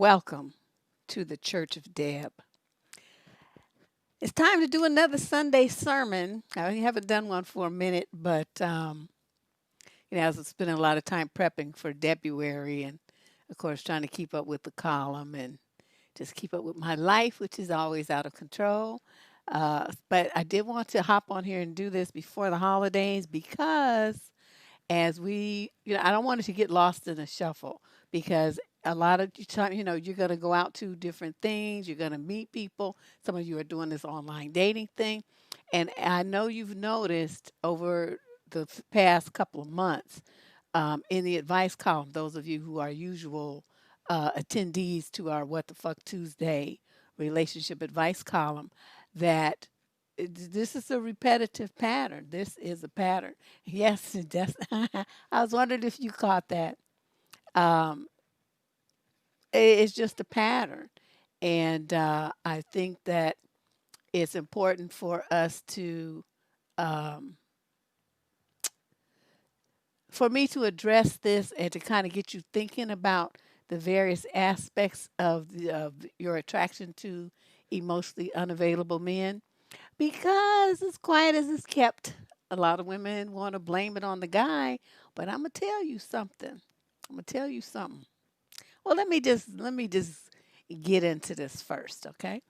Welcome to the Church of Deb. It's time to do another Sunday sermon. I haven't done one for a minute, but I was spending a lot of time prepping for February, and of course trying to keep up with the column and just keep up with my life, which is always out of control. But I did want to hop on here and do this before the holidays because as I don't want it to get lost in the shuffle because a lot of time, you're going to go out to different things, you're going to meet people. Some of you are doing this online dating thing. And I know you've noticed over the past couple of months in the advice column, those of you who are usual attendees to our What the Fuck Tuesday relationship advice column, that this is a repetitive pattern. This is a pattern. Yes, that's, I was wondering if you caught that. Um, it's just a pattern. And I think that it's important for us um, for me to address this and to kind of get you thinking about the various aspects of your attraction to emotionally unavailable men. Because as quiet as it's kept, a lot of women want to blame it on the guy, but I'm gonna tell you something. I'm gonna tell you something. Well, let me just get into this first, okay?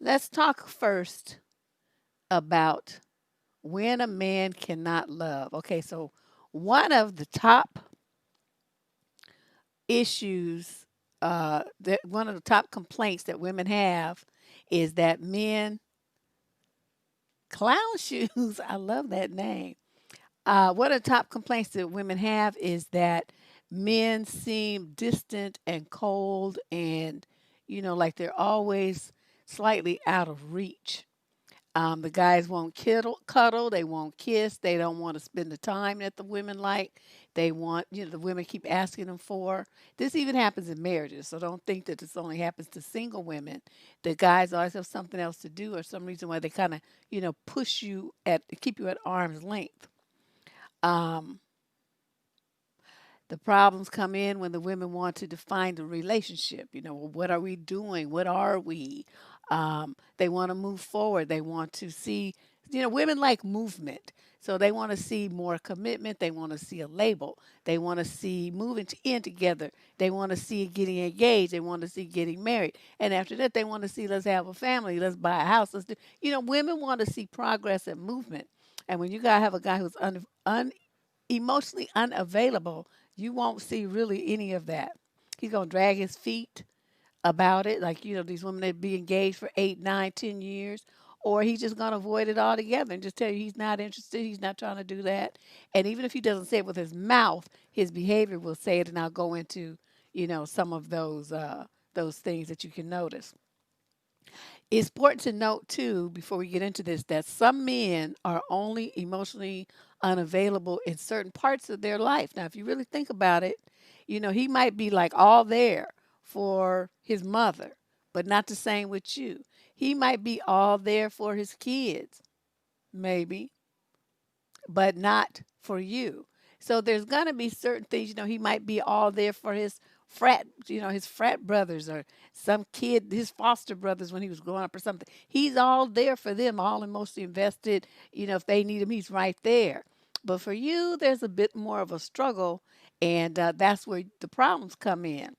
Let's talk first about when a man cannot love. Okay, so one of the top issues, that one of the top complaints that women have is that men clown shoes. I love that name. One of the top complaints that women have is that men seem distant and cold and, like they're always slightly out of reach. The guys won't cuddle, they won't kiss, they don't want to spend the time that the women like. They want, the women keep asking them for. This even happens in marriages, so don't think that this only happens to single women. The guys always have something else to do or some reason why they kind of, push you keep you at arm's length. Um, the problems come in when the women want to define the relationship. Well, what are we doing? What are we? They want to move forward. They want to see, women like movement. So they want to see more commitment. They want to see a label. They want to see moving in together. They want to see getting engaged. They want to see getting married. And after that, they want to see let's have a family. Let's buy a house. Let's do. Women want to see progress and movement. And when you gotta have a guy who's emotionally unavailable, you won't see really any of that. He's gonna drag his feet about it, like these women that be engaged for 8, 9, 10 years, or he's just gonna avoid it altogether and just tell you he's not interested. He's not trying to do that. And even if he doesn't say it with his mouth, his behavior will say it. And I'll go into some of those things that you can notice. It's important to note too, before we get into this, that some men are only emotionally unavailable in certain parts of their life. Now, if you really think about it, he might be like all there for his mother, but not the same with you. He might be all there for his kids, maybe, but not for you. So there's gonna be certain things, he might be all there for his frat brothers or some kid, his foster brothers when he was growing up or something. He's all there for them, all emotionally invested. If they need him, he's right there. But for you, there's a bit more of a struggle, and that's where the problems come in.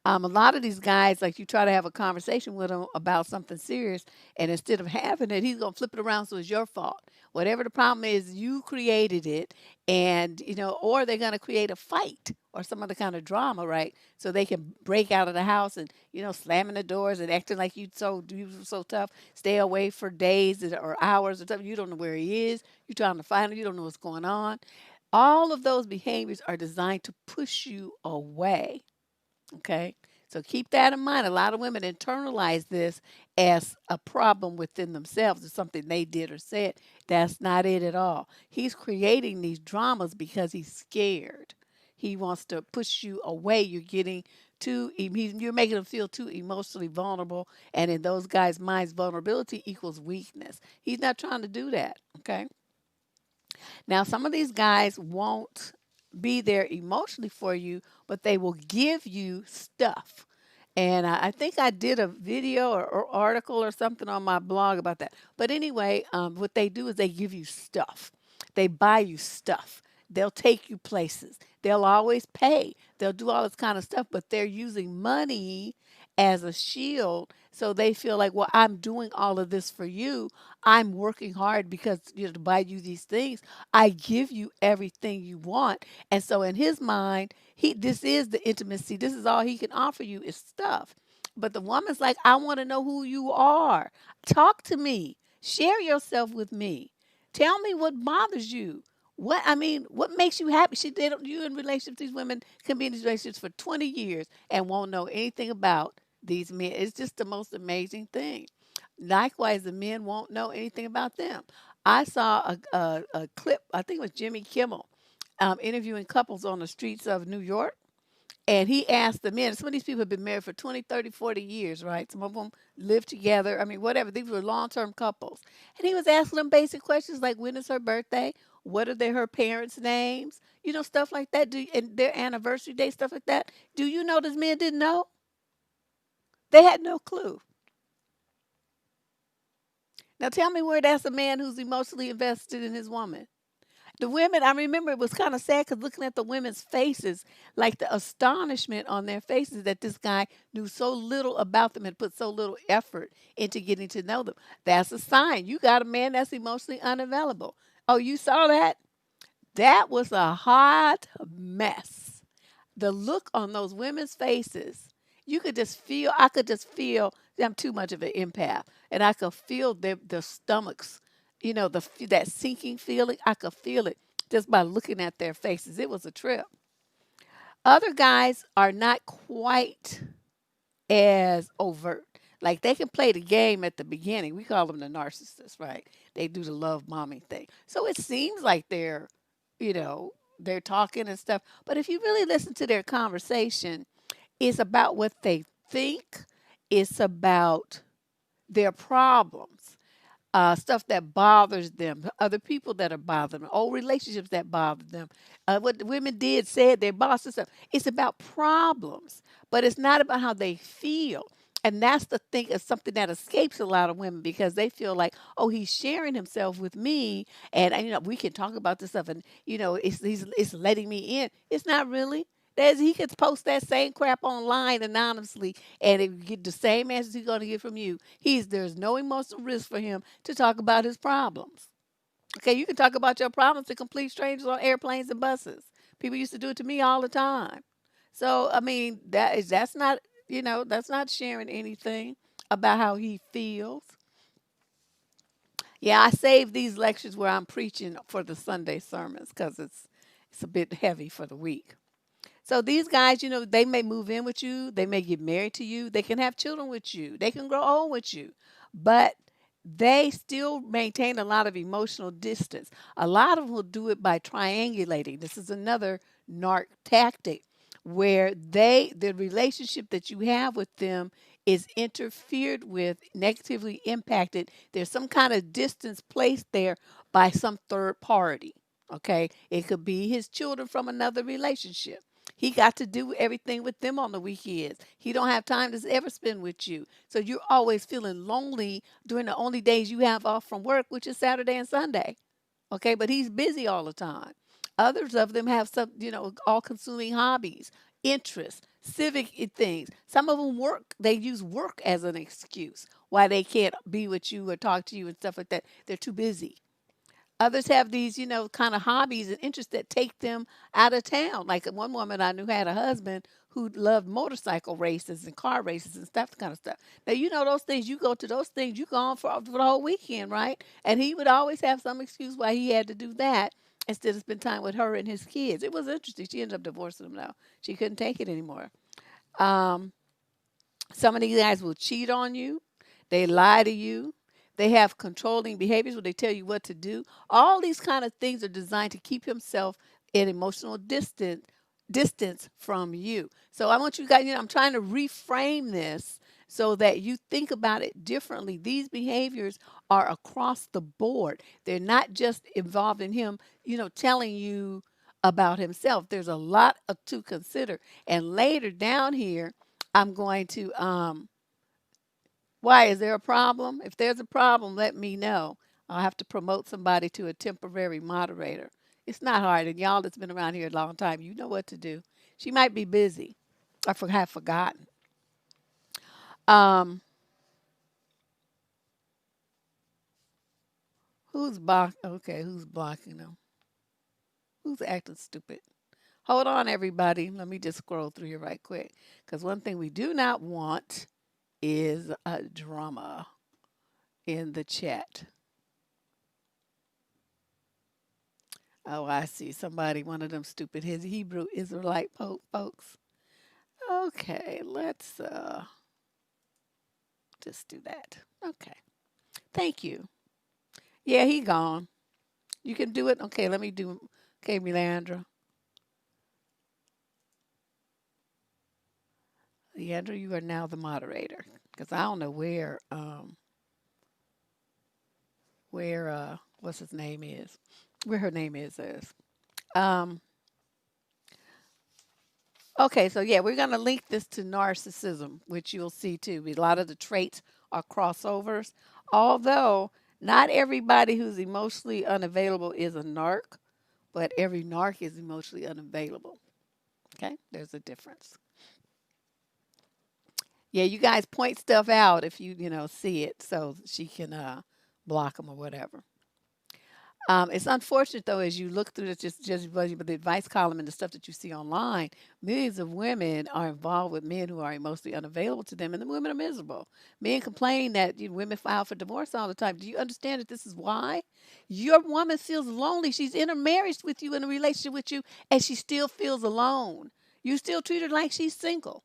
A lot of these guys, like you try to have a conversation with him about something serious, and instead of having it, he's gonna flip it around so it's your fault. Whatever the problem is, you created it, and or they're gonna create a fight or some other kind of drama, right? So they can break out of the house and slamming the doors and acting like you were so tough, stay away for days or hours or something. You don't know where he is. You're trying to find him. You don't know what's going on. All of those behaviors are designed to push you away. Okay. So keep that in mind. A lot of women internalize this as a problem within themselves or something they did or said. That's not it at all. He's creating these dramas because he's scared. He wants to push you away. You're getting you're making them feel too emotionally vulnerable. And in those guys' minds, vulnerability equals weakness. He's not trying to do that. Okay. Now, some of these guys won't be there emotionally for you, but they will give you stuff. And I think I did a video or article or something on my blog about that. But anyway, what they do is they give you stuff. They buy you stuff. They'll take you places. They'll always pay. They'll do all this kind of stuff, but they're using money as a shield. So they feel like, well, I'm doing all of this for you. I'm working hard because, to buy you these things. I give you everything you want. And so in his mind, this is the intimacy. This is all he can offer you is stuff. But the woman's like, I want to know who you are. Talk to me. Share yourself with me. Tell me what bothers you. What makes you happy? You in relationships, these women can be in these relationships for 20 years and won't know anything about these men. It's just the most amazing thing. Likewise, the men won't know anything about them. I saw a clip, I think it was Jimmy Kimmel, interviewing couples on the streets of New York. And he asked the men, some of these people have been married for 20, 30, 40 years, right? Some of them live together. I mean, whatever. These were long term couples. And he was asking them basic questions like, when is her birthday? What are her parents' names? Stuff like that. And their anniversary date, stuff like that. Do you know this men didn't know? They had no clue. Now tell me where that's a man who's emotionally invested in his woman. The women, I remember it was kind of sad because looking at the women's faces, like the astonishment on their faces that this guy knew so little about them and put so little effort into getting to know them. That's a sign. You got a man that's emotionally unavailable. Oh, you saw that? That was a hot mess. The look on those women's faces, I could just feel, I'm too much of an empath, and I could feel their stomachs, that sinking feeling. I could feel it just by looking at their faces. It was a trip. Other guys are not quite as overt. Like they can play the game at the beginning. We call them the narcissists, right? They do the love bombing thing. So it seems like you know, they're talking and stuff. But if you really listen to their conversation, it's about what they think. It's about their problems, stuff that bothers them, other people that are bothering them, old relationships that bother them, what the women did, said, their boss and stuff. It's about problems, but it's not about how they feel. And that's the thing, is something that escapes a lot of women because they feel like, oh, he's sharing himself with me, and we can talk about this stuff, and it's letting me in. It's not really. He could post that same crap online anonymously, and it get the same answers he's going to get from you. There's no emotional risk for him to talk about his problems. Okay, you can talk about your problems to complete strangers on airplanes and buses. People used to do it to me all the time. So I mean, that's not sharing anything about how he feels. Yeah, I save these lectures where I'm preaching for the Sunday sermons because it's a bit heavy for the week. So these guys, they may move in with you, they may get married to you, they can have children with you, they can grow old with you, but they still maintain a lot of emotional distance. A lot of them will do it by triangulating. This is another narc tactic where the relationship that you have with them is interfered with, negatively impacted. There's some kind of distance placed there by some third party. Okay, it could be his children from another relationship. He got to do everything with them on the weekends. He don't have time to ever spend with you. So you're always feeling lonely during the only days you have off from work, which is Saturday and Sunday. Okay, but he's busy all the time. Others of them have some, all consuming hobbies, interests, civic things. Some of them work. They use work as an excuse why they can't be with you or talk to you and stuff like that. They're too busy. Others have these, kind of hobbies and interests that take them out of town. Like one woman I knew had a husband who loved motorcycle races and car races and stuff, kind of stuff. Now, those things, you go to those things, you go on for the whole weekend, right? And he would always have some excuse why he had to do that instead of spend time with her and his kids. It was interesting. She ended up divorcing him now. She couldn't take it anymore. Um, some of these guys will cheat on you. They lie to you. They have controlling behaviors where they tell you what to do. All these kind of things are designed to keep himself in emotional distance from you. So I want you guys, I'm trying to reframe this so that you think about it differently. These behaviors are across the board. They're not just involved in him, telling you about himself. There's a lot to consider. And later down here, I'm going to why is there a problem? If there's a problem, let me know. I'll have to promote somebody to a temporary moderator. It's not hard, and y'all that's been around here a long time, you know what to do. She might be busy. Have forgotten. Um, who's block? Okay, who's blocking them? Who's acting stupid? Hold on, everybody. Let me just scroll through here right quick, because one thing we do not want is a drama in the chat. Oh, I see somebody, one of them stupid his Hebrew Israelite folks. Okay, let's just do that. Okay. Thank you. Yeah, he gone. You can do it. Okay, let me do okay, Melandra. Leandra, you are now the moderator. Because I don't know where what's his name is. Where her name is. Um Okay, so yeah, we're going to link this to narcissism, which you'll see too. A lot of the traits are crossovers, although not everybody who's emotionally unavailable is a narc, but every narc is emotionally unavailable. Okay, there's a difference. Yeah, you guys point stuff out if you see it, so she can block them or whatever. It's unfortunate though, as you look through this, just but the advice column and the stuff that you see online, millions of women are involved with men who are emotionally unavailable to them, and the women are miserable. Men complain that women file for divorce all the time. Do you understand that this is why? Your woman feels lonely. She's in a marriage with you, in a relationship with you, and she still feels alone. You still treat her like she's single.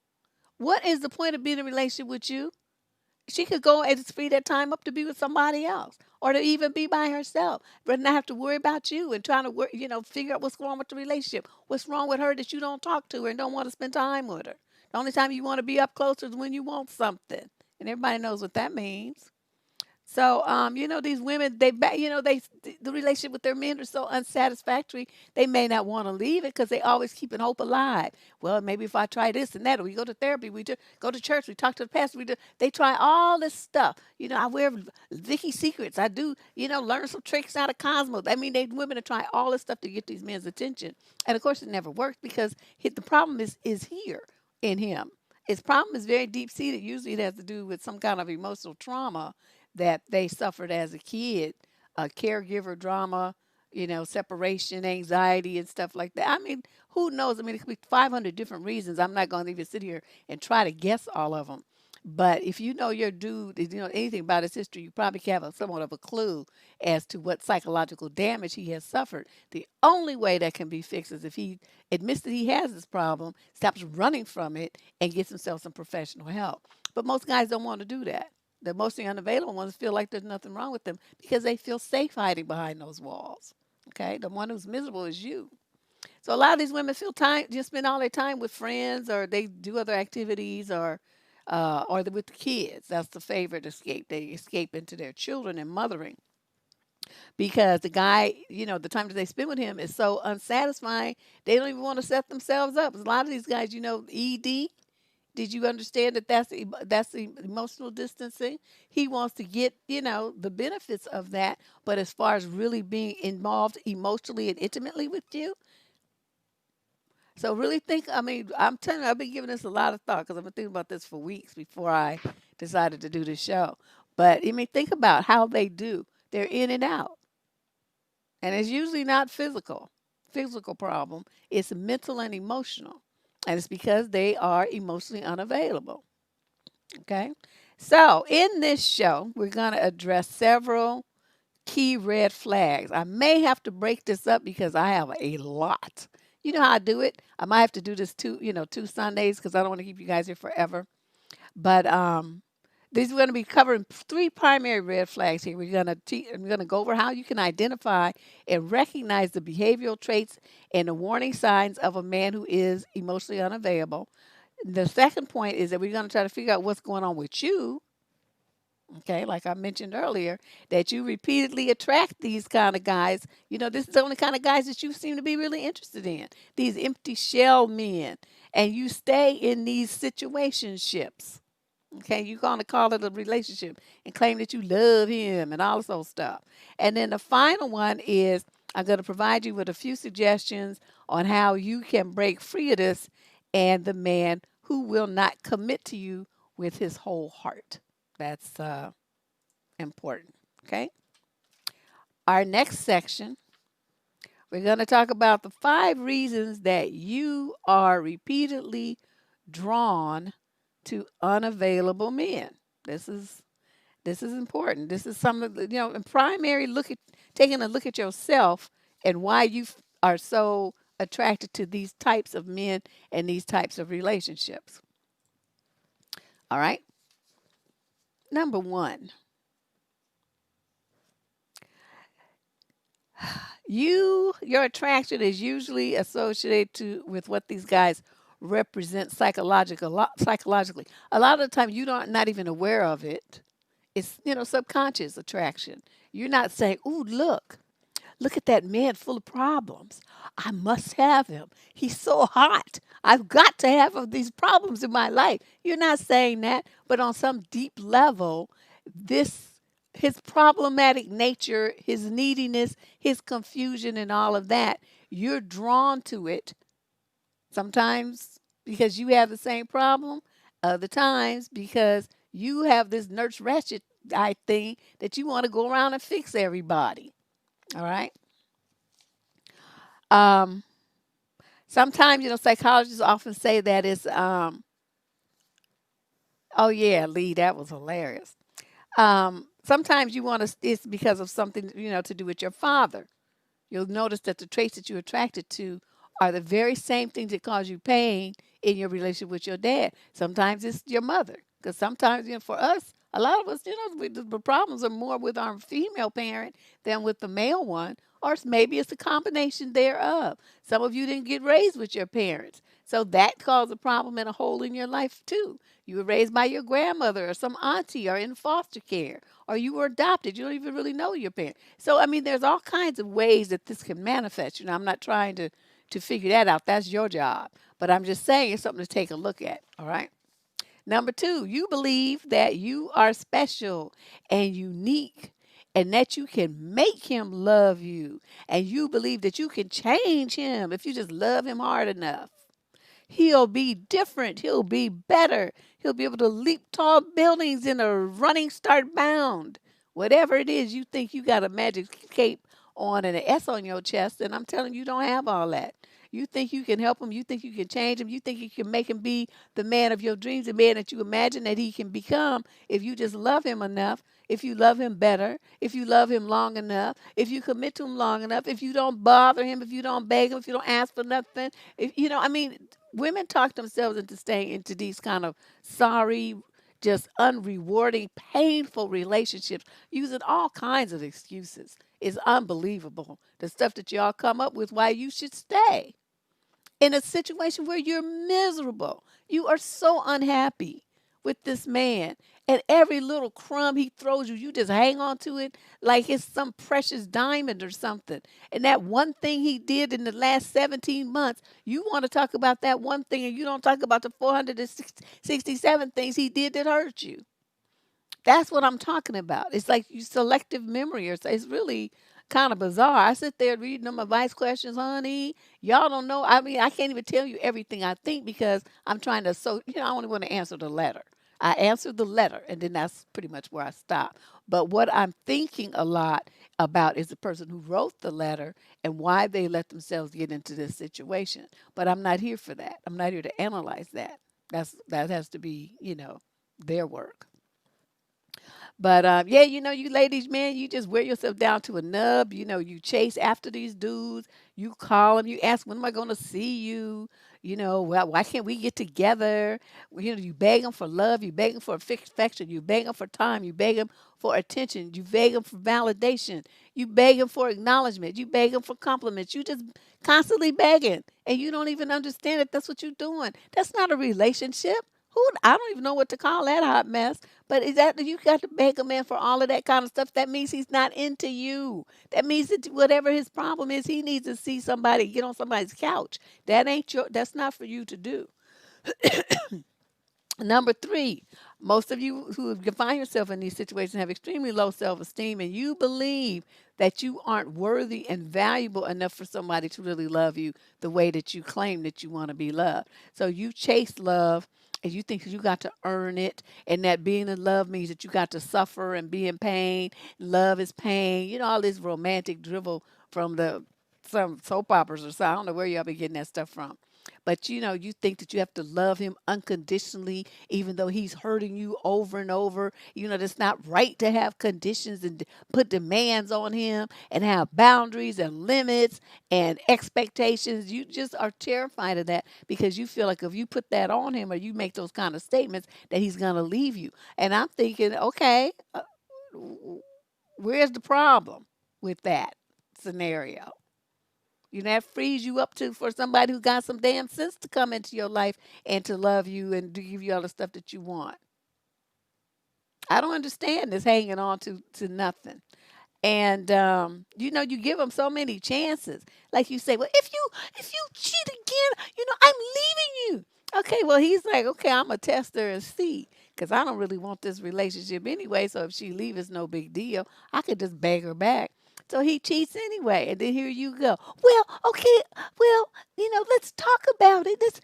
What is the point of being in a relationship with you? She could go and speed that time up to be with somebody else or to even be by herself, but not have to worry about you and trying to work, figure out what's wrong with the relationship. What's wrong with her that you don't talk to her and don't want to spend time with her? The only time you want to be up closer is when you want something. And everybody knows what that means. So, these women, the relationship with their men are so unsatisfactory, they may not want to leave it because they always keeping hope alive. Well, maybe if I try this and that, or we go to therapy, we go to church, we talk to the pastor, they try all this stuff. I wear Vicky Secrets. I do, learn some tricks out of Cosmos. I mean, women are trying all this stuff to get these men's attention. And of course, it never works because the problem is here in him. His problem is very deep seated. Usually, it has to do with some kind of emotional trauma that they suffered as a kid, caregiver drama, separation anxiety and stuff like that. I mean, who knows? I mean, it could be 500 different reasons. I'm not going to even sit here and try to guess all of them. But if you know your dude, if you know anything about his history, you probably have somewhat of a clue as to what psychological damage he has suffered. The only way that can be fixed is if he admits that he has this problem, stops running from it, and gets himself some professional help. But most guys don't want to do that. The mostly unavailable ones feel like there's nothing wrong with them because they feel safe hiding behind those walls. Okay, the one who's miserable is you. So a lot of these women feel time just spend all their time with friends, or they do other activities, or with the kids. That's the favorite escape. They escape into their children and mothering because the guy, the time that they spend with him is so unsatisfying. They don't even want to set themselves up. A lot of these guys, ED. Did you understand that that's the emotional distancing? He wants to get, the benefits of that, but as far as really being involved emotionally and intimately with you, so really think. I mean, I'm telling you, I've been giving this a lot of thought because I've been thinking about this for weeks before I decided to do this show. But I mean, think about how they do. They're in and out, and it's usually not physical problem. It's mental and emotional, and it's because they are emotionally unavailable. Okay. So, in this show, we're going to address several key red flags. I may have to break this up because I have a lot. You know how I do it? I might have to do this two Sundays because I don't want to keep you guys here forever. But these are going to be covering three primary red flags here. We're going to go over how you can identify and recognize the behavioral traits and the warning signs of a man who is emotionally unavailable. The second point is that we're going to try to figure out what's going on with you. Okay, like I mentioned earlier, that you repeatedly attract these kind of guys. This is the only kind of guys that you seem to be really interested in. These empty shell men. And you stay in these situationships. Okay, you're going to call it a relationship and claim that you love him and all this old stuff. And then the final one is I'm going to provide you with a few suggestions on how you can break free of this and the man who will not commit to you with his whole heart. That's important. Okay. Our next section, we're going to talk about the 5 reasons that you are repeatedly drawn to unavailable men. This is important. This is some of the, in primary look at taking a look at yourself and why you are so attracted to these types of men and these types of relationships. All right. Number 1, your attraction is usually associated with what these guys represent psychologically. A lot of the time you don't not even aware of it. It's subconscious attraction. You're not saying, "Ooh, look at that man full of problems. I must have him. He's so hot. I've got to have these problems in my life." You're not saying that, but on some deep level, this his problematic nature, his neediness, his confusion and all of that, you're drawn to it sometimes because you have the same problem, other times because you have this nurse ratchet thing that you want to go around and fix everybody. All right. Um, Sometimes, psychologists often say that it's, oh yeah, Lee, that was hilarious. Sometimes you want to, it's because of something, to do with your father. You'll notice that the traits that you're attracted to are the very same things that cause you pain in your relationship with your dad. Sometimes it's your mother, because sometimes, for us, a lot of us, the problems are more with our female parent than with the male one, or maybe it's a combination thereof. Some of you didn't get raised with your parents, so that caused a problem and a hole in your life too. You were raised by your grandmother or some auntie or in foster care, or you were adopted. You don't even really know your parents. So, I mean, there's all kinds of ways that this can manifest. I'm not trying to figure that out. That's your job. But I'm just saying it's something to take a look at. All right. Number 2, you believe that you are special and unique and that you can make him love you. And you believe that you can change him if you just love him hard enough. He'll be different. He'll be better. He'll be able to leap tall buildings in a running start bound. Whatever it is, you think you got a magic cape on and an S on your chest, and I'm telling you, you don't have all that. You think you can help him. You think you can change him. You think you can make him be the man of your dreams, the man that you imagine that he can become if you just love him enough, if you love him better, if you love him long enough, if you commit to him long enough, if you don't bother him, if you don't beg him, if you don't ask for nothing. If I mean, women talk themselves into staying into these kind of sorry, just unrewarding, painful relationships using all kinds of excuses. It's unbelievable the stuff that y'all come up with why you should stay in a situation where you're miserable. You are so unhappy with this man. And every little crumb he throws you, you just hang on to it like it's some precious diamond or something. And that one thing he did in the last 17 months, you want to talk about that one thing and you don't talk about the 467 things he did that hurt you. That's what I'm talking about. It's like you selective memory, or it's really kind of bizarre. I sit there reading them advice questions, honey. Y'all don't know. I mean, I can't even tell you everything I think because I'm trying to. So I only want to answer the letter. I answered the letter, and then that's pretty much where I stop. But what I'm thinking a lot about is the person who wrote the letter and why they let themselves get into this situation. But I'm not here for that. I'm not here to analyze that. That has to be, their work. But yeah, you ladies, man, you just wear yourself down to a nub. You chase after these dudes. You call them. You ask, when am I going to see you? Well, why can't we get together? Well, you beg them for love. You beg them for affection. You beg them for time. You beg them for attention. You beg them for validation. You beg them for acknowledgement. You beg them for compliments. You just constantly begging, and you don't even understand that that's what you're doing. That's not a relationship. Who I don't even know what to call that hot mess. But is that you got to beg a man for all of that kind of stuff? That means he's not into you. That means that whatever his problem is, he needs to see somebody, get on somebody's couch. That ain't your. That's not for you to do. Number three, most of you who find yourself in these situations have extremely low self esteem, and you believe that you aren't worthy and valuable enough for somebody to really love you the way that you claim that you want to be loved. So you chase love and you think you got to earn it, and that being in love means that you got to suffer and be in pain. Love is pain. You know, all this romantic drivel from some soap operas or so. I don't know where y'all be getting that stuff from. But you think that you have to love him unconditionally, even though he's hurting you over and over. That's not right to have conditions and put demands on him and have boundaries and limits and expectations. You just are terrified of that because you feel like if you put that on him or you make those kind of statements, that he's going to leave you. And I'm thinking, okay, where's the problem with that scenario? That frees you up to for somebody who got some damn sense to come into your life and to love you and to give you all the stuff that you want. I don't understand this hanging on to nothing. And you give them so many chances. Like you say, well, if you cheat again, I'm leaving you. Okay, well, he's like, okay, I'm a tester and see, because I don't really want this relationship anyway. So if she leaves, it's no big deal. I could just beg her back. So he cheats anyway, and then here you go. Well, okay, well, let's talk about it. This,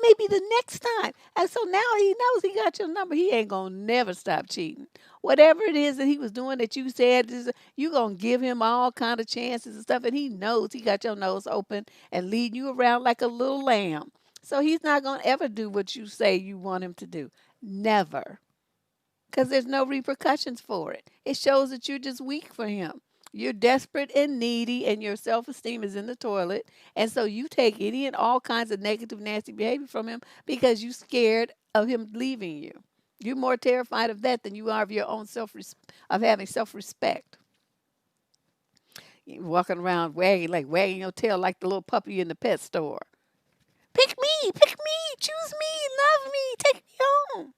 maybe the next time. And so now he knows he got your number. He ain't gonna never stop cheating. Whatever it is that he was doing that you said, you gonna give him all kind of chances and stuff, and he knows he got your nose open and leading you around like a little lamb. So he's not gonna ever do what you say you want him to do. Never. Because there's no repercussions for it. It shows that you're just weak for him. You're desperate and needy, and your self esteem is in the toilet. And so you take any and all kinds of negative, nasty behavior from him because you're scared of him leaving you. You're more terrified of that than you are of your own of having self respect. You're walking around wagging your tail like the little puppy in the pet store. Pick me, choose me, love me, take me home.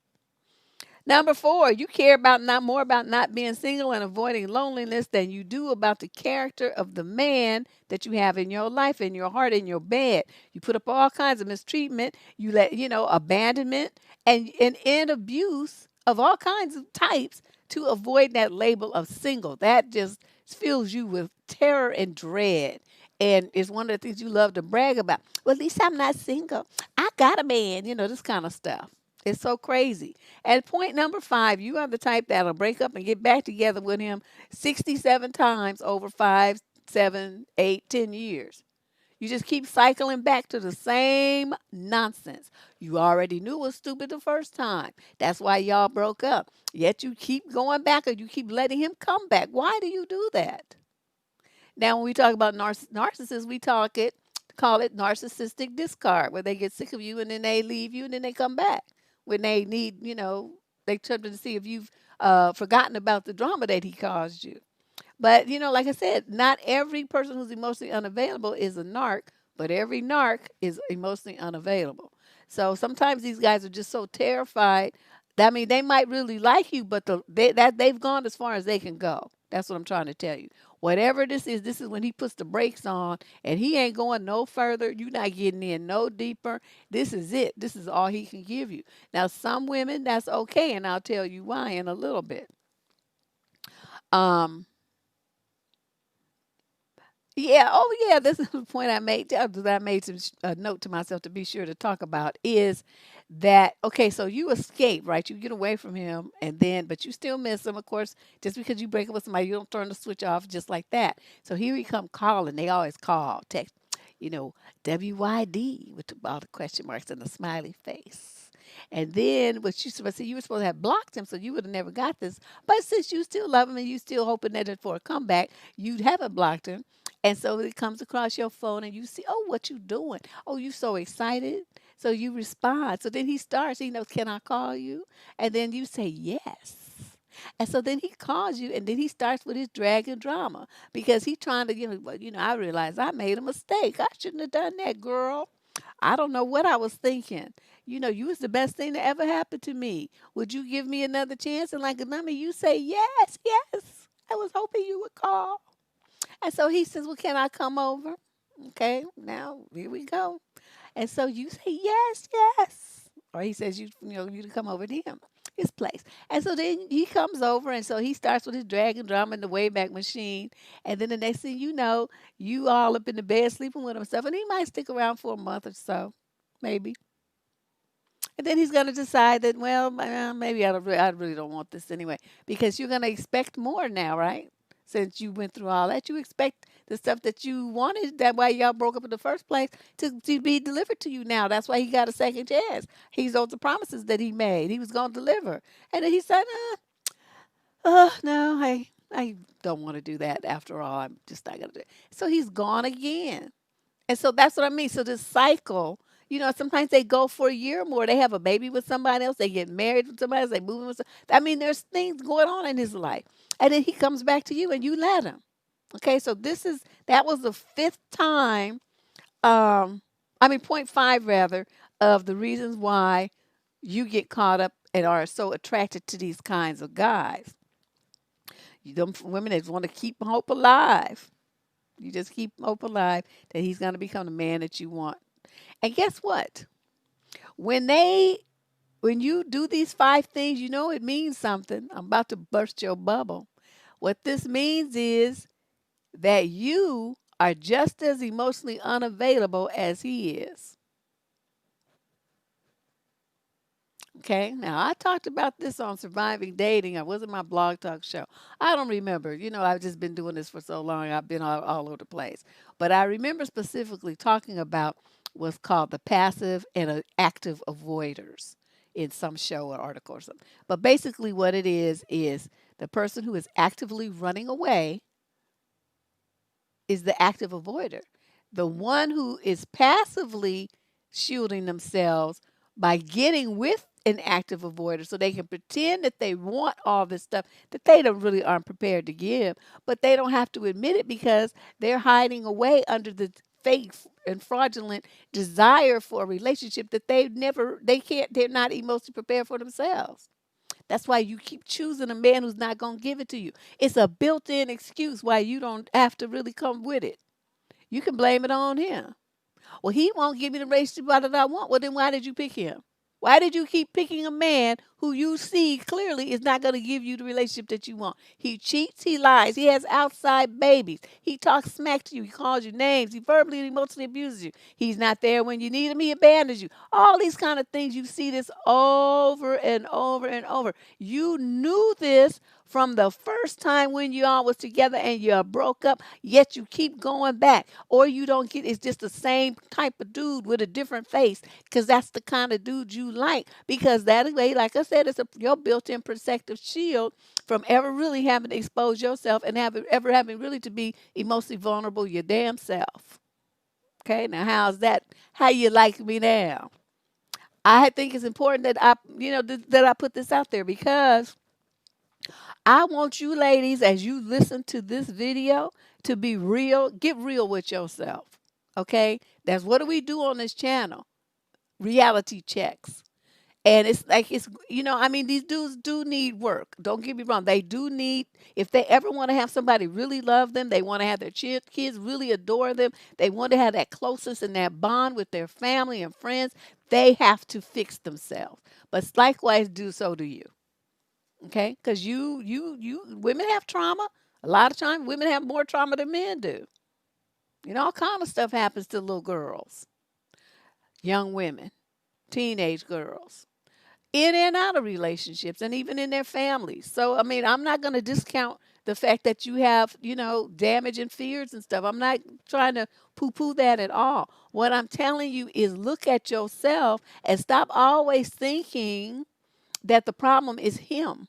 Number four, you care about not more about not being single and avoiding loneliness than you do about the character of the man that you have in your life, in your heart, in your bed. You put up all kinds of mistreatment, you let, abandonment and abuse of all kinds of types to avoid that label of single. That just fills you with terror and dread. And it's one of the things you love to brag about. Well, at least I'm not single. I got a man, this kind of stuff. It's so crazy. And point number five, you are the type that'll break up and get back together with him 67 times over 5, 7, 8, 10 years. You just keep cycling back to the same nonsense. You already knew it was stupid the first time. That's why y'all broke up. Yet you keep going back or you keep letting him come back. Why do you do that? Now, when we talk about narcissists, we call it narcissistic discard, where they get sick of you and then they leave you and then they come back when they need, they try to see if you've forgotten about the drama that he caused you. But, like I said, not every person who's emotionally unavailable is a narc, but every narc is emotionally unavailable. So sometimes these guys are just so terrified. I mean, they might really like you, but they've gone as far as they can go. That's what I'm trying to tell you. Whatever this is when he puts the brakes on and he ain't going no further. You're not getting in no deeper. This is it. This is all he can give you. Now, some women, that's okay, and I'll tell you why in a little bit. Um, Yeah. Oh, yeah. This is the point I made. That I made some note to myself to be sure to talk about is that okay? So you escape, right? You get away from him, and then but you still miss him. Of course, just because you break up with somebody, you don't turn the switch off just like that. So here he come calling. They always call, text, WYD with all the question marks and the smiley face. And then what you supposed to you were supposed to have blocked him, so you would have never got this. But since you still love him and you still hoping that for a comeback, you haven't blocked him. And so it comes across your phone and you see, oh, what you doing? Oh, you so excited. So you respond. So then he starts, can I call you? And then you say yes. And so then he calls you, and then he starts with his dragon drama because he's trying to, well, I realized I made a mistake. I shouldn't have done that, girl. I don't know what I was thinking. You was the best thing that ever happened to me. Would you give me another chance? And like a number, you say, yes, yes. I was hoping you would call. And so he says, well, can I come over? Okay, now here we go. And so you say, yes, yes. Or he says, you to come over to his place. And so then he comes over, and so he starts with his dragon drum in the Wayback Machine. And then the next thing you know, you all up in the bed sleeping with him and stuff. And he might stick around for a month or so, maybe. And then he's going to decide that, well, maybe I really don't want this anyway, because you're going to expect more now, right? Since you went through all that, you expect the stuff that you wanted, that why y'all broke up in the first place, to be delivered to you now. That's why he got a second chance. He's those the promises that he made. He was going to deliver. And then he said, no, I don't want to do that after all. I'm just not going to do it. So he's gone again. And so that's what I mean. So this cycle, sometimes they go for a year or more. They have a baby with somebody else. They get married with somebody else. They move in with I mean, there's things going on in his life. And then he comes back to you and you let him. Okay, so that was the fifth time, point five rather, of the reasons why you get caught up and are so attracted to these kinds of guys. Them women that want to keep hope alive. You just keep hope alive that he's going to become the man that you want. And guess what? When you do these five things, it means something. I'm about to burst your bubble. What this means is that you are just as emotionally unavailable as he is. Okay, now I talked about this on Surviving Dating. I was in my blog talk show. I don't remember. I've just been doing this for so long. I've been all over the place. But I remember specifically talking about what's called the passive and active avoiders in some show or article or something. But basically, what it is the person who is actively running away is the active avoider. The one who is passively shielding themselves by getting with an active avoider so they can pretend that they want all this stuff that they don't really aren't prepared to give, but they don't have to admit it because they're hiding away under the fake and fraudulent desire for a relationship that they're not emotionally prepared for themselves. That's why you keep choosing a man who's not going to give it to you. It's a built-in excuse why you don't have to really come with it. You can blame it on him. Well, he won't give me the relationship that I want. Well, then why did you pick him? Why did you keep picking a man who you see clearly is not going to give you the relationship that you want? He cheats, he lies, he has outside babies, he talks smack to you, he calls you names, he verbally and emotionally abuses you. He's not there when you need him, he abandons you. All these kind of things, you see this over and over and over. You knew this from the first time when you all was together and you broke up, yet you keep going back. Or you don't get, it's just the same type of dude with a different face because that's the kind of dude you like. Because that way, like I said, it's your built-in protective shield from ever really having to expose yourself and ever having really to be emotionally vulnerable your damn self. Okay, now how's that? How you like me now? I think it's important that that I put this out there because I want you ladies, as you listen to this video, to be real. Get real with yourself. Okay? That's what do we do on this channel? Reality checks. And it's like, these dudes do need work. Don't get me wrong. They do need, if they ever want to have somebody really love them, they want to have their kids really adore them, they want to have that closeness and that bond with their family and friends, they have to fix themselves. But likewise, so do you. Okay, because women have trauma. A lot of times, women have more trauma than men do. All kind of stuff happens to little girls, young women, teenage girls, in and out of relationships, and even in their families. So, I'm not going to discount the fact that you have, damage and fears and stuff. I'm not trying to poo-poo that at all. What I'm telling you is look at yourself and stop always thinking that the problem is him.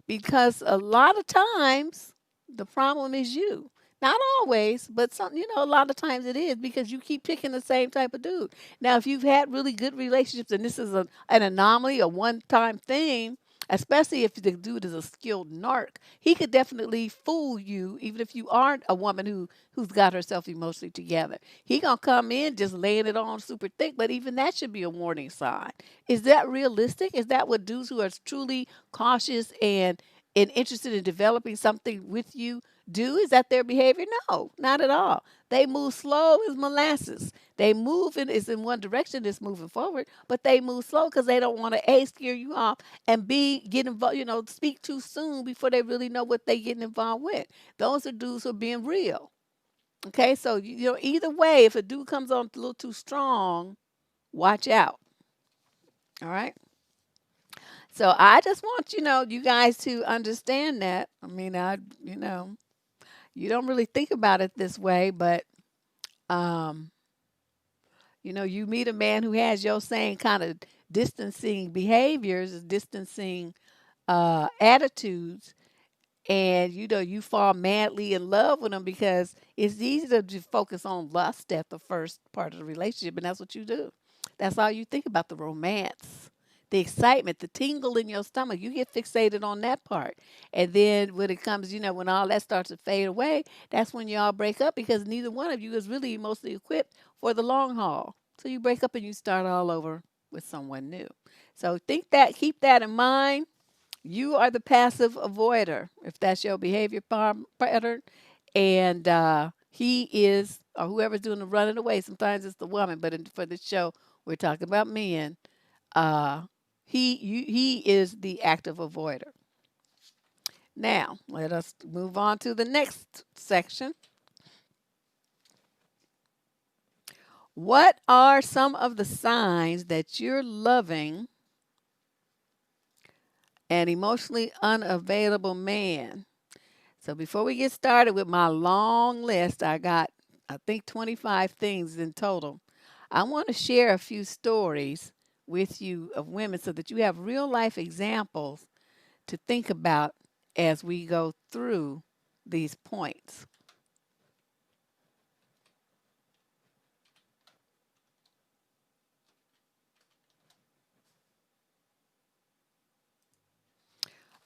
Because a lot of times the problem is you. Not always, but a lot of times it is because you keep picking the same type of dude. Now, if you've had really good relationships and this is an anomaly, a one-time thing, Especially if the dude is a skilled narc, he could definitely fool you, even if you aren't a woman who's got herself emotionally together. He gonna come in just laying it on super thick, but even that should be a warning sign. Is that realistic? Is that what dudes who are truly cautious and interested in developing something with you do? Is that their behavior? No, not at all. They move slow as molasses. They move in is in one direction, it's moving forward, but they move slow because they don't want to A, scare you off, and B, get involved, speak too soon before they really know what they getting involved with. Those are dudes who are being real. Okay, so either way, if a dude comes on a little too strong, watch out. All right. So I just want you guys to understand that. I mean, you don't really think about it this way, but um, you meet a man who has your same kind of distancing behaviors, distancing attitudes, and you fall madly in love with them because it's easy to just focus on lust at the first part of the relationship, and that's what you do. That's all you think about, the romance, the excitement, the tingle in your stomach. You get fixated on that part, and then when it comes, when all that starts to fade away, that's when y'all break up because neither one of you is really emotionally equipped for the long haul. So you break up and you start all over with someone new. So keep that in mind. You are the passive avoider, if that's your behavior pattern. And he is, or whoever's doing the running away, sometimes it's the woman, but for this show, we're talking about men. Uh, he is the active avoider. Now, let us move on to the next section. What are some of the signs that you're loving an emotionally unavailable man? So before we get started with my long list, I think 25 things in total. I want to share a few stories with you of women so that you have real life examples to think about as we go through these points.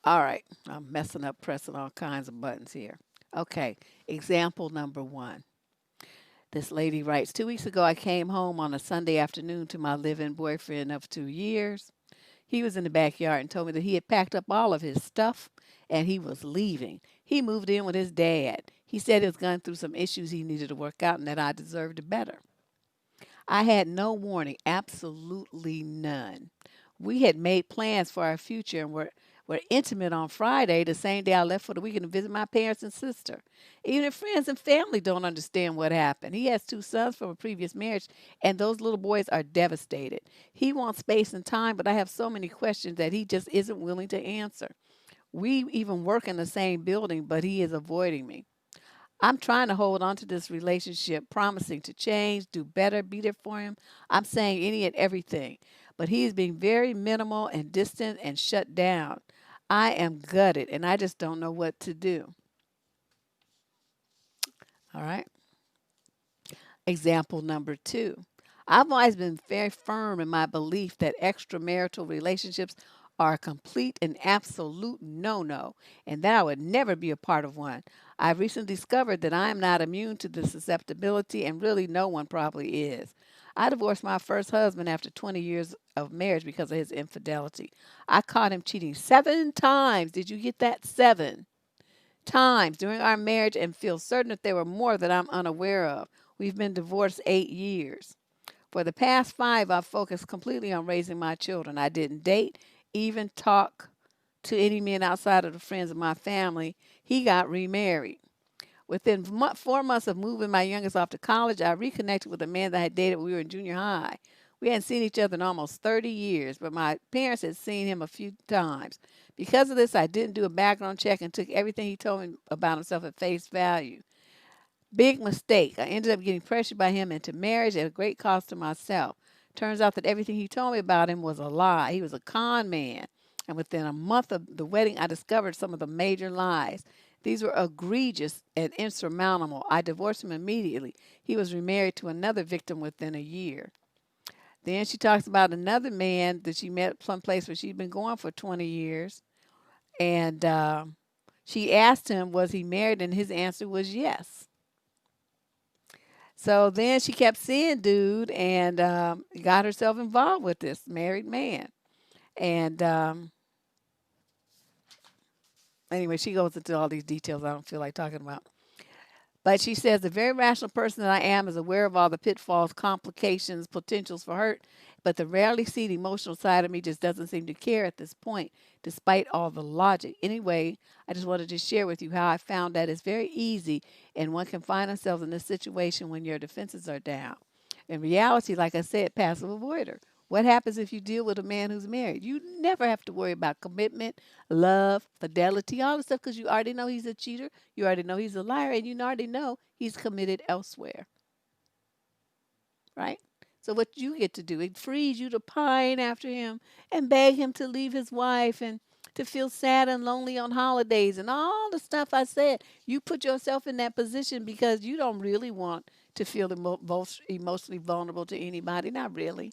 All right, I'm messing up pressing all kinds of buttons here. Okay, example number one. This lady writes, 2 weeks ago, I came home on a Sunday afternoon to my live in boyfriend of 2 years. He was in the backyard and told me that he had packed up all of his stuff and he was leaving. He moved in with his dad. He said he was going through some issues he needed to work out and that I deserved better. I had no warning, absolutely none. We had made plans for our future and were intimate on Friday, the same day I left for the weekend to visit my parents and sister. Even if friends and family don't understand what happened. He has two sons from a previous marriage, and those little boys are devastated. He wants space and time, but I have so many questions that he just isn't willing to answer. We even work in the same building, but he is avoiding me. I'm trying to hold on to this relationship, promising to change, do better, be there for him. I'm saying any and everything. But he is being very minimal and distant and shut down. I am gutted and I just don't know what to do. All right. Example number two. I've always been very firm in my belief that extramarital relationships are a complete and absolute no no, and that I would never be a part of one. I've recently discovered that I am not immune to this susceptibility, and really no one probably is. I divorced my first husband after 20 years of marriage because of his infidelity. I caught him cheating 7 times. Did you get that? 7 times during our marriage and feel certain that there were more that I'm unaware of. We've been divorced 8 years. For the past 5, I've focused completely on raising my children. I didn't date, even talk to any men outside of the friends of my family. He got remarried. Within 4 months of moving my youngest off to college, I reconnected with a man that I had dated when we were in junior high. We hadn't seen each other in almost 30 years, but my parents had seen him a few times. Because of this, I didn't do a background check and took everything he told me about himself at face value. Big mistake. I ended up getting pressured by him into marriage at a great cost to myself. Turns out that everything he told me about him was a lie. He was a con man. And within a month of the wedding, I discovered some of the major lies. These were egregious and insurmountable. I divorced him immediately. He was remarried to another victim within a year. Then she talks about another man that she met someplace where she'd been going for 20 years. And she asked him, was he married? And his answer was yes. So then she kept seeing dude and got herself involved with this married man. And anyway, she goes into all these details I don't feel like talking about. But she says, the very rational person that I am is aware of all the pitfalls, complications, potentials for hurt, but the rarely seen emotional side of me just doesn't seem to care at this point, despite all the logic. Anyway, I just wanted to share with you how I found that it's very easy and one can find themselves in this situation when your defenses are down. In reality, like I said, passive avoider. What happens if you deal with a man who's married? You never have to worry about commitment, love, fidelity, all this stuff because you already know he's a cheater. You already know he's a liar, and you already know he's committed elsewhere, right? So what you get to do, it frees you to pine after him and beg him to leave his wife and to feel sad and lonely on holidays and all the stuff I said. You put yourself in that position because you don't really want to feel emotionally vulnerable to anybody, not really.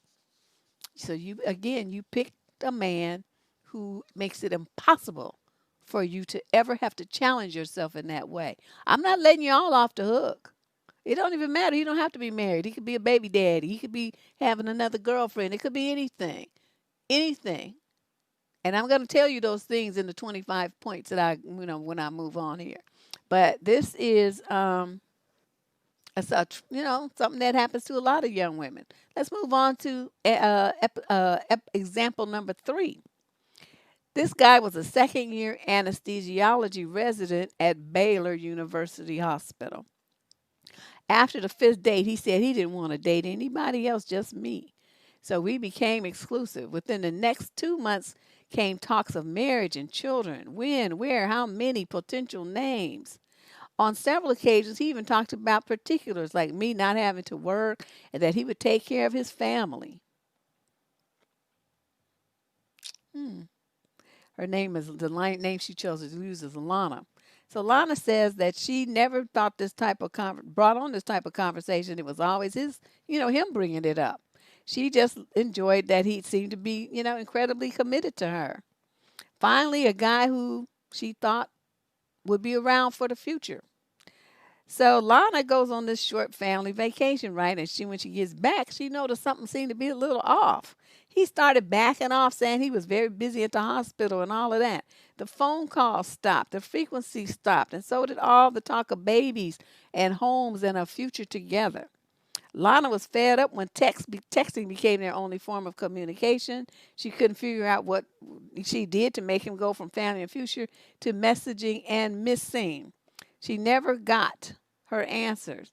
So you again, you picked a man who makes it impossible for you to ever have to challenge yourself in that way. I'm not letting you all off the hook. It don't even matter. He don't have to be married. He could be a baby daddy. He could be having another girlfriend. It could be anything. Anything. And I'm going to tell you those things in the 25 points that when I move on here. But this is something that happens to a lot of young women. Let's move on to example number 3. This guy was a second year anesthesiology resident at Baylor University Hospital. After the 5th date, he said he didn't want to date anybody else, just me. So we became exclusive. Within the next 2 months came talks of marriage and children. When, where, how many, potential names. On several occasions, he even talked about particulars like me not having to work and that he would take care of his family. Hmm. Her name is the name she chose to use is Lana. So Lana says that she never thought this type of brought on this type of conversation. It was always him bringing it up. She just enjoyed that he seemed to be, incredibly committed to her. Finally, a guy who she thought would be around for the future. So Lana goes on this short family vacation, right? And when she gets back, she noticed something seemed to be a little off. He started backing off, saying he was very busy at the hospital and all of that. The phone calls stopped, the frequency stopped, and so did all the talk of babies and homes and a future together. Lana was fed up when texting became their only form of communication. She couldn't figure out what she did to make him go from family and future to messaging and missing. She never got her answers.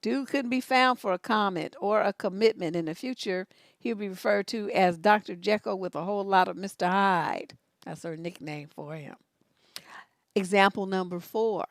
Dude couldn't be found for a comment or a commitment. In the future, he'll be referred to as Dr. Jekyll with a whole lot of Mr. Hyde. That's her nickname for him. Example number 4.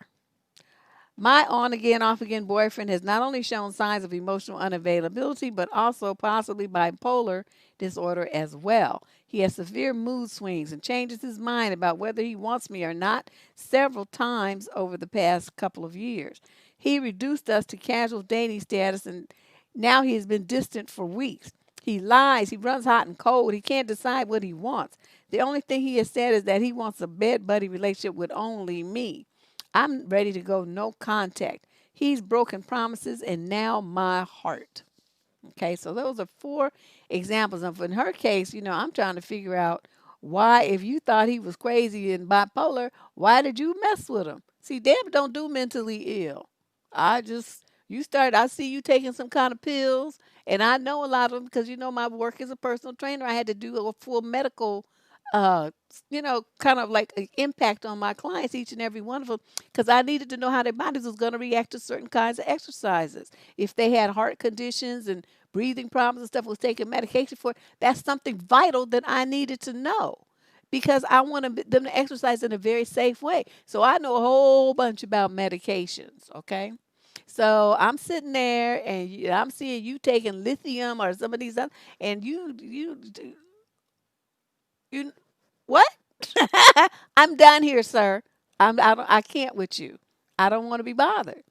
My on again, off again boyfriend has not only shown signs of emotional unavailability, but also possibly bipolar disorder as well. He has severe mood swings and changes his mind about whether he wants me or not several times over the past couple of years. He reduced us to casual dating status, and now he has been distant for weeks. He lies, he runs hot and cold, he can't decide what he wants. The only thing he has said is that he wants a bed buddy relationship with only me. I'm ready to go no contact. He's broken promises and now my heart. Okay, so those are 4 examples. And in her case, I'm trying to figure out why, if you thought he was crazy and bipolar, why did you mess with him? See, Deb don't do mentally ill. I see you taking some kind of pills, and I know a lot of them because, my work as a personal trainer, I had to do a full medical kind of like an impact on my clients, each and every one of them, because I needed to know how their bodies was going to react to certain kinds of exercises. If they had heart conditions and breathing problems and stuff, was taking medication for it, that's something vital that I needed to know because I wanted them to exercise in a very safe way. So I know a whole bunch about medications, okay? So I'm sitting there and I'm seeing you taking lithium or some of these other, and you what? I'm done here, sir. I can't with you. I don't want to be bothered.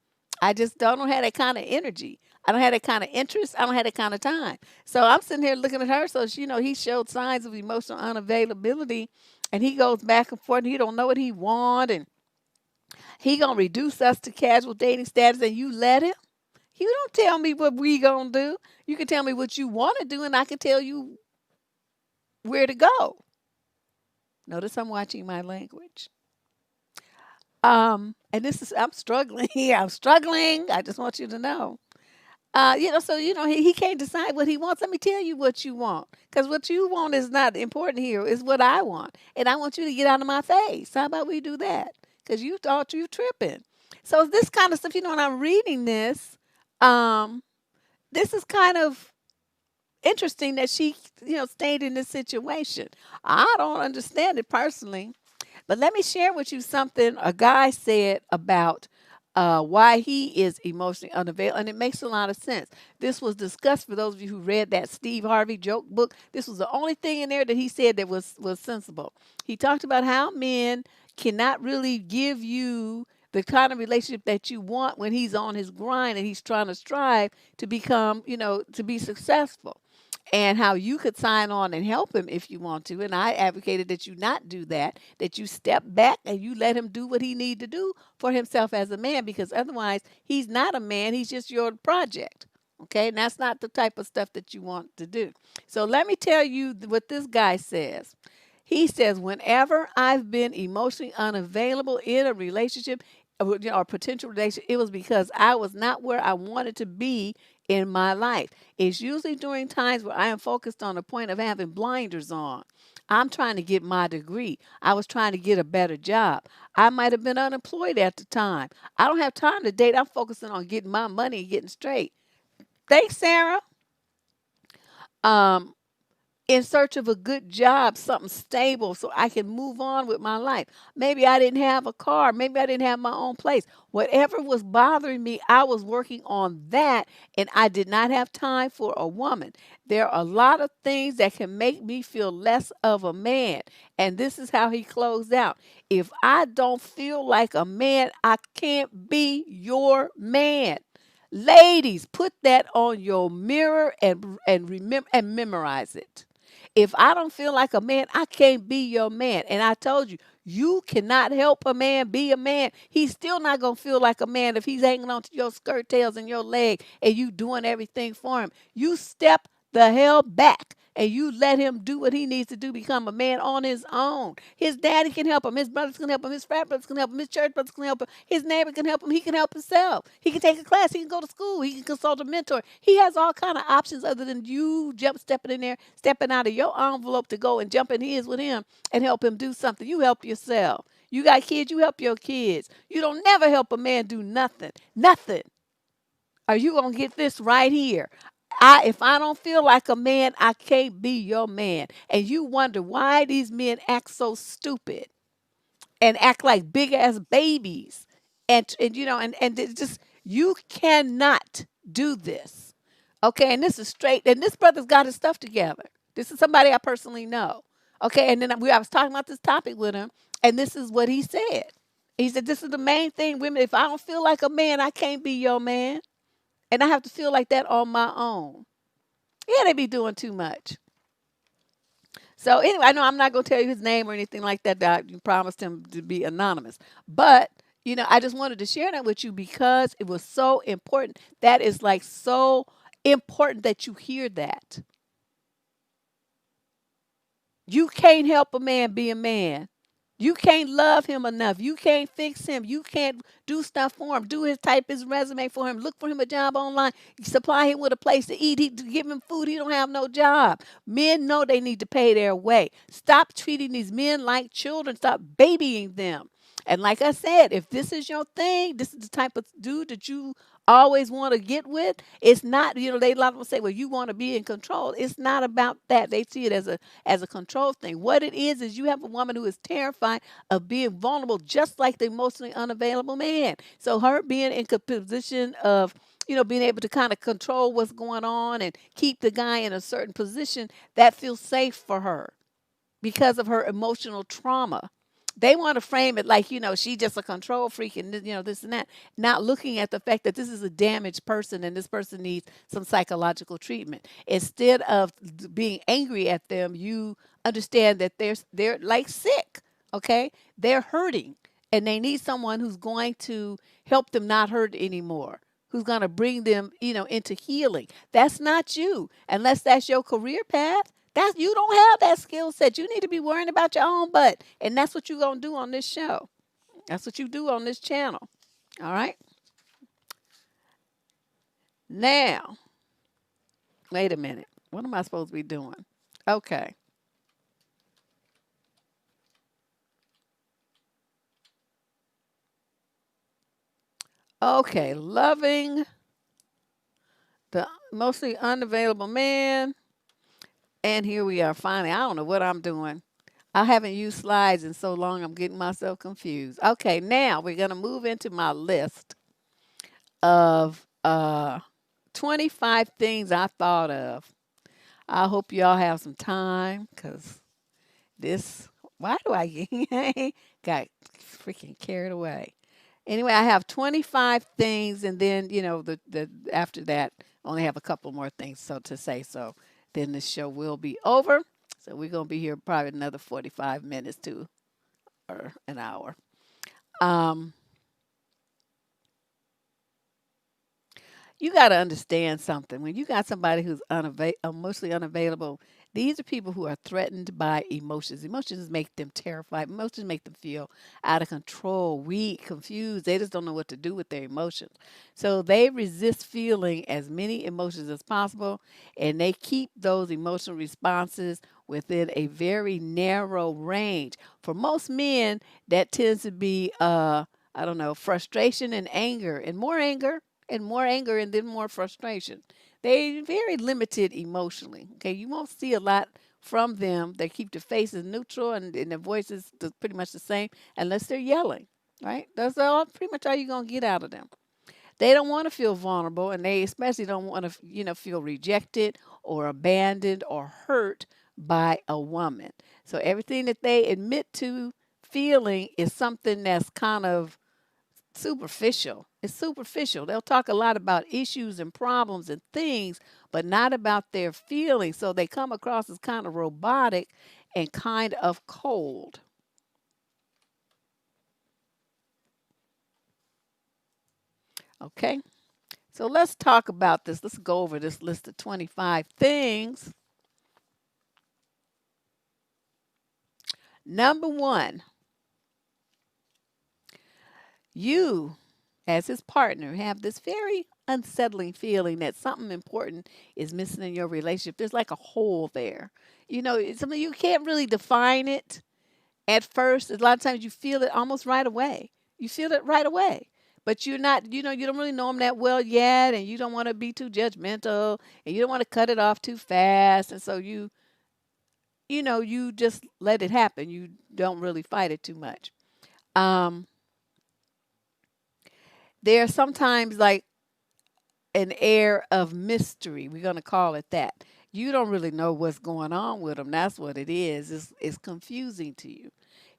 I just don't have that kind of energy. I don't have that kind of interest. I don't have that kind of time. So I'm sitting here looking at her. So she, he showed signs of emotional unavailability, and he goes back and forth. And he don't know what he want, and he gonna reduce us to casual dating status, and you let him. You don't tell me what we gonna do. You can tell me what you want to do, and I can tell you where to go. Notice I'm watching my language. And this is I'm struggling here. I'm struggling. I just want you to know. So he can't decide what he wants. Let me tell you what you want, because what you want is not important here. It's what I want, and I want you to get out of my face. How about we do that? Because you thought you tripping. So this kind of stuff, when I'm reading this, um, this is kind of interesting that she, stayed in this situation. I don't understand it personally, but let me share with you something a guy said about why he is emotionally unavailable, and it makes a lot of sense. This was discussed for those of you who read that Steve Harvey joke book. This was the only thing in there that he said that was sensible. He talked about how men cannot really give you the kind of relationship that you want when he's on his grind and he's trying to strive to become, to be successful, and how you could sign on and help him if you want to. And I advocated that you not do that, that you step back and you let him do what he need to do for himself as a man, because otherwise he's not a man. He's just your project. Okay. And that's not the type of stuff that you want to do. So let me tell you what this guy says. He says, whenever I've been emotionally unavailable in a relationship, or potential relationship, it was because I was not where I wanted to be in my life. It's usually during times where I am focused on the point of having blinders on. I'm trying to get my degree. I was trying to get a better job. I might have been unemployed at the time. I don't have time to date. I'm focusing on getting my money and getting straight. Thanks, Sarah. Um, in search of a good job, something stable so I can move on with my life. Maybe I didn't have a car. Maybe I didn't have my own place. Whatever was bothering me, I was working on that, and I did not have time for a woman. There are a lot of things that can make me feel less of a man. And this is how he closed out. If I don't feel like a man, I can't be your man. Ladies, put that on your mirror and remember and memorize it. If I don't feel like a man, I can't be your man. And I told you, you cannot help a man be a man. He's still not going to feel like a man if he's hanging on to your skirt tails and your leg and you doing everything for him. You step the hell back and you let him do what he needs to do, become a man on his own. His daddy can help him. His brothers can help him. His frat brothers can help him. His church brothers can help him. His neighbor can help him. He can help himself. He can take a class. He can go to school. He can consult a mentor. He has all kind of options other than you stepping in there, stepping out of your envelope to go and jump in his with him and help him do something. You help yourself. You got kids, you help your kids. You don't never help a man do nothing. Nothing. Are you going to get this right here? If I don't feel like a man, I can't be your man. And you wonder why these men act so stupid and act like big ass babies. And it just, you cannot do this. Okay. And this is straight. And this brother's got his stuff together. This is somebody I personally know. Okay. And then I was talking about this topic with him, and this is what he said. He said, this is the main thing, women. If I don't feel like a man, I can't be your man. And I have to feel like that on my own. Yeah, they be doing too much. So anyway, I know I'm not going to tell you his name or anything like that. That I promised him to be anonymous. But, I just wanted to share that with you because it was so important. That is like so important that you hear that. You can't help a man be a man. You can't love him enough. You can't fix him. You can't do stuff for him. Type his resume for him. Look for him a job online. Supply him with a place to eat. Give him food. He don't have no job. Men know they need to pay their way. Stop treating these men like children. Stop babying them. And like I said, if this is your thing, this is the type of dude that you always want to get with. It's not, they a lot of them say, well, you want to be in control. It's not about that. They see it as a control thing. What it is you have a woman who is terrified of being vulnerable, just like the emotionally unavailable man. So her being in a position of, being able to kind of control what's going on and keep the guy in a certain position, that feels safe for her because of her emotional trauma. They want to frame it like, she just a control freak and, this and that, not looking at the fact that this is a damaged person and this person needs some psychological treatment. Instead of being angry at them, you understand that they're like sick, okay? They're hurting and they need someone who's going to help them not hurt anymore. Who's going to bring them, into healing. That's not you, unless that's your career path. You don't have that skill set. You need to be worrying about your own butt. And that's what you're gonna do on this show. That's what you do on this channel. All right. Now, wait a minute. What am I supposed to be doing? Okay. Okay. Loving the mostly unavailable man. And here we are finally. I don't know what I'm doing. I haven't used slides in so long, I'm getting myself confused. Okay, now we're going to move into my list of 25 things I thought of. I hope y'all have some time because this, why do I got freaking carried away? Anyway, I have 25 things, and then, the after that, only have a couple more things to say. So then the show will be over. So we're going to be here probably another 45 minutes to or an hour. Um, you got to understand something. When you got somebody who's emotionally unavailable, these are people who are threatened by emotions. Emotions make them terrified. Emotions make them feel out of control, weak, confused. They just don't know what to do with their emotions. So they resist feeling as many emotions as possible, and they keep those emotional responses within a very narrow range. For most men, that tends to be, I don't know, frustration and anger, and more anger and then more frustration. They very limited emotionally. Okay, you won't see a lot from them. They keep their faces neutral and their voices pretty much the same unless they're yelling. Right? That's all pretty much all you're gonna get out of them. They don't want to feel vulnerable, and they especially don't want to, feel rejected or abandoned or hurt by a woman. So everything that they admit to feeling is something that's kind of superficial. It's superficial. They'll talk a lot about issues and problems and things, but not about their feelings. So they come across as kind of robotic and kind of cold. Okay. So let's talk about this. Let's go over this list of 25 things. Number one, you, as his partner, have this very unsettling feeling that something important is missing in your relationship. There's like a hole there. It's something you can't really define it at first. A lot of times you feel it almost right away. You feel it right away. But you're not, you don't really know him that well yet, and you don't want to be too judgmental, and you don't want to cut it off too fast. And so you just let it happen. You don't really fight it too much. Um, there's sometimes like an air of mystery. We're going to call it that. You don't really know what's going on with him. That's what it is. It's confusing to you.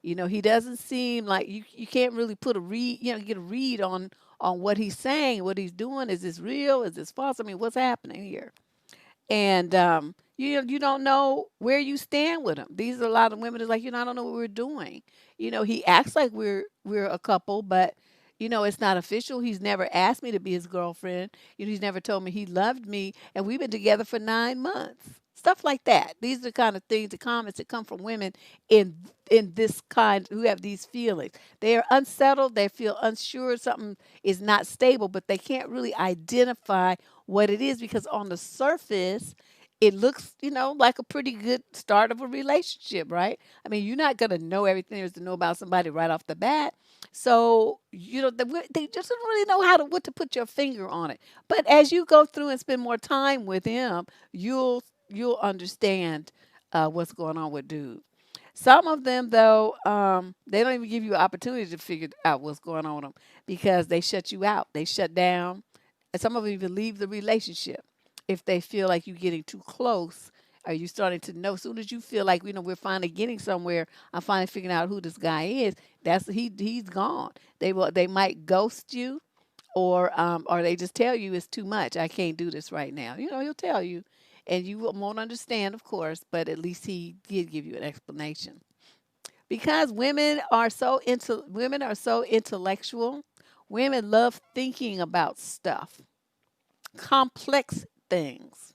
He doesn't seem like you can't really put a read, get a read on what he's saying, what he's doing. Is this real? Is this false? I mean, what's happening here? And you don't know where you stand with him. These are a lot of women that's like, I don't know what we're doing. He acts like we're a couple, but it's not official. He's never asked me to be his girlfriend. He's never told me he loved me, and we've been together for 9 months. Stuff like that. These are the kind of things, the comments that come from women in this kind who have these feelings. They are unsettled. They feel unsure. Something is not stable, but they can't really identify what it is because on the surface, it looks, like a pretty good start of a relationship, right? I mean, you're not going to know everything there is to know about somebody right off the bat. So, they just don't really know what to put your finger on it. But as you go through and spend more time with him, you'll understand what's going on with dude. Some of them, though, they don't even give you an opportunity to figure out what's going on with them because they shut you out. They shut down. And some of them even leave the relationship if they feel like you're getting too close Are you starting to know? As soon as you feel like we're finally getting somewhere, I'm finally figuring out who this guy is. That's he's gone. They might ghost you, or they just tell you it's too much. I can't do this right now. He'll tell you, and you won't understand, of course, but at least he did give you an explanation. Because women are so intellectual. Women love thinking about stuff, complex things.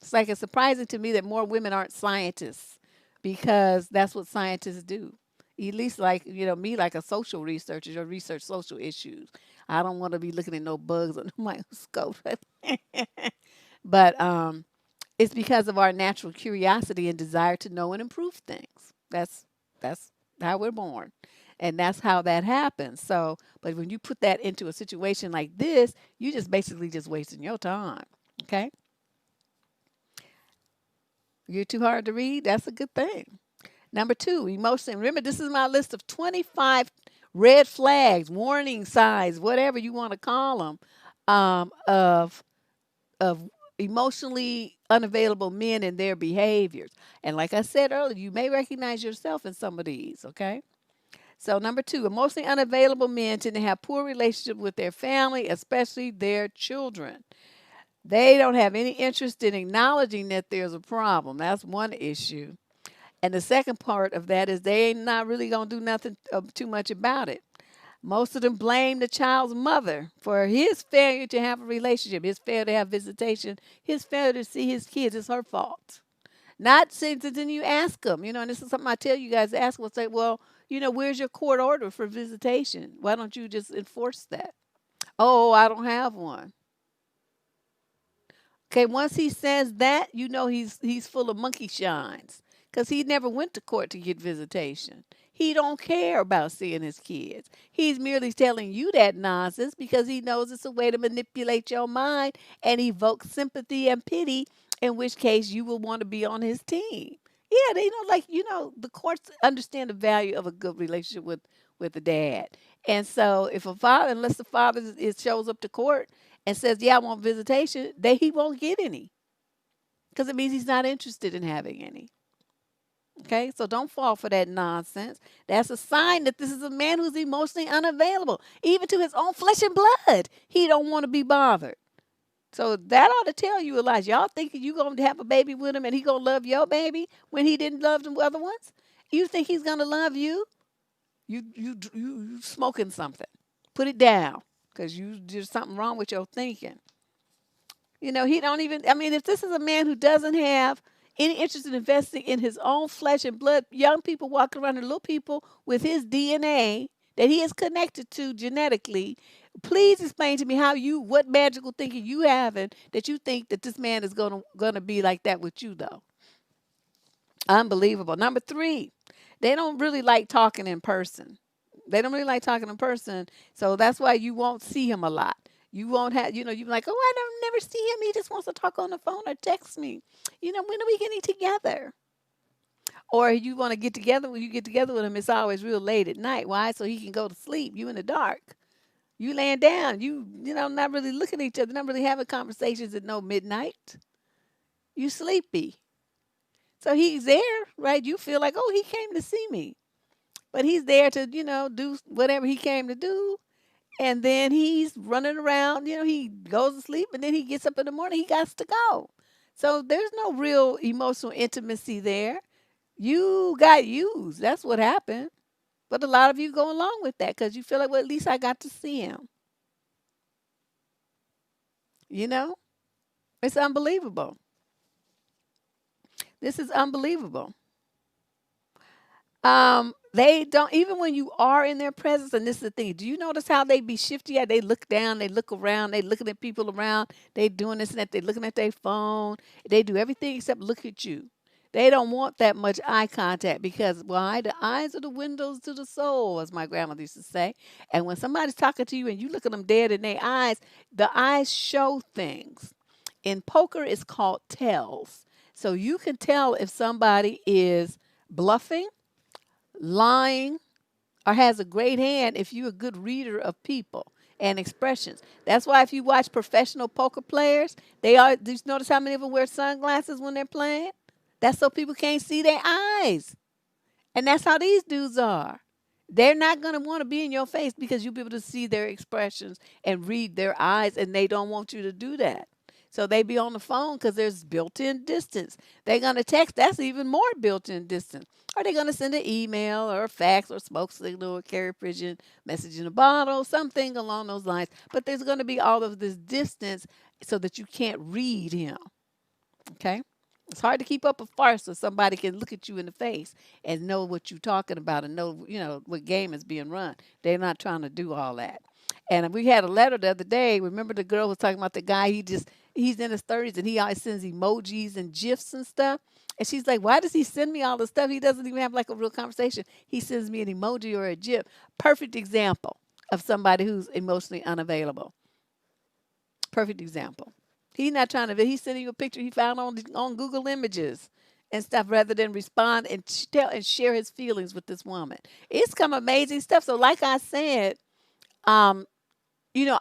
It's like it's surprising to me that more women aren't scientists because that's what scientists do. At least like, me like a social researcher or research social issues. I don't want to be looking at no bugs on the microscope. But it's because of our natural curiosity and desire to know and improve things. That's how we're born. And that's how that happens. So, but when you put that into a situation like this, you just basically just wasting your time. Okay? You're too hard to read. That's a good thing. Number two, emotion. Remember, this is my list of 25 red flags, warning signs, whatever you want to call them, of emotionally unavailable men and their behaviors. And like I said earlier, you may recognize yourself in some of these. Okay. So number two, emotionally unavailable men tend to have poor relationship with their family, especially their children. They don't have any interest in acknowledging that there's a problem. That's one issue. And the second part of that is they ain't not really going to do nothing too much about it. Most of them blame the child's mother for his failure to have a relationship, his failure to have visitation, his failure to see his kids. It's her fault. Not since then you ask them, and this is something I tell you guys to ask them. Say, well, where's your court order for visitation? Why don't you just enforce that? Oh, I don't have one. Okay, once he says that, he's full of monkey shines because he never went to court to get visitation. He don't care about seeing his kids. He's merely telling you that nonsense because he knows it's a way to manipulate your mind and evoke sympathy and pity, in which case you will want to be on his team. Yeah, they know, like, the courts understand the value of a good relationship with the dad. And so if a father, unless the father shows up to court and says, "Yeah, I want visitation," he won't get any because it means he's not interested in having any. Okay, so don't fall for that nonsense. That's a sign that this is a man who's emotionally unavailable, even to his own flesh and blood. He don't want to be bothered. So that ought to tell you a lot. Y'all thinking you gonna have a baby with him and he gonna love your baby when he didn't love the other ones? You think he's gonna love you? You smoking something. Put it down because there's something wrong with your thinking. He don't even, I mean, if this is a man who doesn't have any interest in investing in his own flesh and blood, young people walking around, the little people with his DNA that he is connected to genetically, please explain to me what magical thinking you having that you think that this man is gonna be like that with you though. Unbelievable. Number three, they don't really like talking in person. They don't really like talking in person, so that's why you won't see him a lot. You won't have, you're like, oh, I don't never see him. He just wants to talk on the phone or text me. When are we getting together? Or you want to get together, when you get together with him, it's always real late at night. Why? So he can go to sleep. You in the dark. You laying down. Not really looking at each other, not really having conversations at no midnight. You sleepy. So he's there, right? You feel like, oh, he came to see me. But he's there to, do whatever he came to do. And then he's running around, he goes to sleep and then he gets up in the morning, he got to go. So there's no real emotional intimacy there. You got used. That's what happened. But a lot of you go along with that because you feel like, well, at least I got to see him. You know, it's unbelievable. This is unbelievable. They don't, even when you are in their presence, and this is the thing, do you notice how they be shifty? Yeah, they look down, they look around, they looking at people around, they doing this and that, they looking at their phone, they do everything except look at you. They don't want that much eye contact because why? The eyes are the windows to the soul, as my grandmother used to say. And when somebody's talking to you and you look at them dead in their eyes, the eyes show things. In poker, it's called tells. So you can tell if somebody is bluffing, lying, or has a great hand if you're a good reader of people. and expressions. That's why if you watch professional poker players, they are. Do you notice how many of them wear sunglasses when they're playing? That's so people can't see their eyes. And that's how these dudes are. They're not going to want to be in your face because you'll be able to see their expressions and read their eyes, and they don't want you to do that. So they be on the phone because there's built-in distance. They're going to text. That's even more built-in distance. Or they're going to send an email or a fax or smoke signal or carrier pigeon, message in a bottle, something along those lines. But there's going to be all of this distance so that you can't read him. Okay? It's hard to keep up a farce so somebody can look at you in the face and know what you're talking about and know, what game is being run. They're not trying to do all that. And we had a letter the other day. Remember the girl was talking about the guy, he's in his 30s and he always sends emojis and GIFs and stuff. And she's like, why does he send me all this stuff? He doesn't even have like a real conversation. He sends me an emoji or a GIF. Perfect example of somebody who's emotionally unavailable. Perfect example. He's not trying to. He's sending you a picture he found on Google Images and stuff rather than respond and tell and share his feelings with this woman. It's some amazing stuff. So, like I said, um,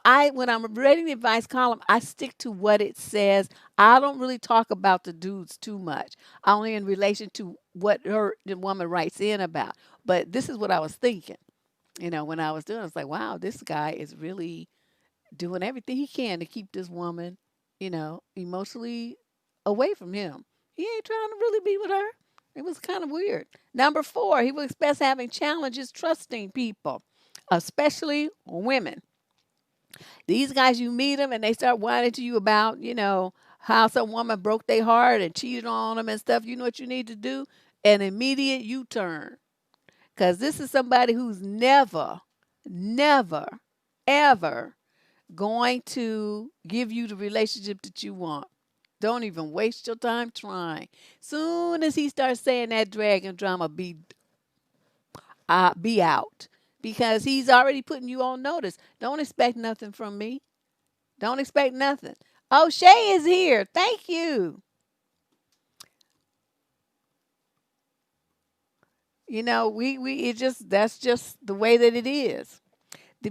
I when I'm reading the advice column, I stick to what it says. I don't really talk about the dudes too much, only in relation to what the woman writes in about. But this is what I was thinking. When I was doing, it, I was like, wow, this guy is really doing everything he can to keep this woman, emotionally away from him. He ain't trying to really be with her. It was kind of weird. Number 4, he will express having challenges trusting people, especially women. These guys, you meet them and they start whining to you about, how some woman broke their heart and cheated on them and stuff. You know what you need to do? An immediate U-turn. Because this is somebody who's never, never, ever going to give you the relationship that you want. Don't even waste your time trying. Soon as he starts saying that dragon drama, be out because he's already putting you on notice. Don't expect nothing from me. Don't expect nothing. Oh, Shay is here. Thank you. That's just the way that it is.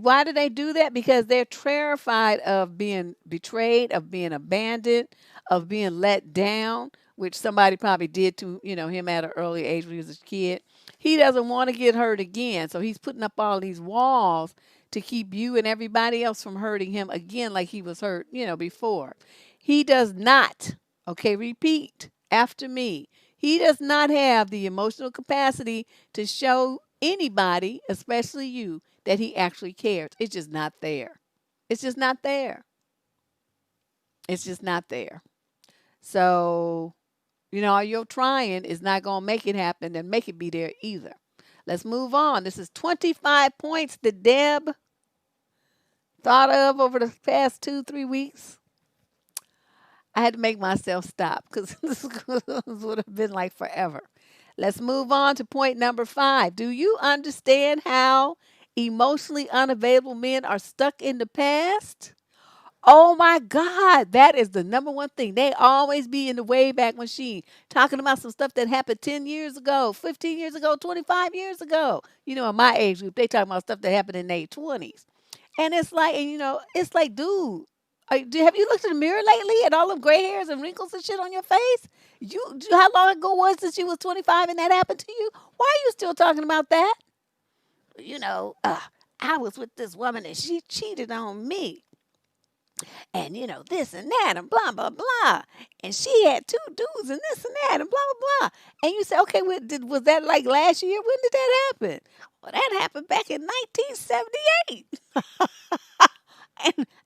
Why do they do that? Because they're terrified of being betrayed, of being abandoned, of being let down, which somebody probably did to, him at an early age when he was a kid. He doesn't want to get hurt again. So he's putting up all these walls to keep you and everybody else from hurting him again like he was hurt, before. He does not, okay, repeat after me. He does not have the emotional capacity to show anybody, especially you, that he actually cares. It's just not there. It's just not there. It's just not there. So, your trying is not going to make it happen and make it be there either. Let's move on. This is 25 points that Deb thought of over the past 2-3 weeks. I had to make myself stop because this would have been like forever. Let's move on to point number 5. Do you understand how emotionally unavailable men are stuck in the past? Oh my God, that is the number one thing. They always be in the Wayback Machine talking about some stuff that happened 10 years ago, 15 years ago, 25 years ago. In my age group, they talking about stuff that happened in their 20s. And it's like, dude, have you looked in the mirror lately at all of gray hairs and wrinkles and shit on your face? How long ago was it since you was 25 and that happened to you? Why are you still talking about that? You know, uh, I was with this woman and she cheated on me. And, this and that and blah, blah, blah. And she had 2 dudes and this and that and blah, blah, blah. And you say, okay, was that like last year? When did that happen? Well, that happened back in 1978.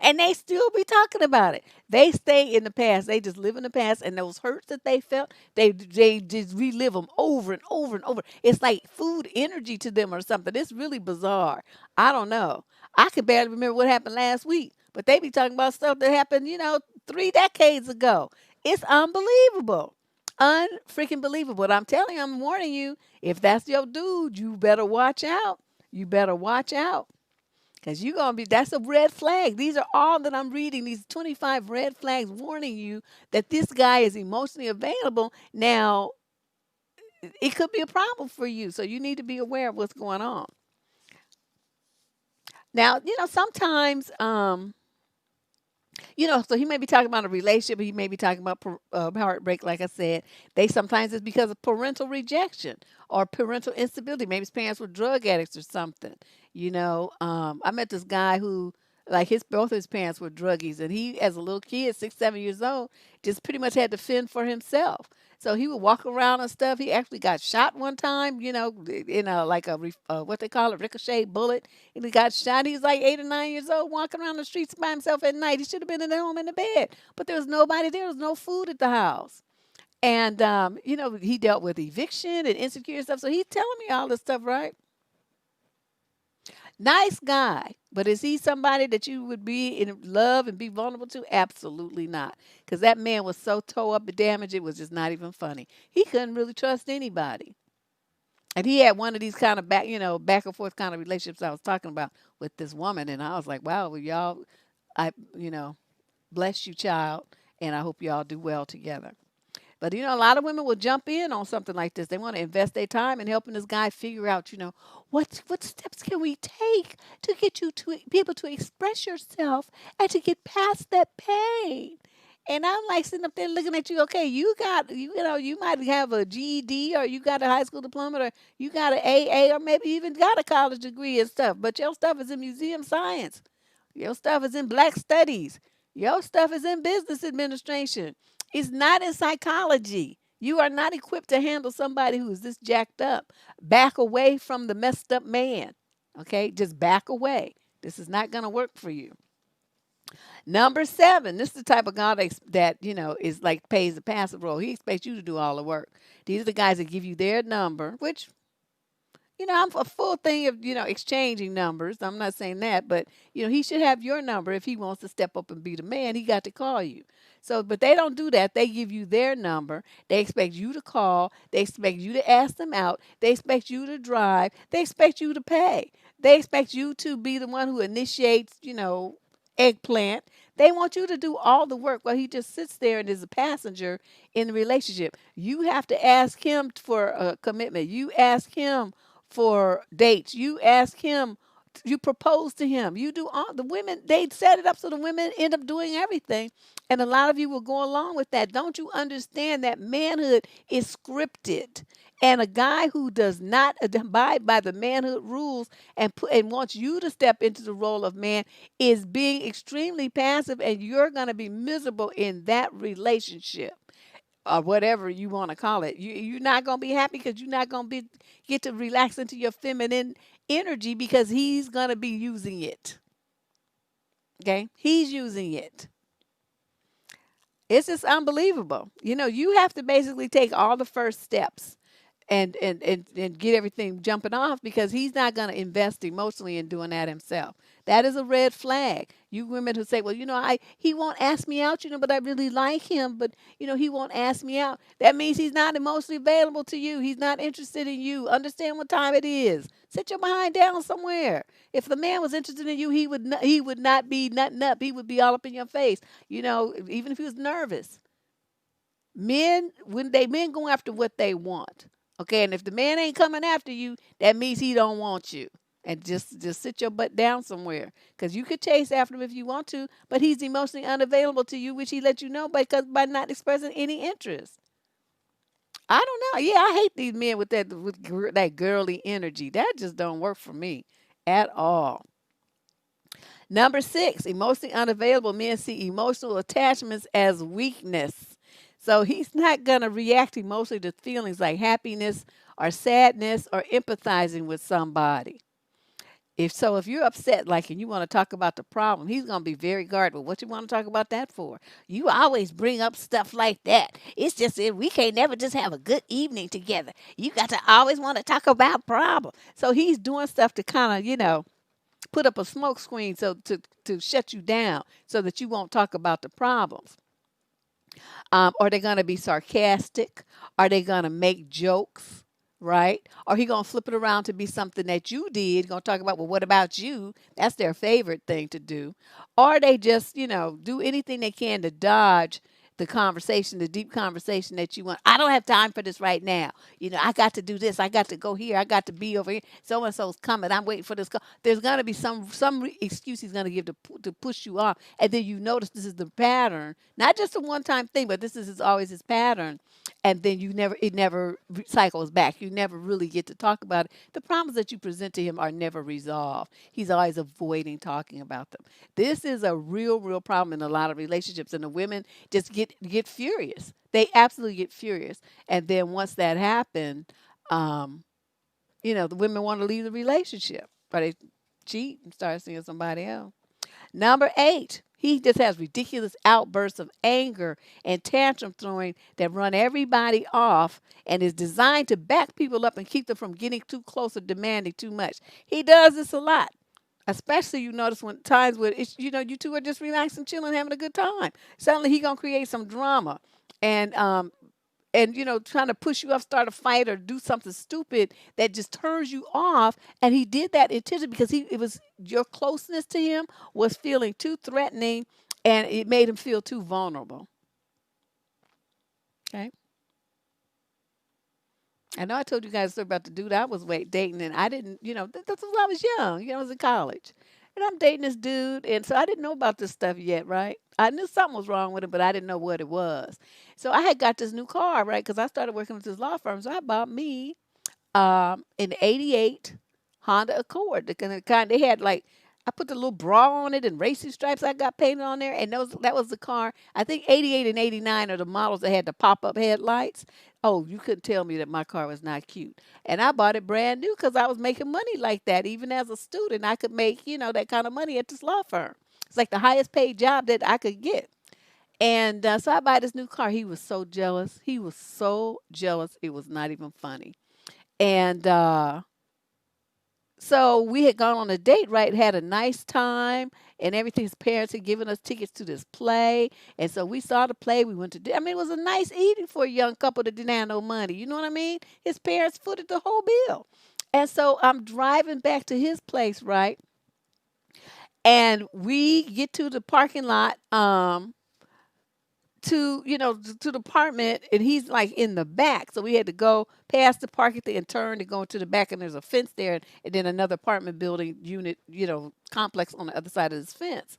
And they still be talking about it. They stay in the past. They just live in the past, and those hurts that they felt, they just relive them over and over and over. It's like food energy to them or something. It's really bizarre. I don't know. I can barely remember what happened last week, but they be talking about stuff that happened, 3 decades ago. It's unbelievable. Unfreaking believable. But I'm telling you, I'm warning you, if that's your dude, you better watch out. You better watch out. Because that's a red flag. These are all that I'm reading, these 25 red flags warning you that this guy is emotionally available. Now, it could be a problem for you. So you need to be aware of what's going on. Now, sometimes, so he may be talking about a relationship, he may be talking about heartbreak, like I said. They sometimes it's because of parental rejection or parental instability. Maybe his parents were drug addicts or something. I met this guy who, like, his both of his parents were druggies, and he, as a little kid, 6, 7 years old, just pretty much had to fend for himself. So he would walk around and stuff. He actually got shot one time, in a like a what they call a ricochet bullet, and he got shot. He was like 8 or 9 years old, walking around the streets by himself at night. He should have been in the home in the bed, but there was nobody there. There was no food at the house. And he dealt with eviction and insecure stuff. So he's telling me all this stuff, right? Nice guy, but is he somebody that you would be in love and be vulnerable to? Absolutely not, because that man was so toe up and damaged. It was just not even funny. He couldn't really trust anybody. And he had one of these kind of back and forth kind of relationships I was talking about with this woman. And I was like, wow, well, y'all, I, bless you, child. And I hope y'all do well together. But a lot of women will jump in on something like this. They want to invest their time in helping this guy figure out, what steps can we take to get you to be able to express yourself and to get past that pain. And I'm like sitting up there looking at you. Okay, you might have a GED, or you got a high school diploma, or you got an AA, or maybe even got a college degree and stuff. But your stuff is in museum science. Your stuff is in black studies. Your stuff is in business administration. It's not in psychology. You are not equipped to handle somebody who is this jacked up. Back away from the messed up man. Okay? Just back away. This is not going to work for you. Number 7, this is the type of God that is like pays the passive role. He expects you to do all the work. These are the guys that give you their number, which I'm a full thing of, exchanging numbers. I'm not saying that, but, he should have your number. If he wants to step up and be the man, he got to call you. So, but they don't do that. They give you their number. They expect you to call. They expect you to ask them out. They expect you to drive. They expect you to pay. They expect you to be the one who initiates, eggplant. They want you to do all the work while he just sits there and is a passenger in the relationship. You have to ask him for a commitment. You ask him for dates. You ask him, you propose to him. You do all the women, they set it up so the women end up doing everything. And a lot of you will go along with that. Don't you understand that manhood is scripted? And a guy who does not abide by the manhood rules and wants you to step into the role of man is being extremely passive, and you're going to be miserable in that relationship, or whatever you want to call it. You're not going to be happy because you're not going to get to relax into your feminine energy because he's going to be using it. Okay? He's using it. It's just unbelievable. You have to basically take all the first steps and get everything jumping off, because he's not going to invest emotionally in doing that himself. That is a red flag. You women who say, well, he won't ask me out, but I really like him, but he won't ask me out. That means he's not emotionally available to you. He's not interested in you. Understand what time it is. Sit your behind down somewhere. If the man was interested in you, he would not be nutting up. He would be all up in your face. Even if he was nervous. Men go after what they want. Okay, and if the man ain't coming after you, that means he don't want you. And just sit your butt down somewhere, because you could chase after him if you want to, but he's emotionally unavailable to you, which he let you know because by not expressing any interest. I don't know. Yeah, I hate these men with that girly energy. That just don't work for me at all. Number 6, emotionally unavailable men see emotional attachments as weakness. So he's not going to react emotionally to feelings like happiness or sadness or empathizing with somebody. If you're upset, like, and you want to talk about the problem, he's going to be very guarded. Well, what you want to talk about that for? You always bring up stuff like that. It's just that we can't never just have a good evening together. You got to always want to talk about problems. So he's doing stuff to kind of, put up a smoke screen so to shut you down so that you won't talk about the problems. Are they going to be sarcastic? Are they going to make jokes? Right? Or he going to flip it around to be something that you did, going to talk about, well, what about you? That's their favorite thing to do. Or they just, do anything they can to dodge the conversation, the deep conversation that you want. I don't have time for this right now. I got to do this. I got to go here. I got to be over here. So and so's coming. I'm waiting for this call. There's gonna be some excuse he's gonna give to push you off, and then you notice this is the pattern, not just a one time thing, but this is always his pattern. And then it never cycles back. You never really get to talk about it. The problems that you present to him are never resolved. He's always avoiding talking about them. This is a real problem in a lot of relationships, and the women just get furious. They absolutely get furious, and then once that happened, um, the women want to leave the relationship, but they cheat and start seeing somebody else. Number 8, he just has ridiculous outbursts of anger and tantrum throwing that run everybody off and is designed to back people up and keep them from getting too close or demanding too much. He does this a lot. Especially you notice when times when you two are just relaxing, chilling, having a good time. Suddenly he gonna create some drama, and trying to push you up, start a fight or do something stupid that just turns you off. And he did that intentionally because it was your closeness to him was feeling too threatening, and it made him feel too vulnerable. Okay. I know I told you guys a story about the dude I was dating, and I didn't, that's when I was young. I was in college. And I'm dating this dude, and so I didn't know about this stuff yet, right? I knew something was wrong with it, but I didn't know what it was. So I had got this new car, right? Because I started working with this law firm. So I bought me an 88 Honda Accord. The kind they had, like, I put the little bra on it and racing stripes I got painted on there, and that was the car. I think 88 and 89 are the models that had the pop-up headlights. Oh, you couldn't tell me that my car was not cute. And I bought it brand new because I was making money like that. Even as a student, I could make, that kind of money at this law firm. It's like the highest paid job that I could get. And so I buy this new car. He was so jealous. He was so jealous. It was not even funny. And so we had gone on a date, right? Had a nice time and everything. His parents had given us tickets to this play. And so we saw the play. We went to, I mean, it was a nice evening for a young couple that didn't have no money. You know what I mean? His parents footed the whole bill. And so I'm driving back to his place, right? And we get to the parking lot. To the apartment, and he's like in the back, so we had to go past the parking thing and turn to go into the back, and there's a fence there, and then another apartment building unit, complex on the other side of this fence.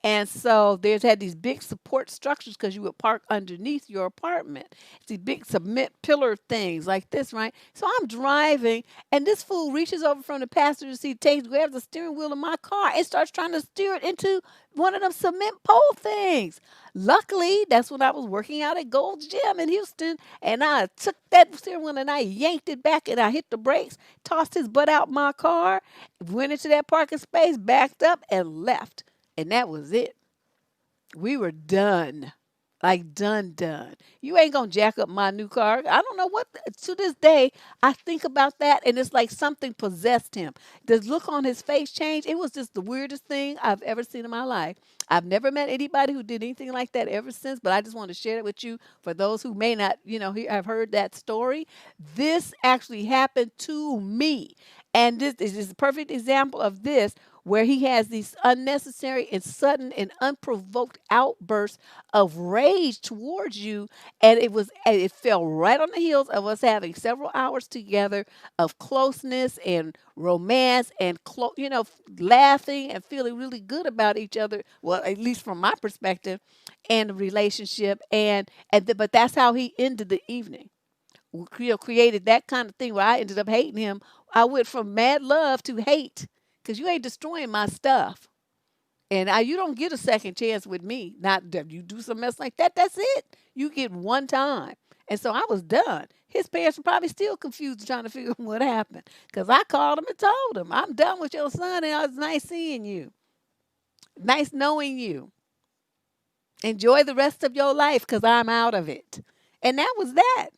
And so there's had these big support structures because you would park underneath your apartment. These big cement pillar things like this, right? So I'm driving, and this fool reaches over from the passenger seat, grabs the steering wheel of my car, and starts trying to steer it into one of them cement pole things. Luckily, that's when I was working out at Gold's Gym in Houston, and I took that steering wheel and I yanked it back, and I hit the brakes, tossed his butt out my car, went into that parking space, backed up, and left. And that was it. We were done. Like done. You ain't gonna jack up my new car. I don't know what, to this day, I think about that and it's like something possessed him. The look on his face changed. It was just the weirdest thing I've ever seen in my life. I've never met anybody who did anything like that ever since, but I just want to share it with you for those who may not, have heard that story. This actually happened to me. And this is a perfect example of this, where he has these unnecessary and sudden and unprovoked outbursts of rage towards you. And it fell right on the heels of us having several hours together of closeness and romance and laughing and feeling really good about each other. Well, at least from my perspective, and the relationship. But that's how he ended the evening. Created that kind of thing where I ended up hating him. I went from mad love to hate because you ain't destroying my stuff. And you don't get a second chance with me. Not that you do some mess like that. That's it. You get one time. And so I was done. His parents were probably still confused trying to figure out what happened. Because I called him and told him, I'm done with your son and it was nice seeing you. Nice knowing you. Enjoy the rest of your life because I'm out of it. And that was that.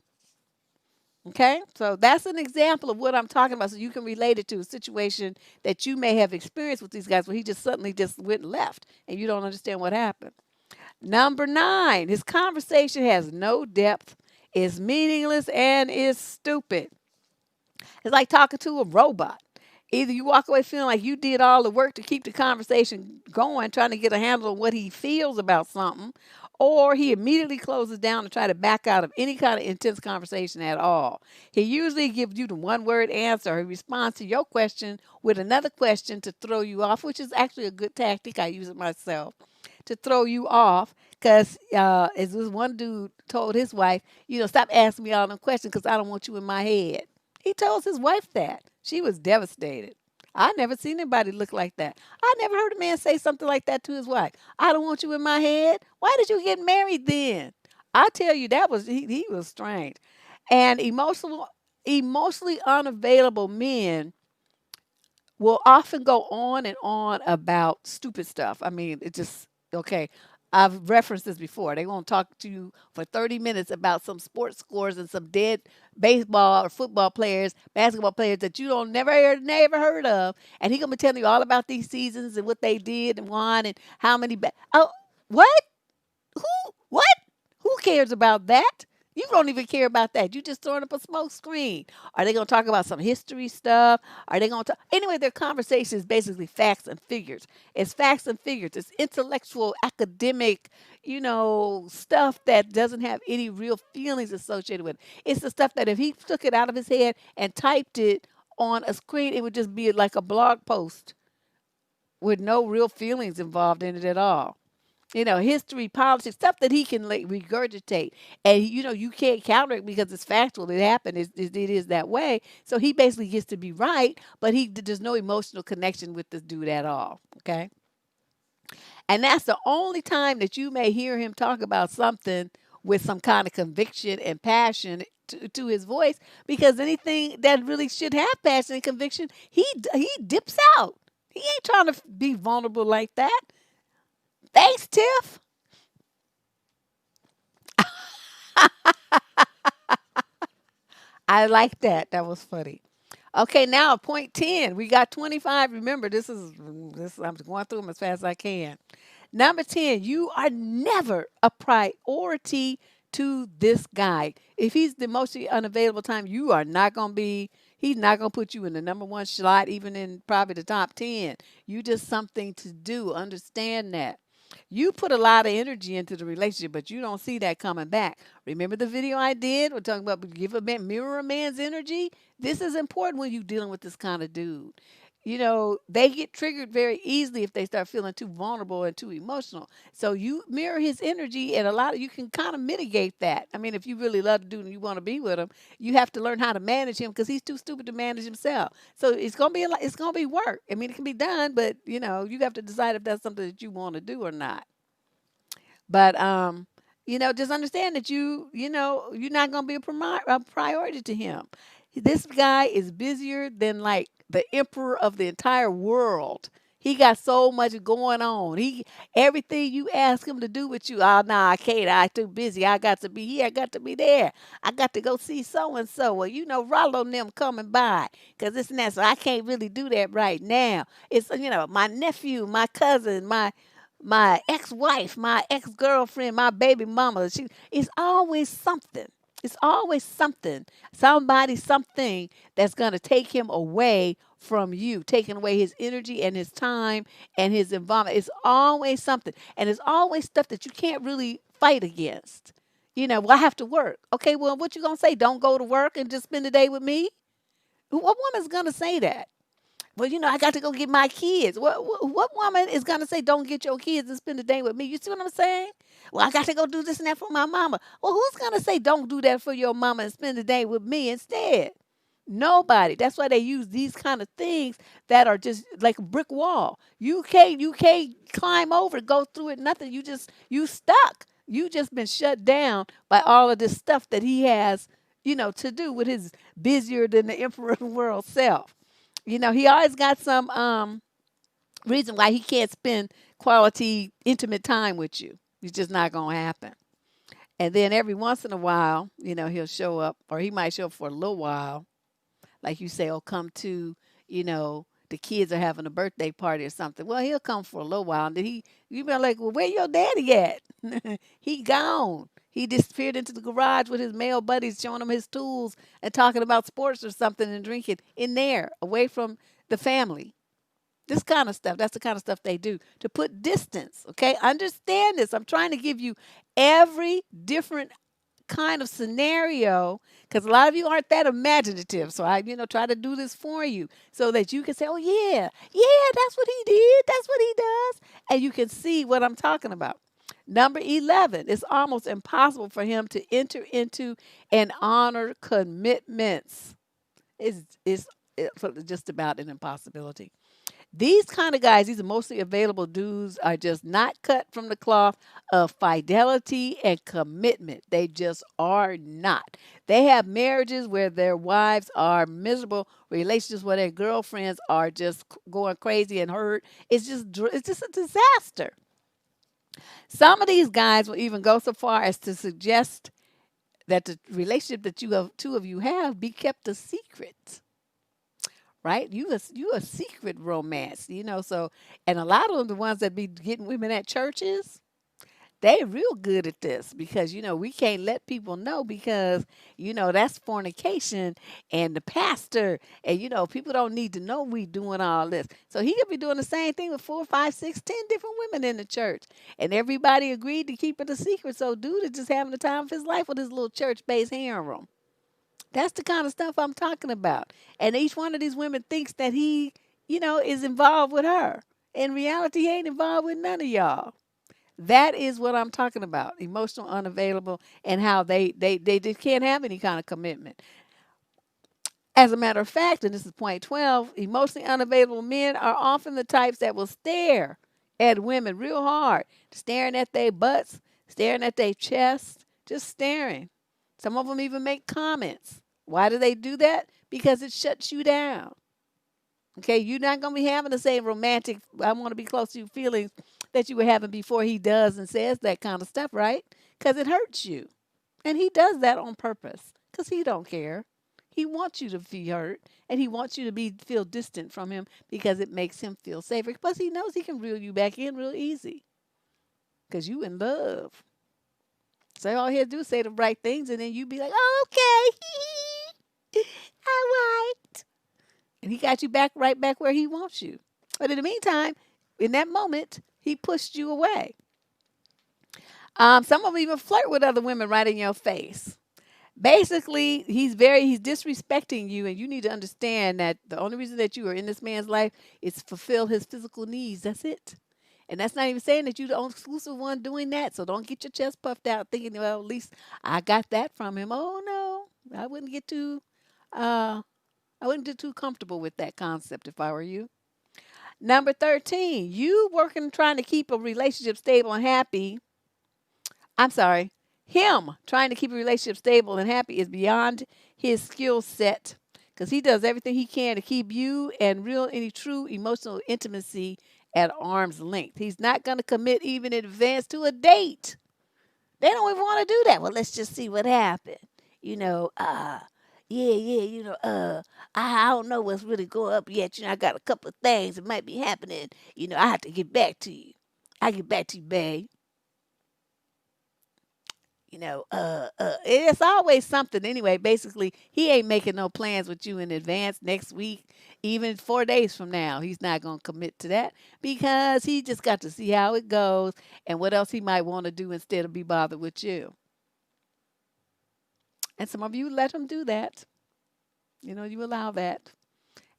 Okay, so that's an example of what I'm talking about. So you can relate it to a situation that you may have experienced with these guys where he just suddenly just went and left and you don't understand what happened. Number 9, his conversation has no depth, is meaningless, and is stupid. It's like talking to a robot. Either you walk away feeling like you did all the work to keep the conversation going, trying to get a handle on what he feels about something, or he immediately closes down and try to back out of any kind of intense conversation at all. He usually gives you the one word answer. He responds to your question with another question to throw you off, which is actually a good tactic. I use it myself to throw you off. Because as this one dude told his wife, stop asking me all them questions because I don't want you in my head. He told his wife that. She was devastated. I never seen anybody look like that. I never heard a man say something like that to his wife. I don't want you in my head. Why did you get married then? I tell you, that was he was strange. And emotionally unavailable men will often go on and on about stupid stuff. I mean, it just okay. I've referenced this before. They won't talk to you for 30 minutes about some sports scores and some dead baseball or football players, basketball players that you don't never heard of. And he gonna be telling you all about these seasons and what they did and won and how many. Oh, what? What? Who cares about that? You don't even care about that. You just throwing up a smoke screen. Are they going to talk about some history stuff? Are they going to anyway? Their conversation is basically facts and figures. It's facts and figures. It's intellectual, academic, stuff that doesn't have any real feelings associated with it. It's the stuff that if he took it out of his head and typed it on a screen, it would just be like a blog post with no real feelings involved in it at all. History, politics, stuff that he can like regurgitate. And you can't counter it because it's factual. It happened. It is that way. So he basically gets to be right, but there's no emotional connection with this dude at all. Okay. And that's the only time that you may hear him talk about something with some kind of conviction and passion to his voice, because anything that really should have passion and conviction, he dips out. He ain't trying to be vulnerable like that. Thanks, Tiff. I like that. That was funny. Okay, now point 10. We got 25. Remember, this I'm going through them as fast as I can. Number 10, you are never a priority to this guy. If he's the most unavailable time, you are not going to be, he's not going to put you in the number one slot, even in probably the top 10. You just something to do. Understand that. You put a lot of energy into the relationship, but you don't see that coming back. Remember the video I did? We're talking about give a man, mirror a man's energy. This is important when you're dealing with this kind of dude. They get triggered very easily if they start feeling too vulnerable and too emotional. So you mirror his energy, and you can kind of mitigate that. I mean, if you really love the dude and you want to be with him, you have to learn how to manage him because he's too stupid to manage himself. So it's gonna be it's gonna be work. I mean, it can be done, but you have to decide if that's something that you want to do or not. But just understand that you're not gonna be a priority to him. This guy is busier than like the emperor of the entire world. He got so much going on. Everything you ask him to do with you, oh nah, I can't. I too busy. I got to be here. I got to be there. I got to go see so and so. Well, Rollo and them coming by because this and that. So I can't really do that right now. It's my nephew, my cousin, my ex-wife, my ex-girlfriend, my baby mama. It's always something. It's always something, somebody, something that's going to take him away from you, taking away his energy and his time and his environment. It's always something. And it's always stuff that you can't really fight against. Well, I have to work. Okay, well, what you going to say? Don't go to work and just spend the day with me? What woman's going to say that? Well, I got to go get my kids. What woman is going to say, don't get your kids and spend the day with me? You see what I'm saying? Well, I got to go do this and that for my mama. Well, who's going to say, don't do that for your mama and spend the day with me instead? Nobody. That's why they use these kind of things that are just like a brick wall. You can't climb over, go through it, nothing. You stuck. You just been shut down by all of this stuff that he has, to do with his busier than the emperor of the world self. He always got some reason why he can't spend quality, intimate time with you. It's just not going to happen. And then every once in a while, he'll show up, or he might show up for a little while. Like you say, oh, come to, the kids are having a birthday party or something. Well, he'll come for a little while. And then you be like, well, where your daddy at? He gone. He disappeared into the garage with his male buddies, showing them his tools and talking about sports or something and drinking in there, away from the family. This kind of stuff, that's the kind of stuff they do to put distance. Okay, understand this. I'm trying to give you every different kind of scenario because a lot of you aren't that imaginative. So I, try to do this for you so that you can say, oh, yeah, yeah, that's what he did. That's what he does. And you can see what I'm talking about. Number 11, it's almost impossible for him to enter into and honor commitments. It's just about an impossibility. These kind of guys, these emotionally available dudes, are just not cut from the cloth of fidelity and commitment. They just are not. They have marriages where their wives are miserable, relationships where their girlfriends are just going crazy and hurt. It's just a disaster. Some of these guys will even go so far as to suggest that the relationship that two of you have be kept a secret, right? You a secret romance, So, and a lot of them, the ones that be getting women at churches, they real good at this because we can't let people know because that's fornication and the pastor and people don't need to know we doing all this. So he could be doing the same thing with 4, 5, 6, 10 different women in the church, and everybody agreed to keep it a secret. So dude is just having the time of his life with his little church-based harem. That's the kind of stuff I'm talking about. And each one of these women thinks that he, is involved with her. In reality, he ain't involved with none of y'all. That is what I'm talking about. Emotional unavailable and how they just can't have any kind of commitment. As a matter of fact, and this is point 12, emotionally unavailable men are often the types that will stare at women real hard, staring at their butts, staring at their chests, just staring. Some of them even make comments. Why do they do that? Because it shuts you down. Okay, you're not going to be having the same romantic, I want to be close to you feelings that you were having before he does and says that kind of stuff, right? Because it hurts you. And he does that on purpose because he don't care. He wants you to feel hurt and he wants you to feel distant from him because it makes him feel safer. Plus, he knows he can reel you back in real easy because you in love. So all he has to do is say the right things and then you be like, oh, okay. All right. And he got you back right back where he wants you. But in the meantime, in that moment, he pushed you away. Some of them even flirt with other women right in your face. Basically, he's disrespecting you, and you need to understand that the only reason that you are in this man's life is to fulfill his physical needs. That's it. And that's not even saying that you're the only exclusive one doing that. So don't get your chest puffed out thinking, well, at least I got that from him. Oh no, uh I wouldn't get too comfortable with that concept if I were you. Number 13, you working trying to keep a relationship stable and happy. I'm sorry, him trying to keep a relationship stable and happy is beyond his skill set because he does everything he can to keep you and any true emotional intimacy at arm's length. He's not going to commit even in advance to a date. They don't even want to do that. Well, let's just see what happened. You know, yeah, yeah, I don't know what's really going up yet. I got a couple of things that might be happening. I have to get back to you. I get back to you, babe. It's always something anyway. Basically, he ain't making no plans with you in advance next week, even 4 days from now. He's not going to commit to that because he just got to see how it goes and what else he might want to do instead of be bothered with you. And some of you let him do that. You allow that.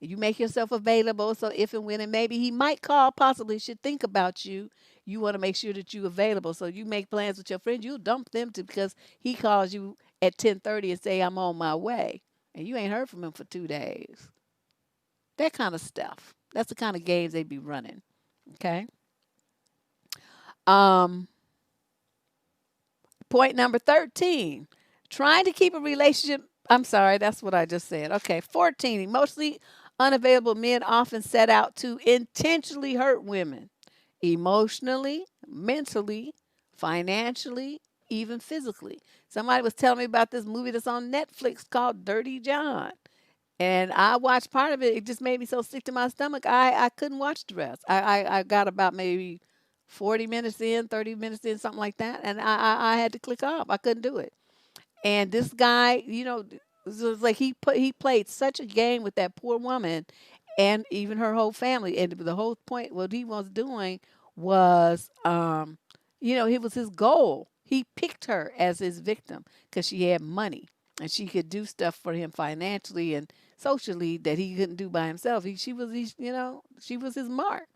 You make yourself available so if and when and maybe he might call, possibly should think about you. You want to make sure that you're available. So you make plans with your friends. You dump them because he calls you at 10:30 and say, I'm on my way. And you ain't heard from him for 2 days. That kind of stuff. That's the kind of games they be running. Okay. Um, Point number 13. Trying to keep a relationship. I'm sorry, that's what I just said. Okay. 14. Emotionally unavailable men often set out to intentionally hurt women emotionally, mentally, financially, even physically. Somebody was telling me about this movie that's on Netflix called Dirty John. And I watched part of it. It just made me so sick to my stomach. I couldn't watch the rest. I got about maybe 40 minutes in, 30 minutes in, something like that. And I had to click off. I couldn't do it. And this guy, it was like he played such a game with that poor woman and even her whole family. And the whole point, what he was doing was, it was his goal. He picked her as his victim because she had money and she could do stuff for him financially and socially that he couldn't do by himself. She was his mark.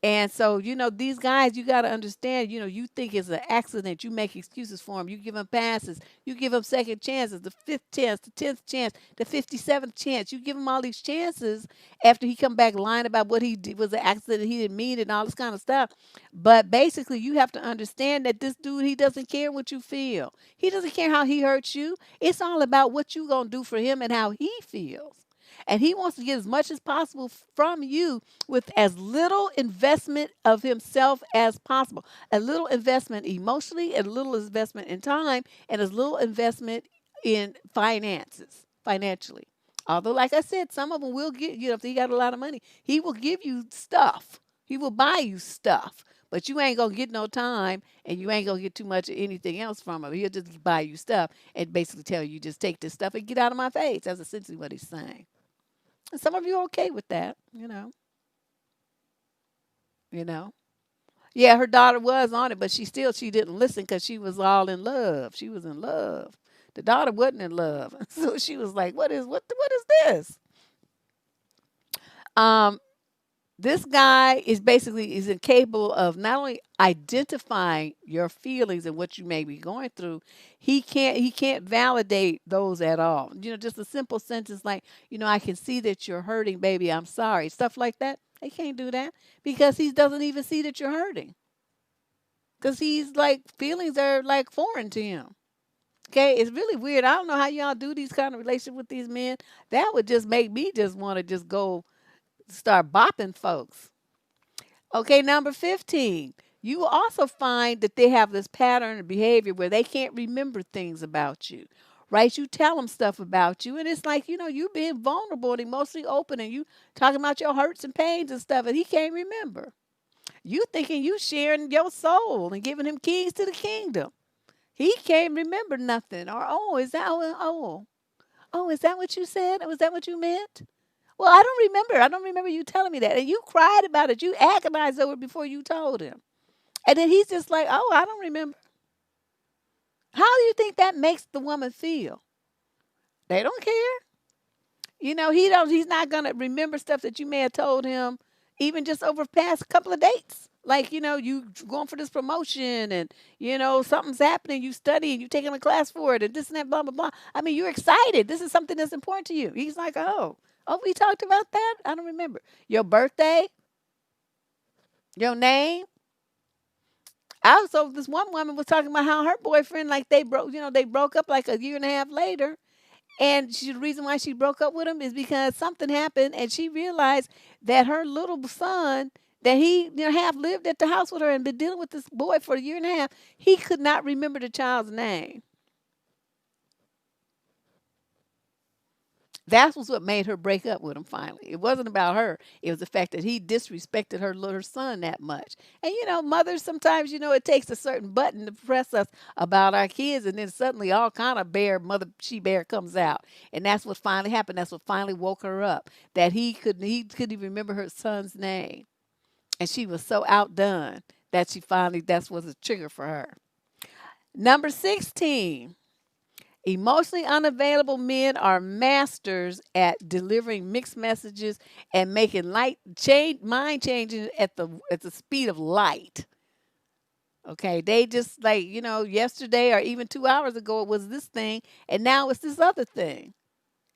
And so, these guys, you got to understand, you think it's an accident. You make excuses for them. You give them passes. You give them second chances, the fifth chance, the 10th chance, the 57th chance. You give him all these chances after he come back lying about what he did was an accident, he didn't mean it and all this kind of stuff. But basically, you have to understand that this dude, he doesn't care what you feel. He doesn't care how he hurts you. It's all about what you going to do for him and how he feels. And he wants to get as much as possible from you with as little investment of himself as possible. A little investment emotionally, a little investment in time, and as little investment in financially. Although, like I said, some of them will get, if he got a lot of money, he will give you stuff. He will buy you stuff. But you ain't going to get no time and you ain't going to get too much of anything else from him. He'll just buy you stuff and basically tell you, just take this stuff and get out of my face. That's essentially what he's saying. And some of you are okay with that, you know. Yeah, her daughter was on it, but she didn't listen because she was all in love. She was in love. The daughter wasn't in love. So she was like, what is this? Um, this guy is incapable of not only identifying your feelings and what you may be going through, he can't validate those at all. Just a simple sentence like, I can see that you're hurting, baby, I'm sorry. Stuff like that. He can't do that because he doesn't even see that you're hurting. Because he's like feelings are like foreign to him. Okay, it's really weird. I don't know how y'all do these kind of relationships with these men. That would just make me just want to just go start bopping folks. Okay, number 15. You also find that they have this pattern of behavior where they can't remember things about you, right? You tell them stuff about you, and it's like, you being vulnerable and emotionally open, and you talking about your hurts and pains and stuff, and he can't remember. You thinking you sharing your soul and giving him keys to the kingdom. He can't remember nothing. Or, is that what you said? Was that what you meant? Well, I don't remember. I don't remember you telling me that. And you cried about it. You agonized over it before you told him. And then he's just like, I don't remember. How do you think that makes the woman feel? They don't care. He's not gonna remember stuff that you may have told him even just over the past couple of dates. Like, you going for this promotion and, something's happening, you studying, you taking a class for it and this and that, blah, blah, blah. I mean, you're excited. This is something that's important to you. He's like, we talked about that? I don't remember. Your birthday, your name. Also, this one woman was talking about how her boyfriend, like they broke up like a year and a half later. And the reason why she broke up with him is because something happened, and she realized that her little son, that he half lived at the house with her and been dealing with this boy for a year and a half, he could not remember the child's name. That was what made her break up with him finally. It wasn't about her. It was the fact that he disrespected her little son that much. And mothers sometimes, it takes a certain button to press us about our kids, and then suddenly all kind of she bear comes out. And that's what finally happened. That's what finally woke her up. That he couldn't even remember her son's name. And she was so outdone that that's was a trigger for her. Number 16. Emotionally unavailable men are masters at delivering mixed messages and making mind changing at the speed of light. Okay, they just like, yesterday or even 2 hours ago it was this thing, and now it's this other thing.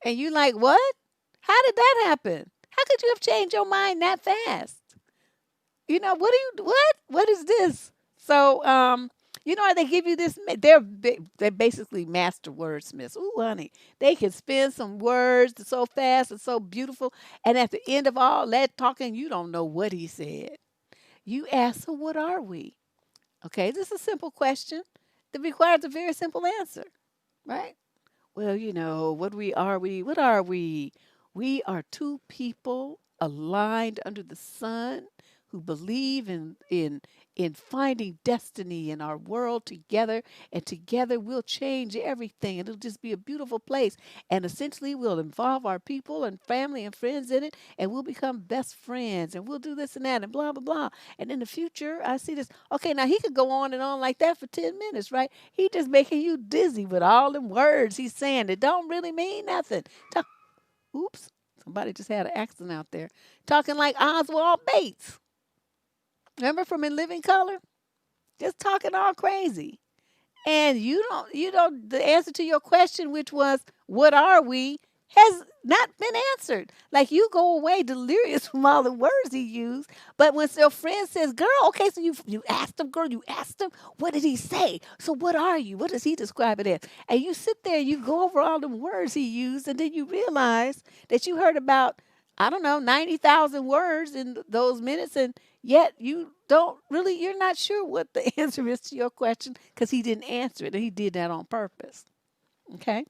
And you like, what? How did that happen? How could you have changed your mind that fast? What is this? So, they give you this. They're basically master wordsmiths. Ooh, honey, they can spin some words so fast and so beautiful. And at the end of all that talking, you don't know what he said. You ask, so what are we? Okay, this is a simple question that requires a very simple answer, right? Well, what are we? We are two people aligned under the sun who believe in finding destiny in our world together, and together we'll change everything. It'll just be a beautiful place. And essentially we'll involve our people and family and friends in it, and we'll become best friends, and we'll do this and that and blah blah blah. And in the future, I see this. Okay, now he could go on and on like that for 10 minutes, right? He just making you dizzy with all them words he's saying that don't really mean nothing. Oops, somebody just had an accident out there. Talking like Oswald Bates. Remember from In Living Color? Just talking all crazy. And you don't, the answer to your question, which was, what are we, has not been answered. Like, you go away delirious from all the words he used. But when your friend says, girl, okay, so you asked him, girl, you asked him, what did he say? So what are you? What does he describe it as? And you sit there, you go over all the words he used, and then you realize that you heard about, I don't know, 90,000 words in those minutes, and yet you don't really, you're not sure what the answer is to your question because he didn't answer it, and he did that on purpose. Okay.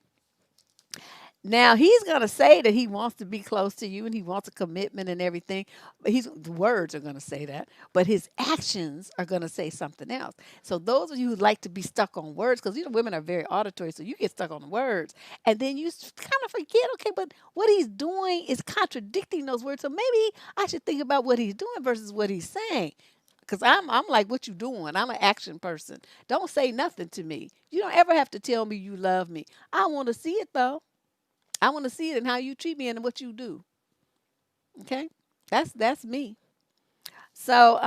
Now he's gonna say that he wants to be close to you and he wants a commitment and everything. But the words are gonna say that, but his actions are gonna say something else. So those of you who like to be stuck on words, because women are very auditory, so you get stuck on the words, and then you kind of forget. Okay, but what he's doing is contradicting those words. So maybe I should think about what he's doing versus what he's saying. Cause I'm like, what you doing? I'm an action person. Don't say nothing to me. You don't ever have to tell me you love me. I want to see it though. I want to see it in how you treat me and what you do. Okay, that's me. So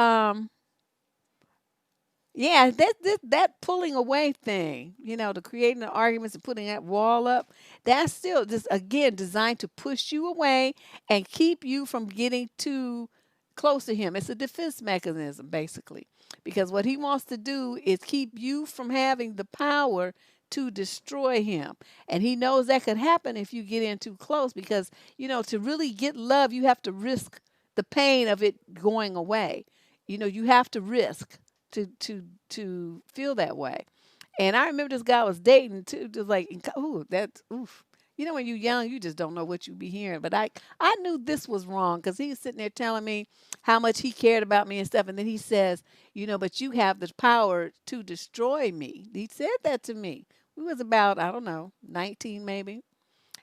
yeah, that pulling away thing, the creating the arguments and putting that wall up, that's still just again designed to push you away and keep you from getting too close to him. It's a defense mechanism, basically, because what he wants to do is keep you from having the power to destroy him. And he knows that could happen if you get in too close because, to really get love, you have to risk the pain of it going away. You have to risk to feel that way. And I remember this guy I was dating too, just like, ooh, that's oof. When you're young, you just don't know what you be hearing. But I knew this was wrong because he was sitting there telling me how much he cared about me and stuff. And then he says, but you have the power to destroy me. He said that to me. We was about, I don't know, 19 maybe.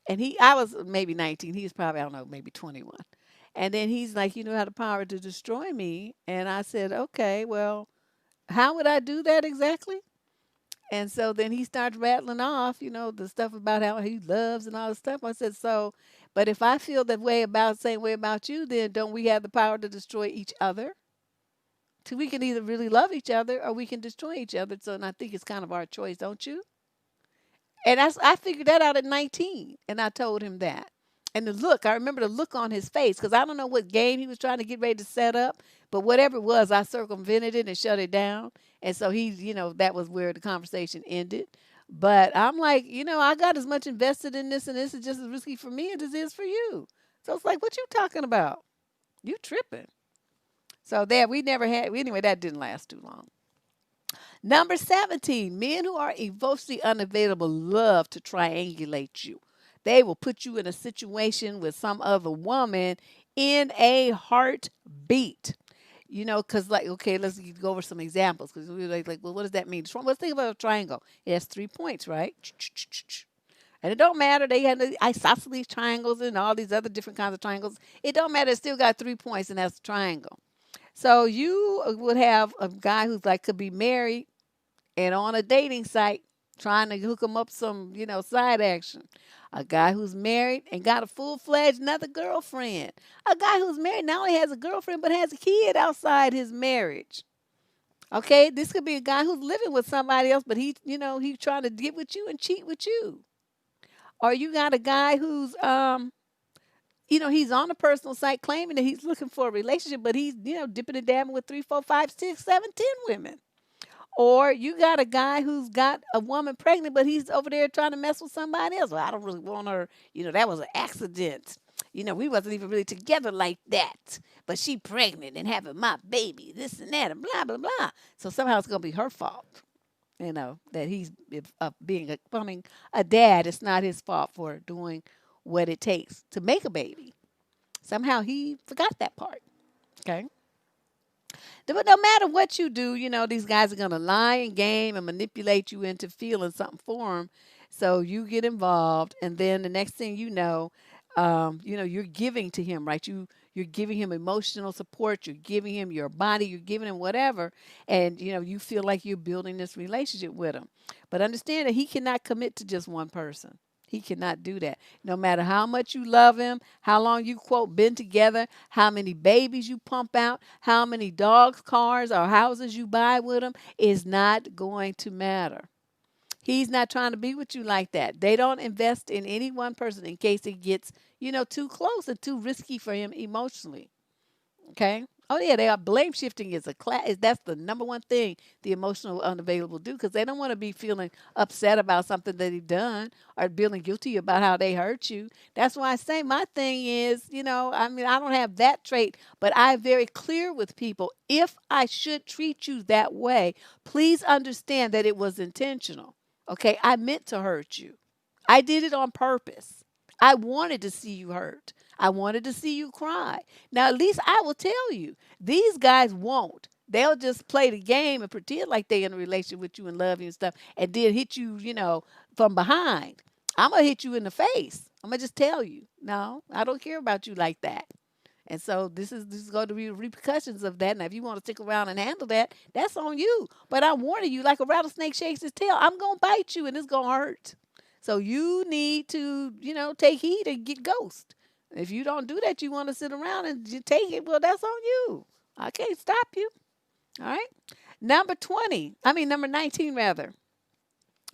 And I was maybe 19. He was probably, I don't know, maybe 21. And then he's like, you have the power to destroy me. And I said, okay, well, how would I do that exactly? And so then he starts rattling off, the stuff about how he loves and all this stuff. I said, so, but if I feel that way about, same way about you, then don't we have the power to destroy each other? So we can either really love each other or we can destroy each other. So, and I think it's kind of our choice, don't you? And I figured that out at 19, and I told him that. And the look, I remember the look on his face, because I don't know what game he was trying to get ready to set up, but whatever it was, I circumvented it and shut it down. And so that was where the conversation ended. But I'm like, I got as much invested in this, and this is just as risky for me as it is for you. So it's like, what you talking about? You tripping. So there, we never had, anyway, that didn't last too long. Number 17, men who are emotionally unavailable love to triangulate you. They will put you in a situation with some other woman in a heartbeat. Because, like, okay, let's go over some examples. Because we're like, well, what does that mean? Let's think about a triangle. It has 3 points, right? And it don't matter. They had the isosceles triangles and all these other different kinds of triangles. It don't matter. It still got 3 points, and that's a triangle. So you would have a guy who's like could be married and on a dating site trying to hook him up some, side action. A guy who's married and got a full-fledged another girlfriend. A guy who's married not only has a girlfriend but has a kid outside his marriage. Okay, this could be a guy who's living with somebody else, but he's trying to get with you and cheat with you. Or you got a guy who's he's on a personal site claiming that he's looking for a relationship, but he's, dipping and dabbing with 3, 4, 5, 6, 7, 10 women. Or you got a guy who's got a woman pregnant, but he's over there trying to mess with somebody else. Well, I don't really want her. That was an accident. We wasn't even really together like that. But she pregnant and having my baby, this and that, and blah, blah, blah. So somehow it's going to be her fault, that he's becoming a dad. It's not his fault for doing what it takes to make a baby. Somehow he forgot that part. Okay. But no matter what you do, these guys are going to lie and game and manipulate you into feeling something for them. So you get involved, and then the next thing you're giving to him, right? You're giving him emotional support. You're giving him your body. You're giving him whatever, and you feel like you're building this relationship with him. But understand that he cannot commit to just one person. He cannot do that. No matter how much you love him, how long you quote been together, how many babies you pump out, how many dogs, cars, or houses you buy with him, is not going to matter. He's not trying to be with you like that. They don't invest in any one person in case it gets, too close and too risky for him emotionally. Okay. Oh yeah, they are blame shifting is a class. That's the number one thing the emotional unavailable do because they don't want to be feeling upset about something that he done or feeling guilty about how they hurt you. That's why I say my thing is, I mean, I don't have that trait, but I'm very clear with people. If I should treat you that way, please understand that it was intentional. Okay, I meant to hurt you. I did it on purpose. I wanted to see you hurt. I wanted to see you cry. Now, at least I will tell you, these guys won't. They'll just play the game and pretend like they in a relationship with you and love you and stuff, and then hit you, from behind. I'm gonna hit you in the face. I'm gonna just tell you, no, I don't care about you like that. And so this is going to be repercussions of that. Now, if you want to stick around and handle that, that's on you. But I'm warning you, like a rattlesnake shakes its tail, I'm gonna bite you and it's gonna hurt. So you need to, take heed and get ghost. If you don't do that, you want to sit around and you take it. Well, that's on you. I can't stop you. All right. Number 19 rather.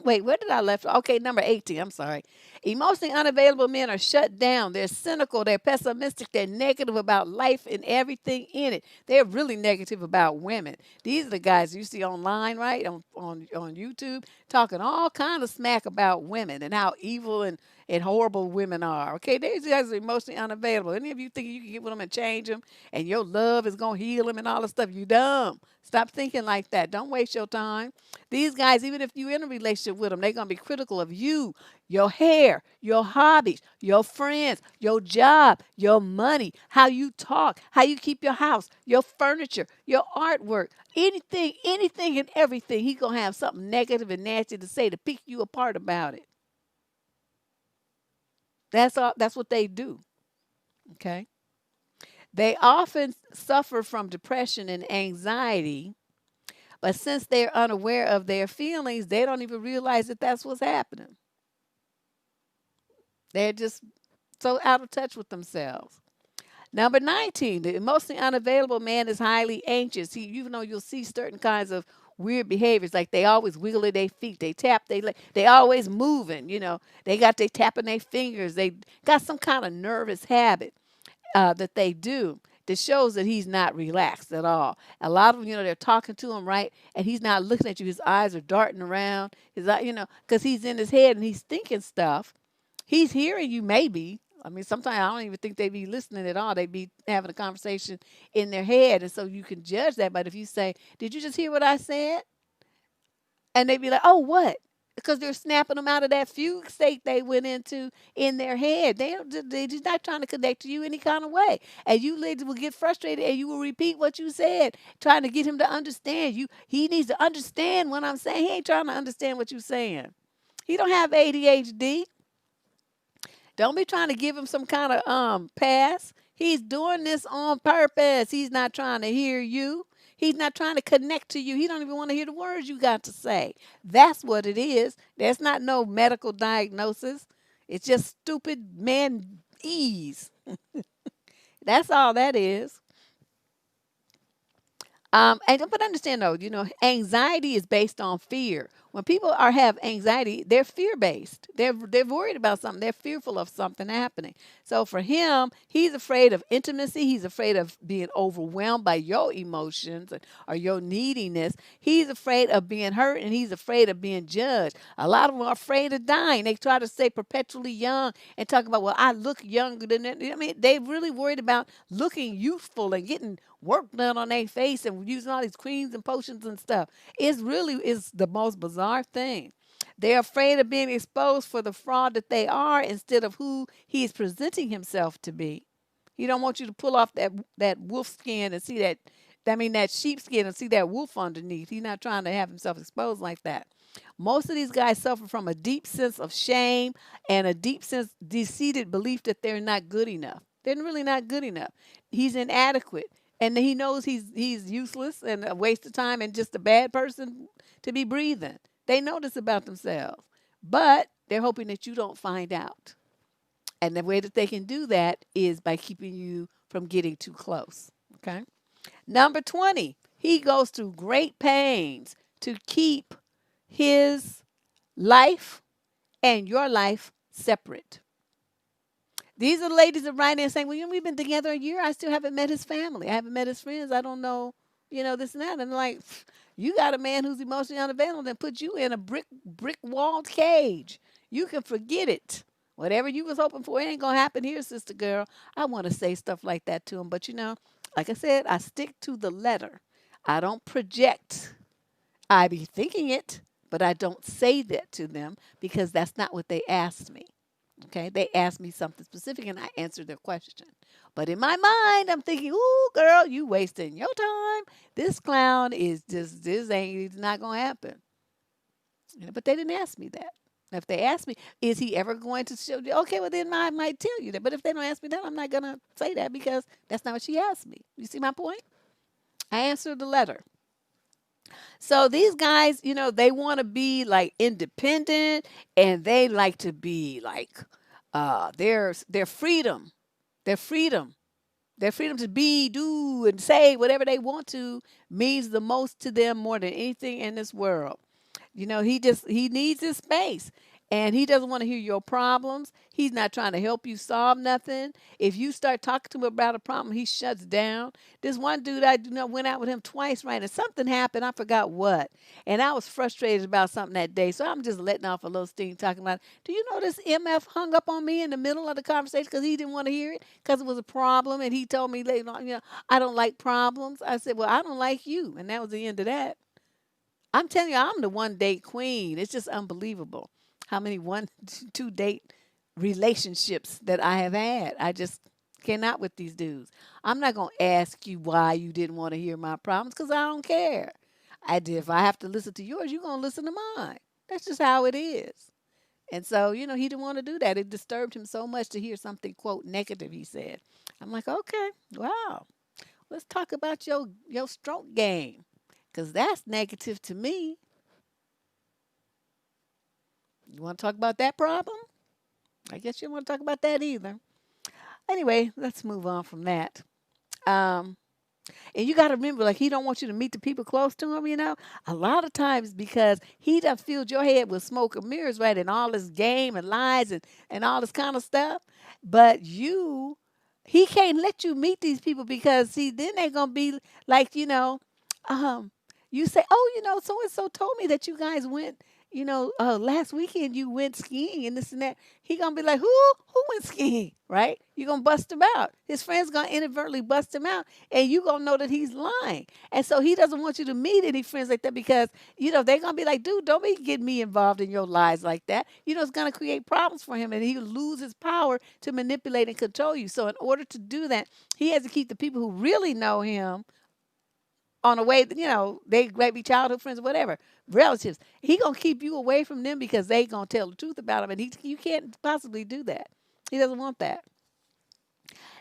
Wait, where did I left? Okay, number 18. I'm sorry. Emotionally unavailable men are shut down. They're cynical. They're pessimistic. They're negative about life and everything in it. They're really negative about women. These are the guys you see online, right? On YouTube, talking all kind of smack about women and how evil and horrible women are. Okay, these guys are emotionally unavailable. Any of you think you can get with them and change them and your love is going to heal them and all this stuff? You dumb. Stop thinking like that. Don't waste your time. These guys, even if you're in a relationship with them, they're going to be critical of you, your hair, your hobbies, your friends, your job, your money, how you talk, how you keep your house, your furniture, your artwork, anything and everything. He's going to have something negative and nasty to say to pick you apart about it. That's all. That's what they do. Okay. They often suffer from depression and anxiety, but since they're unaware of their feelings, they don't even realize that that's what's happening. They're just so out of touch with themselves. Number 19, the emotionally unavailable man is highly anxious. You'll see certain kinds of weird behaviors, like they always wiggle their feet, they tap, they always moving, they tapping their fingers, they got some kind of nervous habit that they do that shows that he's not relaxed at all. A lot of them, they're talking to him, right? And he's not looking at you. His eyes are darting around. Because he's in his head and he's thinking stuff. He's hearing you, maybe. I mean, sometimes I don't even think they be listening at all. They be having a conversation in their head. And so you can judge that. But if you say, did you just hear what I said? And they be like, oh, what? Because they're snapping them out of that fugue state they went into in their head. They're just not trying to connect to you any kind of way. And you ladies will get frustrated and you will repeat what you said, trying to get him to understand you. He needs to understand what I'm saying. He ain't trying to understand what you're saying. He don't have ADHD. Don't be trying to give him some kind of pass. He's doing this on purpose. He's not trying to hear you. He's not trying to connect to you. He don't even want to hear the words you got to say. That's what it is. That's not no medical diagnosis. It's just stupid man ease. That's all that is. But understand though, anxiety is based on fear. When people have anxiety, they're fear based. They're worried about something. They're fearful of something happening. So for him, he's afraid of intimacy. He's afraid of being overwhelmed by your emotions or your neediness. He's afraid of being hurt and he's afraid of being judged. A lot of them are afraid of dying. They try to stay perpetually young and talk about, well, I look younger than that. I mean, they really worried about looking youthful and getting work done on their face and using all these creams and potions and stuff. It's the most bizarre thing. They're afraid of being exposed for the fraud that they are instead of who he is presenting himself to be. He don't want you to pull off that wolf skin and see I mean, that sheepskin and see that wolf underneath. He's not trying to have himself exposed like that. Most of these guys suffer from a deep sense of shame and a deep sense, deep-seated belief that they're not good enough. They're really not good enough. He's inadequate, and he knows he's useless and a waste of time and just a bad person to be breathing. They know this about themselves, but they're hoping that you don't find out. And the way that they can do that is by keeping you from getting too close. Okay. Number 20, he goes through great pains to keep his life and your life separate. These are the ladies that write in saying, well, we've been together a year. I still haven't met his family. I haven't met his friends. I don't know, this and that. And I'm like, you got a man who's emotionally unavailable and put you in a brick walled cage. You can forget it. Whatever you was hoping for, it ain't gonna happen here, sister girl. I want to say stuff like that to him, but like I said, I stick to the letter. I don't project. I be thinking it, but I don't say that to them because that's not what they asked me. Okay, they asked me something specific and I answered their question. But in my mind, I'm thinking, ooh, girl, you wasting your time. This clown is just, this ain't, it's not going to happen. But they didn't ask me that. If they ask me, is he ever going to show you? Okay, well, then I might tell you that. But if they don't ask me that, I'm not going to say that because that's not what she asked me. You see my point? I answered the letter. So these guys, they want to be like independent and they like to be like their freedom, their freedom, their freedom to be, do, and say whatever they want to means the most to them more than anything in this world. He needs his space. And he doesn't want to hear your problems. He's not trying to help you solve nothing. If you start talking to him about a problem, he shuts down. This one dude, I went out with him twice, right? And something happened. I forgot what. And I was frustrated about something that day. So I'm just letting off a little steam talking about, do you know this MF hung up on me in the middle of the conversation because he didn't want to hear it because it was a problem. And he told me later on, I don't like problems. I said, well, I don't like you. And that was the end of that. I'm telling you, I'm the one date queen. It's just unbelievable how many one, two date relationships that I have had. I just cannot with these dudes. I'm not going to ask you why you didn't want to hear my problems because I don't care. If I have to listen to yours, you're going to listen to mine. That's just how it is. And so, he didn't want to do that. It disturbed him so much to hear something, quote, negative, he said. I'm like, okay, wow. Let's talk about your stroke game because that's negative to me. You want to talk about that problem? I guess you don't want to talk about that either. Anyway, let's move on from that. Um, and you got to remember, like, he don't want you to meet the people close to him. A lot of times because he done filled your head with smoke and mirrors, right, and all this game and lies and all this kind of stuff. But he can't let you meet these people because, see, then they're going to be like, um, you say, oh, so-and-so told me that you guys went, last weekend you went skiing and this and that. He going to be like, who went skiing, right? You're going to bust him out. His friend's going to inadvertently bust him out and you going to know that he's lying. And so he doesn't want you to meet any friends like that because, they're going to be like, dude, don't be getting me involved in your lies like that. It's going to create problems for him and he'll lose his power to manipulate and control you. So in order to do that, he has to keep the people who really know him on a way that, they might be childhood friends or whatever, relatives. He gonna keep you away from them because they gonna tell the truth about him, and you can't possibly do that. He doesn't want that.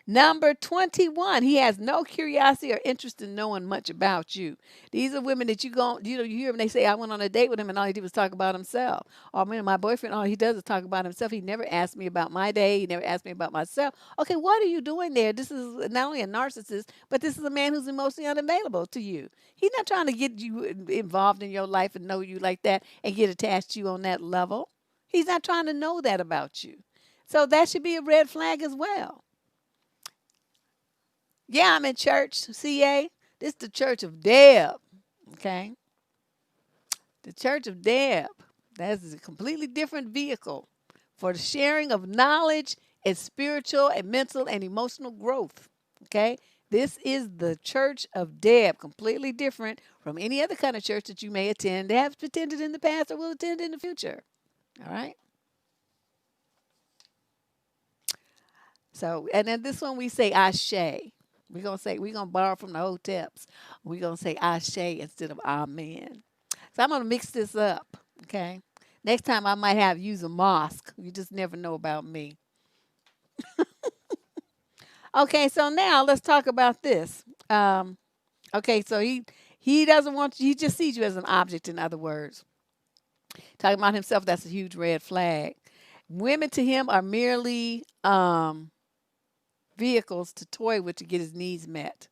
Number 21, he has no curiosity or interest in knowing much about you. These are women that you hear them, they say, I went on a date with him and all he did was talk about himself. Or my boyfriend, all he does is talk about himself. He never asked me about my day. He never asked me about myself. Okay, what are you doing there? This is not only a narcissist, but this is a man who's emotionally unavailable to you. He's not trying to get you involved in your life and know you like that and get attached to you on that level. He's not trying to know that about you. So that should be a red flag as well. Yeah, I'm in church, CA. This is the church of Deb. Okay. The church of Deb. That's a completely different vehicle for the sharing of knowledge and spiritual and mental and emotional growth. Okay. This is the church of Deb, completely different from any other kind of church that you may attend, have attended in the past or will attend in the future. All right. So, and then this one we say Ashe. We're gonna borrow from the hoteps. We're gonna say ashe instead of amen. So I'm gonna mix this up. Okay. Next time I might have use a mosque. You just never know about me. Okay, so now let's talk about this. Okay, so he doesn't want you, he just sees you as an object, in other words. Talking about himself, that's a huge red flag. Women to him are merely vehicles to toy with to get his needs met.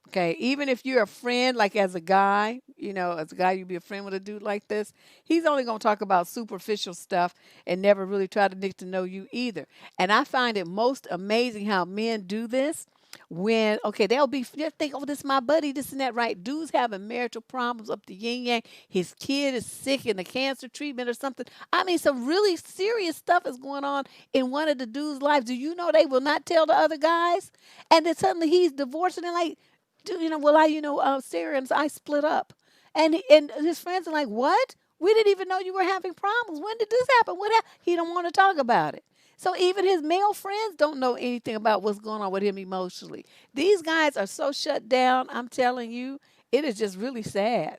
Okay, even if you're a friend, like as a guy, as a guy, you'd be a friend with a dude like this. He's only going to talk about superficial stuff and never really try to get to know you either. And I find it most amazing how men do this when, okay, they'll think, oh, this is my buddy, this and that, right? Dudes having marital problems up the yin yang. His kid is sick in the cancer treatment or something. I mean, some really serious stuff is going on in one of the dudes' lives. Do you know they will not tell the other guys? And then suddenly he's divorcing and like, well, Sarah and I split up. And his friends are like, what? We didn't even know you were having problems. When did this happen? What happened? He don't want to talk about it. So even his male friends don't know anything about what's going on with him emotionally. These guys are so shut down. I'm telling you, it is just really sad.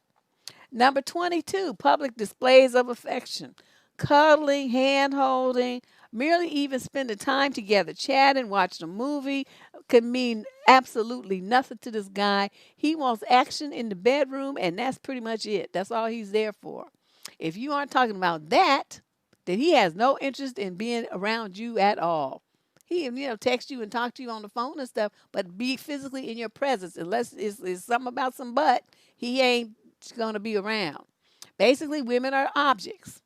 Number 22, public displays of affection. Cuddling, hand holding, merely even spending time together, chatting, watching a movie could mean absolutely nothing to this guy. He wants action in the bedroom, and that's pretty much it. That's all he's there for. If you aren't talking about that, then he has no interest in being around you at all. He can, text you and talk to you on the phone and stuff, but be physically in your presence. Unless it's something about some butt, he ain't going to be around. Basically, women are objects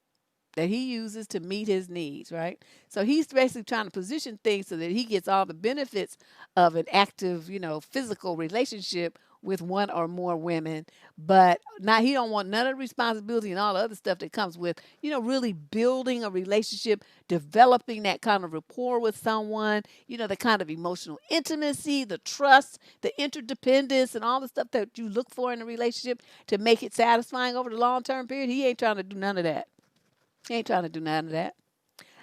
that he uses to meet his needs, right? So he's basically trying to position things so that he gets all the benefits of an active, physical relationship with one or more women, but not he don't want none of the responsibility and all the other stuff that comes with, really building a relationship, developing that kind of rapport with someone, the kind of emotional intimacy, the trust, the interdependence, and all the stuff that you look for in a relationship to make it satisfying over the long-term period. He ain't trying to do none of that. He ain't trying to do none of that.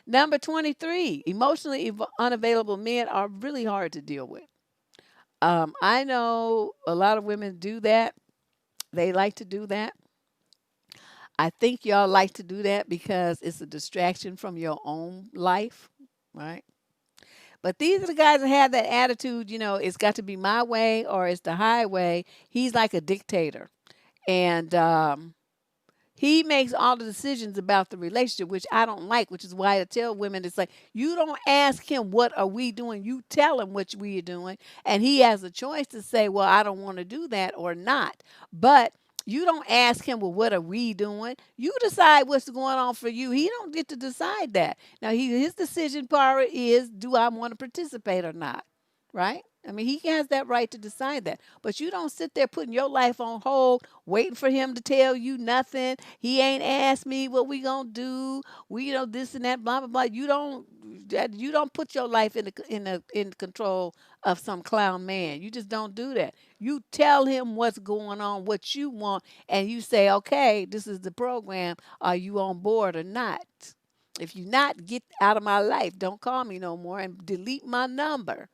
Number 23, emotionally unavailable men are really hard to deal with. I know a lot of women do that. They like to do that. I think y'all like to do that because it's a distraction from your own life, right? But these are the guys that have that attitude, it's got to be my way or it's the highway. He's like a dictator. And he makes all the decisions about the relationship, which I don't like, which is why I tell women, it's like, you don't ask him, what are we doing? You tell him what we are doing. And he has a choice to say, well, I don't want to do that or not. But you don't ask him, well, what are we doing? You decide what's going on for you. He don't get to decide that. Now, his decision power is, do I want to participate or not? Right? I mean, he has that right to decide that. But you don't sit there putting your life on hold, waiting for him to tell you nothing. He ain't asked me what we gonna do. We, this and that, blah blah blah. You don't put your life in control of some clown man. You just don't do that. You tell him what's going on, what you want, and you say, okay, this is the program. Are you on board or not? If you not, get out of my life. Don't call me no more and delete my number.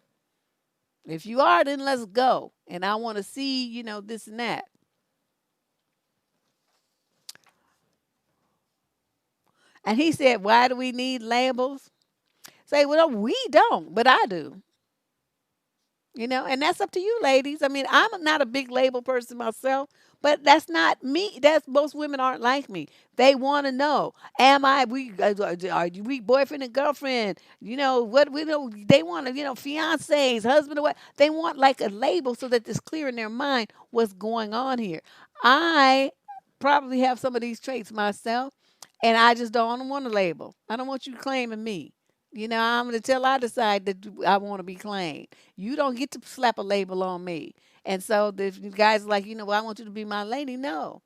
If you are, then let's go. And I want to see, this and that. And he said, why do we need labels? Say, well, no, we don't, but I do. And that's up to you, ladies. I mean, I'm not a big label person myself, but that's not me. That's most women aren't like me. They want to know, are we boyfriend and girlfriend? What we know. They want to, fiancés, husband or what? They want like a label so that it's clear in their mind what's going on here. I probably have some of these traits myself, and I just don't want a label. I don't want you claiming me. I'm going to tell I decide that I want to be claimed. You don't get to slap a label on me. And so the guys are like, well, I want you to be my lady. No.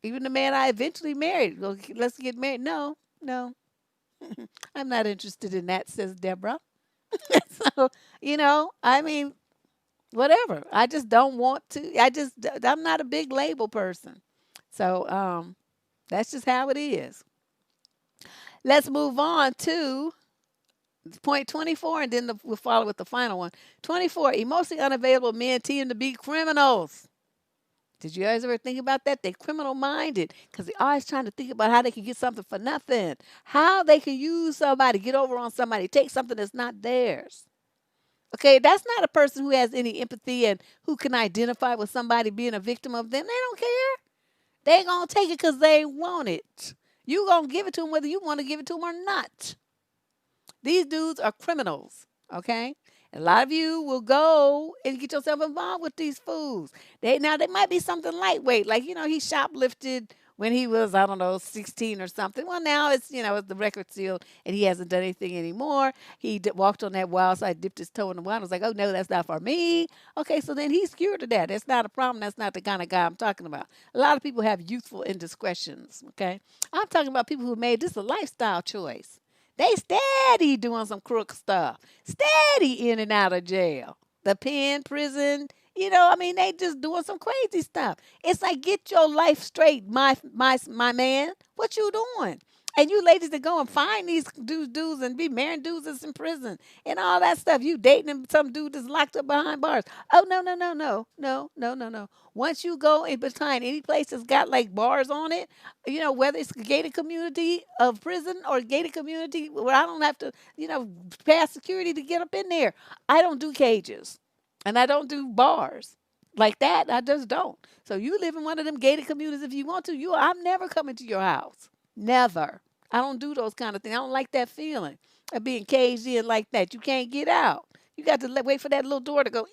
Even the man I eventually married, well, let's get married. No, no. I'm not interested in that, says Deborah. So, I mean, whatever. I just don't want to. I'm not a big label person. So that's just how it is. Let's move on to Point 24, and then we'll follow with the final one. 24, emotionally unavailable men tend to be criminals. Did you guys ever think about that? They're criminal minded because they're always trying to think about how they can get something for nothing, how they can use somebody, get over on somebody, take something that's not theirs. Okay, that's not a person who has any empathy and who can identify with somebody being a victim of them. They don't care. They gonna take it because they want it. You gonna give it to them whether you want to give it to them or not. These dudes are criminals, okay? And a lot of you will go and get yourself involved with these fools. They might be something lightweight, like he shoplifted when he was, I don't know, 16 or something. Well, now it's the record sealed and he hasn't done anything anymore. He walked on that wild side, dipped his toe in the water, and was like, oh no, that's not for me. Okay, so then he's cured of that. That's not a problem. That's not the kind of guy I'm talking about. A lot of people have youthful indiscretions. Okay, I'm talking about people who made this a lifestyle choice. They steady doing some crook stuff, steady in and out of jail, the pen, prison. I mean, they just doing some crazy stuff. It's like, get your life straight, my man. What you doing? And you ladies that go and find these dudes and be marrying dudes that's in prison and all that stuff. You dating some dude that's locked up behind bars. Oh no, no, no, no, no, no, no, no. Once you go in behind any place that's got like bars on it, whether it's a gated community of prison or a gated community where I don't have to, pass security to get up in there. I don't do cages and I don't do bars like that. I just don't. So you live in one of them gated communities if you want to. I'm never coming to your house. Never. I don't do those kind of things. I don't like that feeling of being caged in like that. You can't get out. You got to wait for that little door to go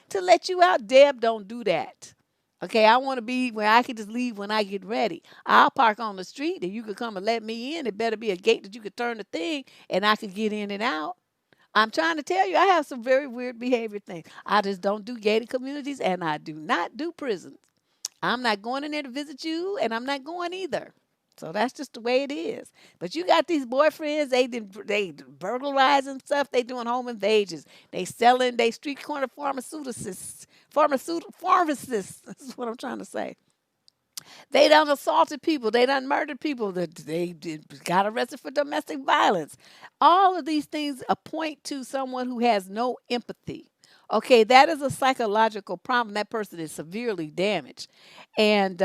to let you out. Deb, don't do that. Okay, I want to be where I can just leave when I get ready. I'll park on the street and you could come and let me in. It better be a gate that you could turn the thing and I could get in and out. I'm trying to tell you, I have some very weird behavior things. I just don't do gated communities and I do not do prisons. I'm not going in there to visit you and I'm not going either. So that's just the way it is. But you got these boyfriends, they burglarizing stuff, they doing home invasions. They selling, they street corner pharmacists. That's what I'm trying to say. They done assaulted people. They done murdered people. Got arrested for domestic violence. All of these things point to someone who has no empathy. Okay, that is a psychological problem. That person is severely damaged. And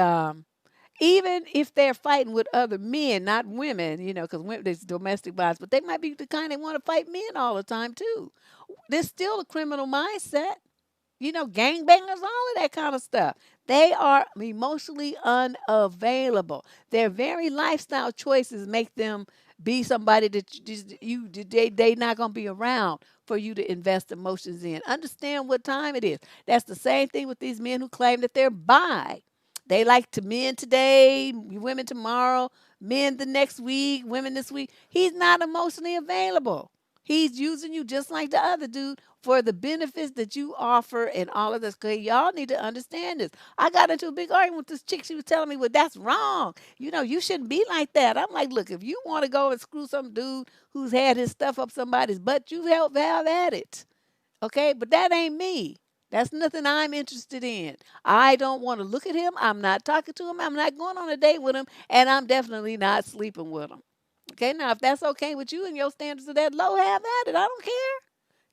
even if they're fighting with other men, not women, because women, there's domestic violence, but they might be the kind that want to fight men all the time too. There's still a criminal mindset, gangbangers, all of that kind of stuff. They are emotionally unavailable. Their very lifestyle choices make them be somebody that they not gonna be around for you to invest emotions in. Understand what time it is. That's the same thing with these men who claim that they're bi. They like to men today, women tomorrow, men the next week, women this week. He's not emotionally available. He's using you just like the other dude for the benefits that you offer and all of this. Cause y'all need to understand this. I got into a big argument with this chick. She was telling me, well, that's wrong. You shouldn't be like that. I'm like, look, if you want to go and screw some dude who's had his stuff up somebody's butt, you have at it. Okay, but that ain't me. That's nothing I'm interested in. I don't want to look at him. I'm not talking to him. I'm not going on a date with him. And I'm definitely not sleeping with him. Okay, now if that's okay with you and your standards are that low, have at it. I don't care.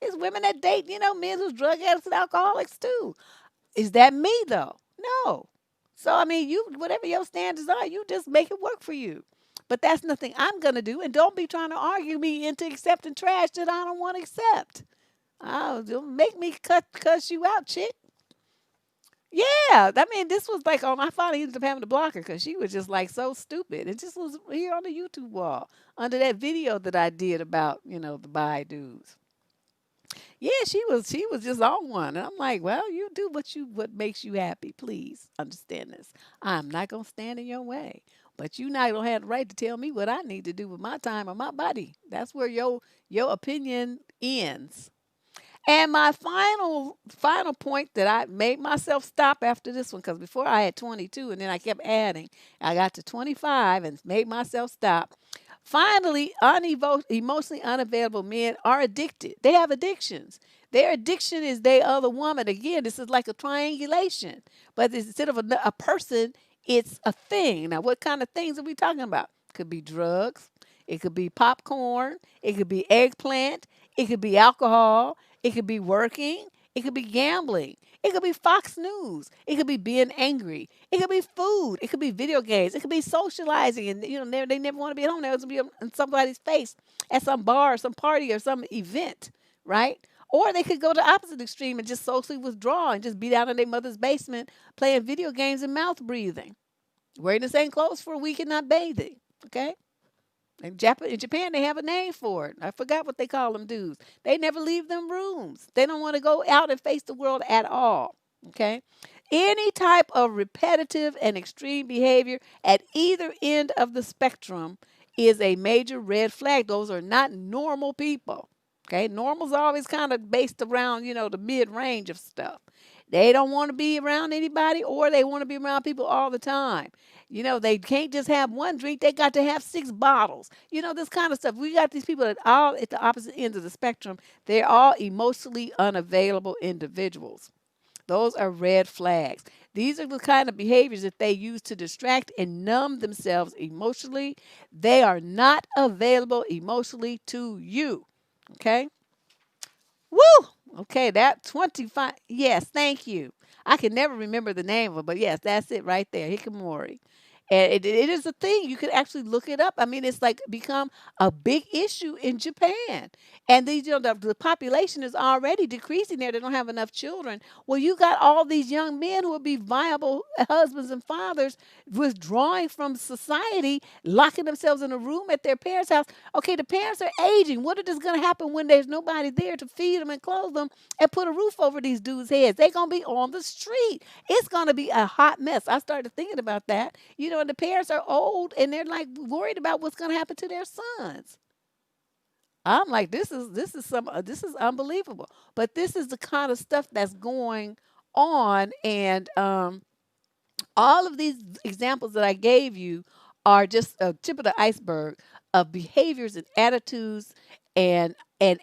It's women that date, men who's drug addicts and alcoholics too. Is that me though? No. So I mean, you whatever your standards are, you just make it work for you. But that's nothing I'm gonna do. And don't be trying to argue me into accepting trash that I don't want to accept. Oh, don't make me cuss you out, chick. Yeah, I mean, this was like on. I finally ended up having to block her because she was just like so stupid. It just was here on the YouTube wall under that video that I did about the bi dudes. Yeah, she was just on one, and I'm like, well, you do what makes you happy. Please understand this. I'm not gonna stand in your way, but you not gonna have the right to tell me what I need to do with my time or my body. That's where your opinion ends. And my final point that I made myself stop after this one, because before I had 22 and then I kept adding. I got to 25 and made myself stop. Finally, emotionally unavailable men are addicted. They have addictions. Their addiction is they other woman. Again, this is like a triangulation. But instead of a person, it's a thing. Now, what kind of things are we talking about? Could be drugs. It could be popcorn. It could be eggplant. It could be alcohol. It could be working. It could be gambling. It could be Fox News. It could be being angry. It could be food. It could be video games. It could be socializing, and they never want to be at home. They want to be in somebody's face at some bar, or some party, or some event, right? Or they could go to the opposite extreme and just socially withdraw and just be down in their mother's basement playing video games and mouth breathing, wearing the same clothes for a week and not bathing. Okay. In Japan, they have a name for it. I forgot what they call them dudes. They never leave them rooms. They don't want to go out and face the world at all. Okay? Any type of repetitive and extreme behavior at either end of the spectrum is a major red flag. Those are not normal people. Okay? Normal's always kind of based around, the mid range of stuff. They don't want to be around anybody, or they want to be around people all the time. They can't just have one drink. They got to have 6 bottles. This kind of stuff. We got these people that all at the opposite ends of the spectrum. They're all emotionally unavailable individuals. Those are red flags. These are the kind of behaviors that they use to distract and numb themselves emotionally. They are not available emotionally to you. Okay? Woo! Okay, that 25. Yes, thank you. I can never remember the name of it, but yes, that's it right there. Hikikomori. And it is a thing. You could actually look it up. I mean, it's like become a big issue in Japan. And these, the population is already decreasing there. They don't have enough children. Well, you got all these young men who will be viable husbands and fathers withdrawing from society, locking themselves in a room at their parents' house. Okay, the parents are aging. What is going to happen when there's nobody there to feed them and clothe them and put a roof over these dudes' heads? They're going to be on the street. It's going to be a hot mess. I started thinking about that. And the parents are old and they're like worried about what's going to happen to their sons. I'm like, this is unbelievable. But this is the kind of stuff that's going on, and all of these examples that I gave you are just a tip of the iceberg of behaviors and attitudes and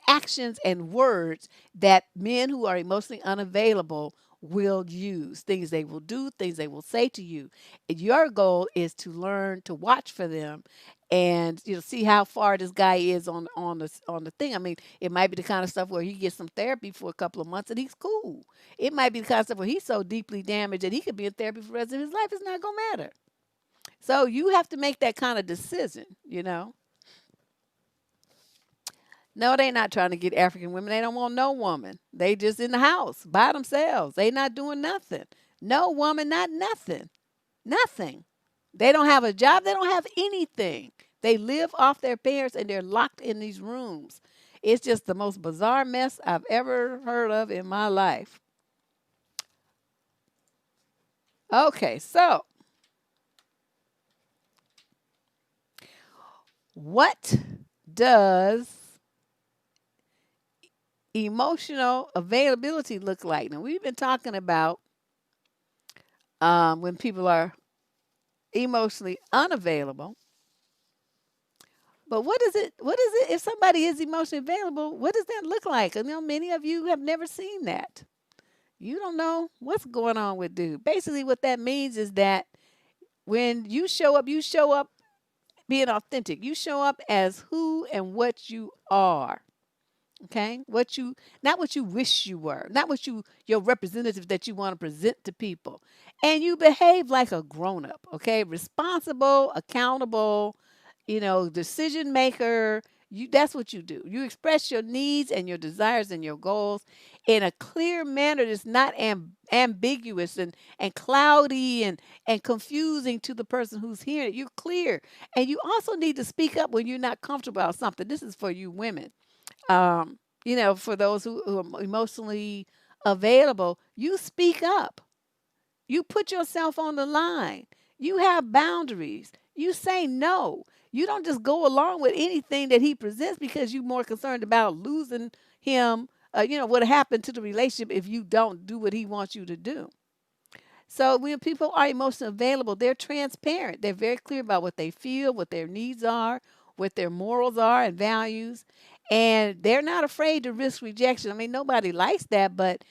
actions and words that men who are emotionally unavailable will use, things they will do, things they will say to you. And your goal is to learn to watch for them and see how far this guy is on the thing. I mean, it might be the kind of stuff where he gets some therapy for a couple of months and he's cool. It might be the kind of stuff where he's so deeply damaged that he could be in therapy for the rest of his life. It's not gonna matter. So you have to make that kind of decision. No, they not trying to get African women. They don't want no woman. They just in the house by themselves. They not doing nothing. No woman, not nothing. Nothing. They don't have a job. They don't have anything. They live off their parents and they're locked in these rooms. It's just the most bizarre mess I've ever heard of in my life. Okay, so what does emotional availability look like? Now, we've been talking about when people are emotionally unavailable. But what is it if somebody is emotionally available? What does that look like? Many of you have never seen that. You don't know what's going on with dude. Basically, what that means is that when you show up being authentic. You show up as who and what you are. Okay? Not what you wish you were, not your representative that you want to present to people. And you behave like a grown up, okay? Responsible, accountable, decision maker. That's what you do. You express your needs and your desires and your goals in a clear manner that's not ambiguous and cloudy and confusing to the person who's hearing it. You're clear. And you also need to speak up when you're not comfortable about something. This is for you women. For those who are emotionally available, you speak up. You put yourself on the line. You have boundaries. You say no. You don't just go along with anything that he presents because you're more concerned about losing him. What happened to the relationship if you don't do what he wants you to do. So when people are emotionally available, they're transparent. They're very clear about what they feel, what their needs are, what their morals are and values. And they're not afraid to risk rejection. I mean, nobody likes that, but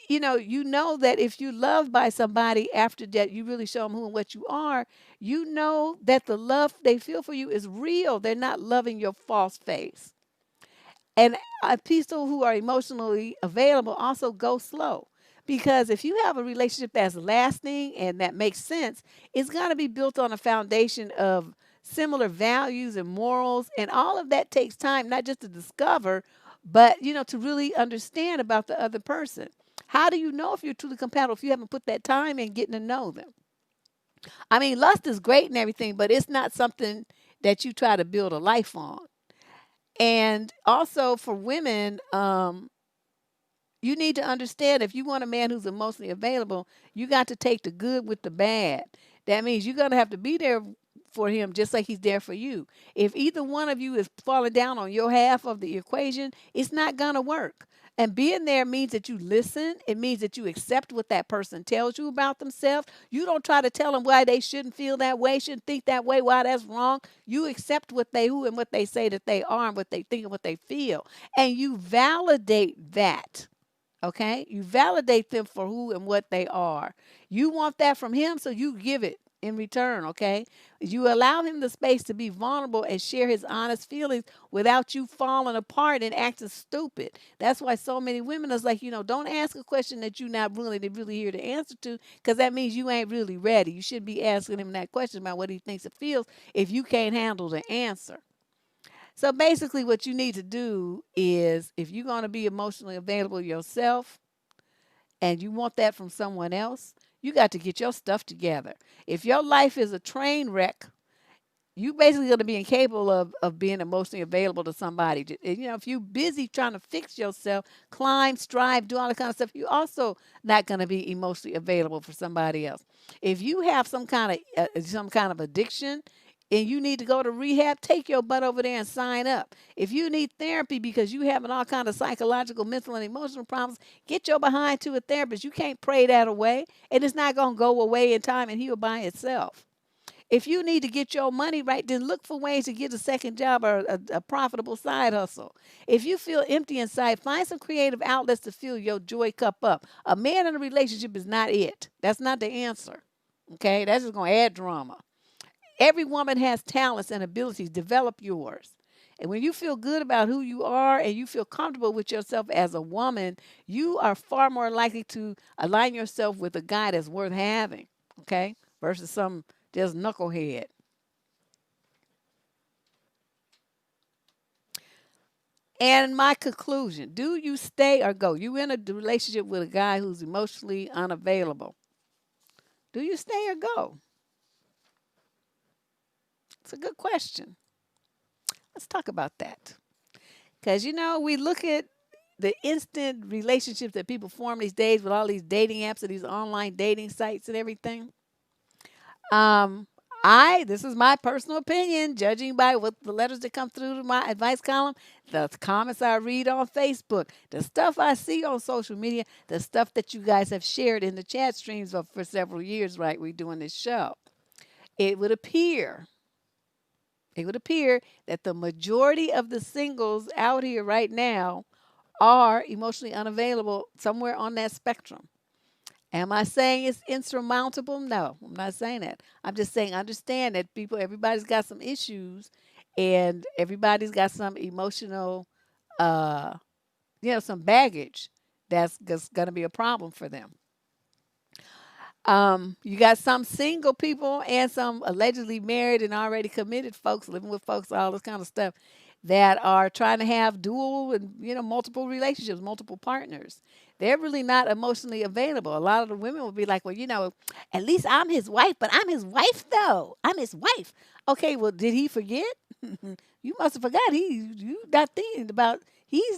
you know that if you love by somebody after that, you really show them who and what you are, You know that the love they feel for you is real. They're not loving your false face. And people who are emotionally available also go slow. Because if you have a relationship that's lasting and that makes sense, it's going to be built on a foundation of similar values and morals. And all of that takes time, not just to discover, but, to really understand about the other person. How do you know if you're truly compatible if you haven't put that time in getting to know them? I mean, lust is great and everything, but it's not something that you try to build a life on. And also for women, you need to understand if you want a man who's emotionally available, you got to take the good with the bad. That means you're going to have to be there for him just like he's there for you. If either one of you is falling down on your half of the equation, it's not going to work. And being there means that you listen. It means that you accept what that person tells you about themselves. You don't try to tell them why they shouldn't feel that way, shouldn't think that way, why that's wrong. You accept what they who and what they say that they are and what they think and what they feel. And you validate that. Okay? You validate them for who and what they are. You want that from him, so you give it in return, okay? You allow him the space to be vulnerable and share his honest feelings without you falling apart and acting stupid. That's why so many women is like, don't ask a question that you're not really here to answer to, because that means you ain't really ready. You shouldn't be asking him that question about what he thinks it feels if you can't handle the answer. So basically, what you need to do is if you're going to be emotionally available yourself and you want that from someone else, you got to get your stuff together. If your life is a train wreck, you basically going to be incapable of being emotionally available to somebody. If you're busy trying to fix yourself, climb, strive, do all that kind of stuff, you also not going to be emotionally available for somebody else. If you have some kind of addiction and you need to go to rehab, take your butt over there and sign up. If you need therapy because you having all kind of psychological, mental, and emotional problems, get your behind to a therapist. You can't pray that away, and it's not going to go away in time and heal by itself. If you need to get your money right, then look for ways to get a second job or a profitable side hustle. If you feel empty inside, find some creative outlets to fill your joy cup up. A man in a relationship is not it. That's not the answer. Okay? That's just going to add drama. Every woman has talents and abilities. Develop yours. And when you feel good about who you are and you feel comfortable with yourself as a woman, you are far more likely to align yourself with a guy that's worth having, okay? Versus some just knucklehead. And my conclusion, do you stay or go? You in a relationship with a guy who's emotionally unavailable. Do you stay or go? It's a good question. Let's talk about that. Because, we look at the instant relationships that people form these days with all these dating apps and these online dating sites and everything. Um, this is my personal opinion, judging by what the letters that come through to my advice column, the comments I read on Facebook, the stuff I see on social media, the stuff that you guys have shared in the chat streams for several years, right? We're doing this show. It would appear that the majority of the singles out here right now are emotionally unavailable somewhere on that spectrum. Am I saying it's insurmountable? No, I'm not saying that. I'm just saying understand that everybody's got some issues and everybody's got some emotional, uh, some baggage that's going to be a problem for them. You got some single people and some allegedly married and already committed folks living with folks, all this kind of stuff that are trying to have dual and multiple relationships, multiple partners. They're really not emotionally available. A lot of the women will be like, well, at least I'm his wife, but I'm his wife though. I'm his wife. Okay, well, did he forget? You must have forgot. He's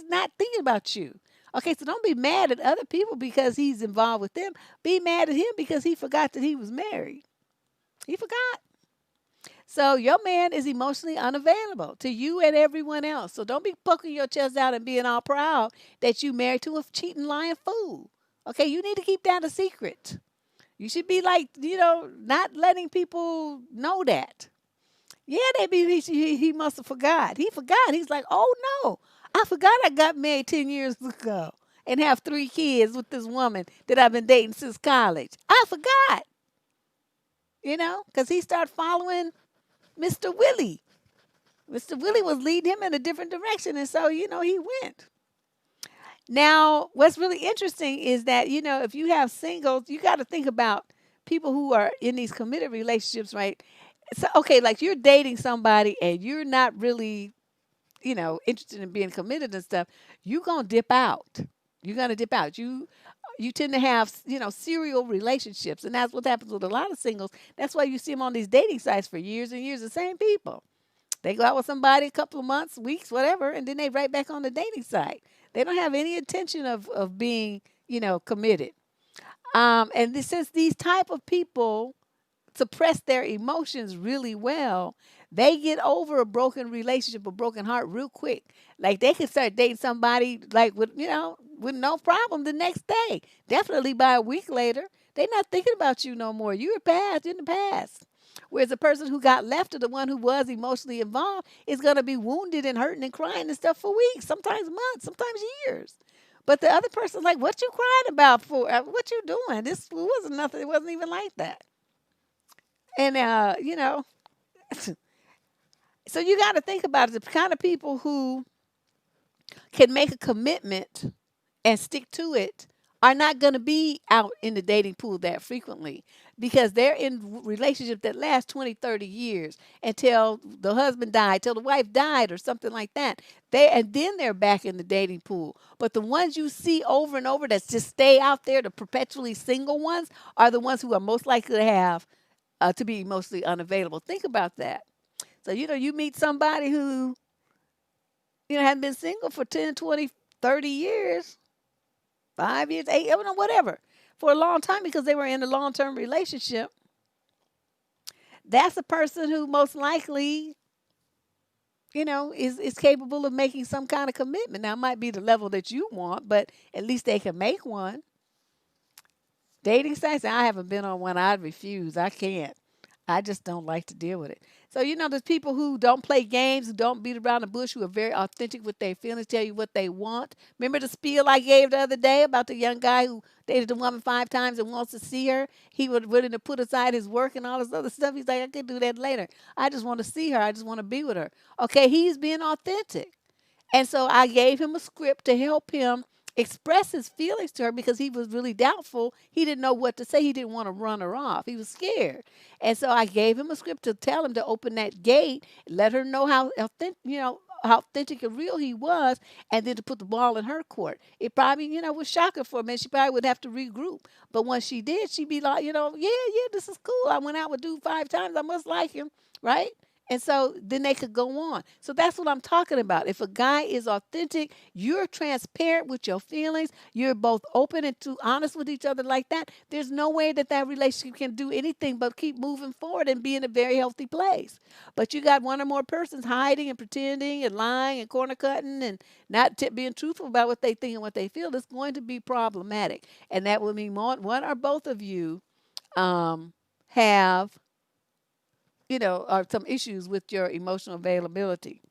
not thinking about you. Okay, so don't be mad at other people because he's involved with them. Be mad at him because he forgot that he was married. He forgot. So your man is emotionally unavailable to you and everyone else. So don't be poking your chest out and being all proud that you married to a cheating, lying fool. Okay, you need to keep that a secret. You should be like, not letting people know that. Yeah, he must have forgot. He forgot. He's like, oh no, I forgot I got married 10 years ago and have 3 kids with this woman that I've been dating since college. I forgot. because he started following Mr. Willie. Mr. Willie was leading him in a different direction, and so he went. Now, what's really interesting is that if you have singles, you got to think about people who are in these committed relationships, right? So, okay, like you're dating somebody and you're not really interested in being committed and stuff, you're gonna dip out. You're gonna dip out. You tend to have serial relationships, and that's what happens with a lot of singles. That's why you see them on these dating sites for years and years. The same people. They go out with somebody a couple of months, weeks, whatever, and then they right back on the dating site. They don't have any intention of being committed. Since these type of people suppress their emotions really well, they get over a broken relationship, a broken heart real quick. Like they can start dating somebody like with no problem the next day. Definitely by a week later, they're not thinking about you no more. You're past in the past. Whereas the person who got left or the one who was emotionally involved is gonna be wounded and hurting and crying and stuff for weeks, sometimes months, sometimes years. But the other person's like, "What you crying about for? What you doing? This wasn't nothing. It wasn't even like that." And so you got to think about it. The kind of people who can make a commitment and stick to it are not going to be out in the dating pool that frequently because they're in relationships that last 20, 30 years until the husband died, till the wife died or something like that. And then they're back in the dating pool. But the ones you see over and over that just stay out there, the perpetually single ones, are the ones who are most likely to have to be emotionally unavailable. Think about that. So, you meet somebody who, hadn't been single for 10, 20, 30 years, 5 years, eight, I don't know, whatever, for a long time because they were in a long term relationship. That's a person who most likely, is capable of making some kind of commitment. Now, it might be the level that you want, but at least they can make one. Dating sites, I haven't been on one. I'd refuse. I can't. I just don't like to deal with it. So, there's people who don't play games, who don't beat around the bush, who are very authentic with their feelings, tell you what they want. Remember the spiel I gave the other day about the young guy who dated a woman 5 times and wants to see her? He was willing to put aside his work and all this other stuff. He's like, I can do that later. I just want to see her. I just want to be with her. Okay, he's being authentic. And so I gave him a script to help him express his feelings to her because he was really doubtful. He didn't know what to say. He didn't want to run her off. He was scared. And so I gave him a script to tell him to open that gate, let her know how authentic, how authentic and real he was, and then to put the ball in her court. It probably, was shocking for him, and she probably would have to regroup. But once she did, she'd be like, yeah, yeah, this is cool. I went out with dude 5 times. I must like him, right? And so then they could go on. So that's what I'm talking about. If a guy is authentic, you're transparent with your feelings, you're both open and too honest with each other like that, there's no way that that relationship can do anything but keep moving forward and be in a very healthy place. But you got one or more persons hiding and pretending and lying and corner cutting and not being truthful about what they think and what they feel. It's going to be problematic. And that will mean one or both of you have or some issues with your emotional availability.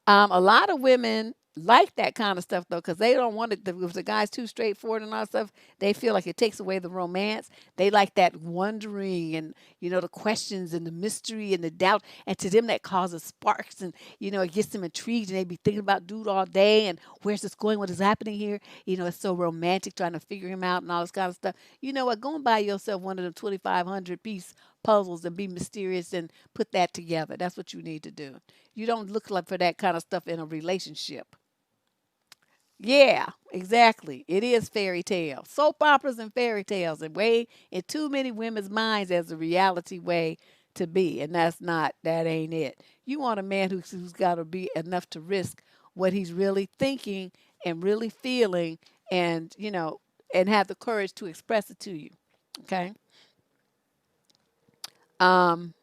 A lot of women like that kind of stuff though, because they don't want it. If the guy's too straightforward and all that stuff, they feel like it takes away the romance. They like that wondering and the questions and the mystery and the doubt, and to them that causes sparks and it gets them intrigued and they be thinking about dude all day and where's this going, what is happening here. It's so romantic trying to figure him out and all this kind of stuff. You know what? Go and buy yourself one of the 2,500 piece puzzles and be mysterious and put that together. That's what you need to do. You don't look like for that kind of stuff in a relationship. Yeah, exactly. It is fairy tale. Soap operas and fairy tales and way in too many women's minds as a reality way to be. And that ain't it. You want a man who's got to be enough to risk what he's really thinking and really feeling and, and have the courage to express it to you. Okay. Um,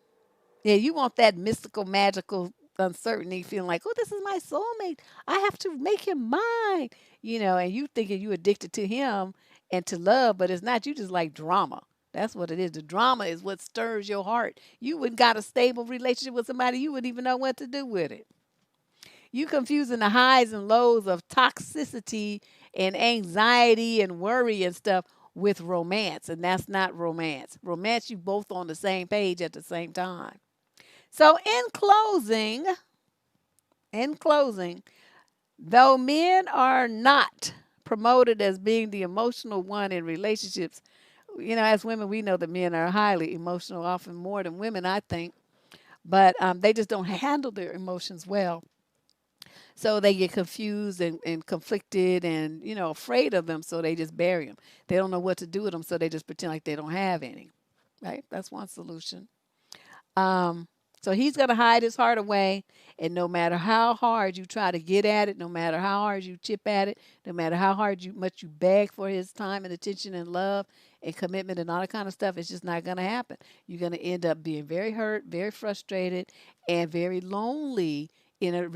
Yeah, you want that mystical, magical uncertainty, feeling like, oh, this is my soulmate. I have to make him mine, and you thinking you addicted to him and to love, but it's not. You just like drama. That's what it is. The drama is what stirs your heart. You wouldn't got a stable relationship with somebody, you wouldn't even know what to do with it. You confusing the highs and lows of toxicity and anxiety and worry and stuff with romance, and that's not romance. Romance, you both on the same page at the same time. So in closing, though men are not promoted as being the emotional one in relationships, as women, we know that men are highly emotional, often more than women, I think, but they just don't handle their emotions well. So they get confused and conflicted and, afraid of them, so they just bury them. They don't know what to do with them, so they just pretend like they don't have any, right? That's one solution. Um, so he's going to hide his heart away. And no matter how hard you try to get at it, no matter how hard you chip at it, no matter how hard much you beg for his time and attention and love and commitment and all that kind of stuff, it's just not going to happen. You're going to end up being very hurt, very frustrated, and very lonely in a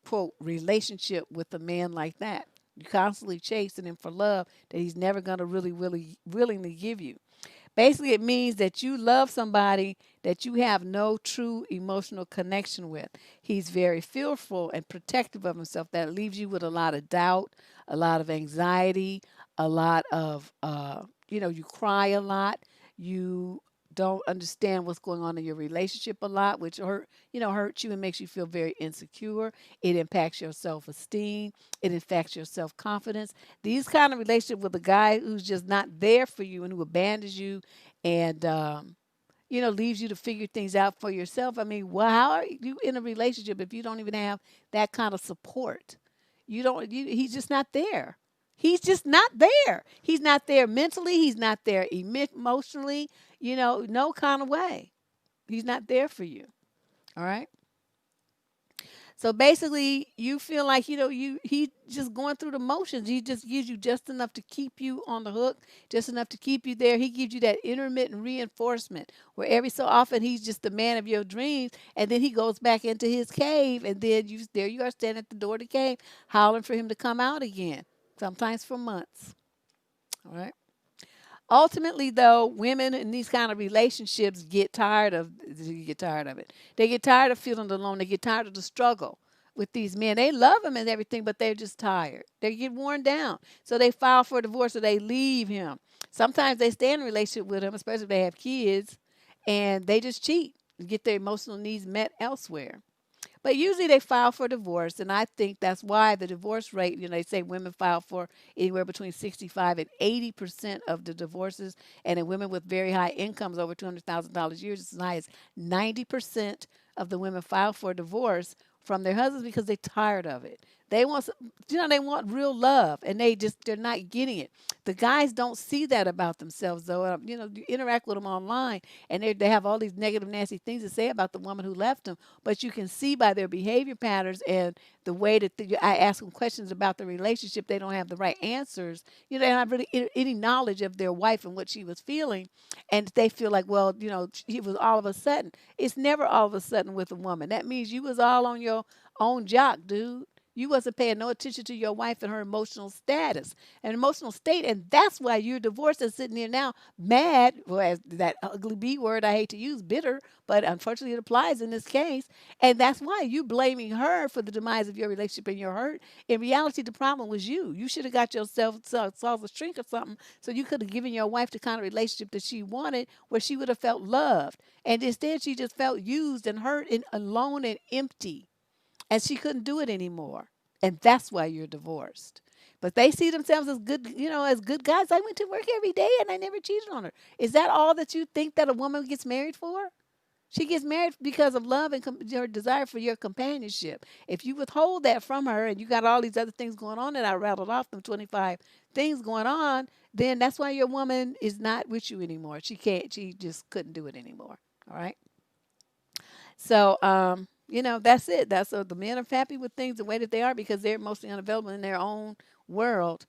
quote relationship with a man like that. You're constantly chasing him for love that he's never going to really willingly give you. Basically, it means that you love somebody that you have no true emotional connection with. He's very fearful and protective of himself. That leaves you with a lot of doubt, a lot of anxiety, a lot of, you cry a lot. You don't understand what's going on in your relationship a lot, which hurts you and makes you feel very insecure. It impacts your self-esteem. It impacts your self-confidence. These kind of relationship with a guy who's just not there for you and who abandons you and leaves you to figure things out for yourself. I mean, well, how are you in a relationship if you don't even have that kind of support? He's just not there. He's just not there. He's not there mentally. He's not there emotionally, no kind of way. He's not there for you. All right. So basically, you feel like he just going through the motions. He just gives you just enough to keep you on the hook, just enough to keep you there. He gives you that intermittent reinforcement where every so often he's just the man of your dreams, and then he goes back into his cave, and then you are standing at the door of the cave, howling for him to come out again. Sometimes for months. All right. Ultimately, though, women in these kind of relationships get tired of it. They get tired of feeling alone. They get tired of the struggle with these men. They love them and everything, but they're just tired. They get worn down. So they file for divorce or they leave him. Sometimes they stay in a relationship with him, especially if they have kids, and they just cheat and get their emotional needs met elsewhere. But usually they file for divorce, and I think that's why the divorce rate, they say women file for anywhere between 65 and 80% of the divorces, and in women with very high incomes, over $200,000 a year, it's as high as 90% of the women file for divorce from their husbands because they're tired of it. They want, they want real love, and they're not getting it. The guys don't see that about themselves, though. You interact with them online, and they have all these negative, nasty things to say about the woman who left them. But you can see by their behavior patterns and the way that I ask them questions about the relationship, they don't have the right answers. They don't have really any knowledge of their wife and what she was feeling, and they feel like, well, it was all of a sudden. It's never all of a sudden with a woman. That means you was all on your own jock, dude. You wasn't paying no attention to your wife and her emotional status and emotional state, and that's why you're divorced and sitting there now mad. Well, as that ugly B word I hate to use, bitter, but unfortunately it applies in this case. And that's why you blaming her for the demise of your relationship and your hurt. In reality, the problem was you. You should have got yourself solved a shrink or something, so you could have given your wife the kind of relationship that she wanted, where she would have felt loved. And instead, she just felt used and hurt and alone and empty, and she couldn't do it anymore. And that's why you're divorced. But they see themselves as good, as good guys. I went to work every day and I never cheated on her. Is that all that you think that a woman gets married for? She gets married because of love and her desire for your companionship. If you withhold that from her and you got all these other things going on that I rattled off, them 25 things going on, then that's why your woman is not with you anymore. She just couldn't do it anymore. All right. So, that's it. That's the men are happy with things the way that they are because they're mostly unavailable in their own world,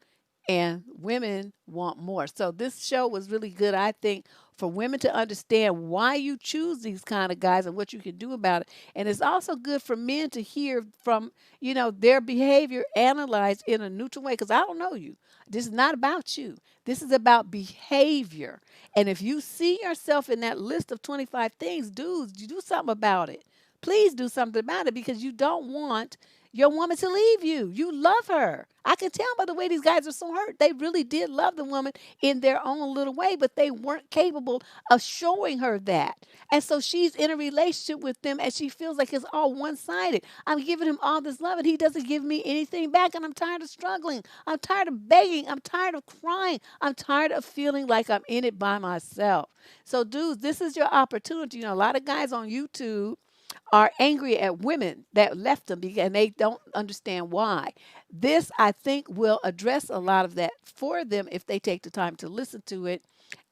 and women want more. So this show was really good, I think, for women to understand why you choose these kind of guys and what you can do about it. And it's also good for men to hear from, their behavior analyzed in a neutral way because I don't know you. This is not about you. This is about behavior. And if you see yourself in that list of 25 things, dudes, you do something about it. Please do something about it because you don't want your woman to leave you. You love her. I can tell by the way these guys are so hurt. They really did love the woman in their own little way, but they weren't capable of showing her that. And so she's in a relationship with them and she feels like it's all one sided. I'm giving him all this love and he doesn't give me anything back. And I'm tired of struggling. I'm tired of begging. I'm tired of crying. I'm tired of feeling like I'm in it by myself. So, dudes, this is your opportunity. You know, a lot of guys on YouTube are angry at women that left them and they don't understand why. This, I think, will address a lot of that for them if they take the time to listen to it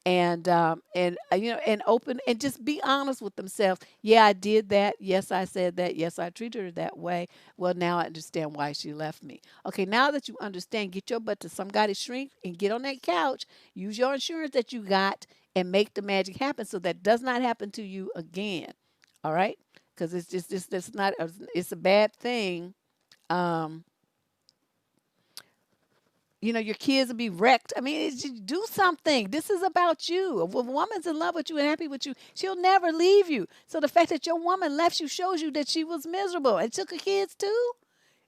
and open and just be honest with themselves. Yeah, I did that. Yes, I said that. Yes, I treated her that way. Well, now I understand why she left me. Okay, now that you understand, get your butt to somebody's shrink and get on that couch. Use your insurance that you got and make the magic happen so that does not happen to you again. All right, because it's not it's a bad thing. Um, your kids will be wrecked. I mean, do something. This is about you. If a woman's in love with you and happy with you, she'll never leave you. So the fact that your woman left you shows you that she was miserable and took her kids too.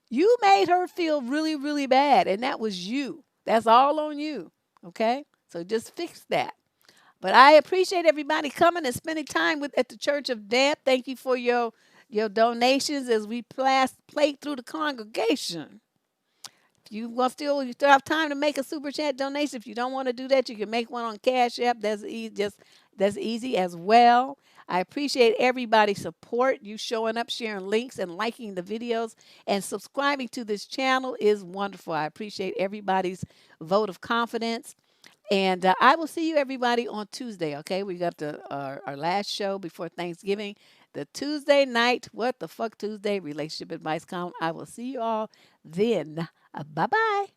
You made her feel really, really bad, and that was you. That's all on you. Okay, so just fix that. But I appreciate everybody coming and spending time with at the Church of Deb. Thank you for your donations as we played through the congregation. You still have time to make a super chat donation. If you don't want to do that, you can make one on Cash App. That's easy as well. I appreciate everybody's support. You showing up, sharing links, and liking the videos, and subscribing to this channel is wonderful. I appreciate everybody's vote of confidence. And I will see you everybody on Tuesday. Okay, we got our last show before Thanksgiving, the Tuesday night. What the fuck Tuesday relationship advice column. I will see you all then. Bye bye.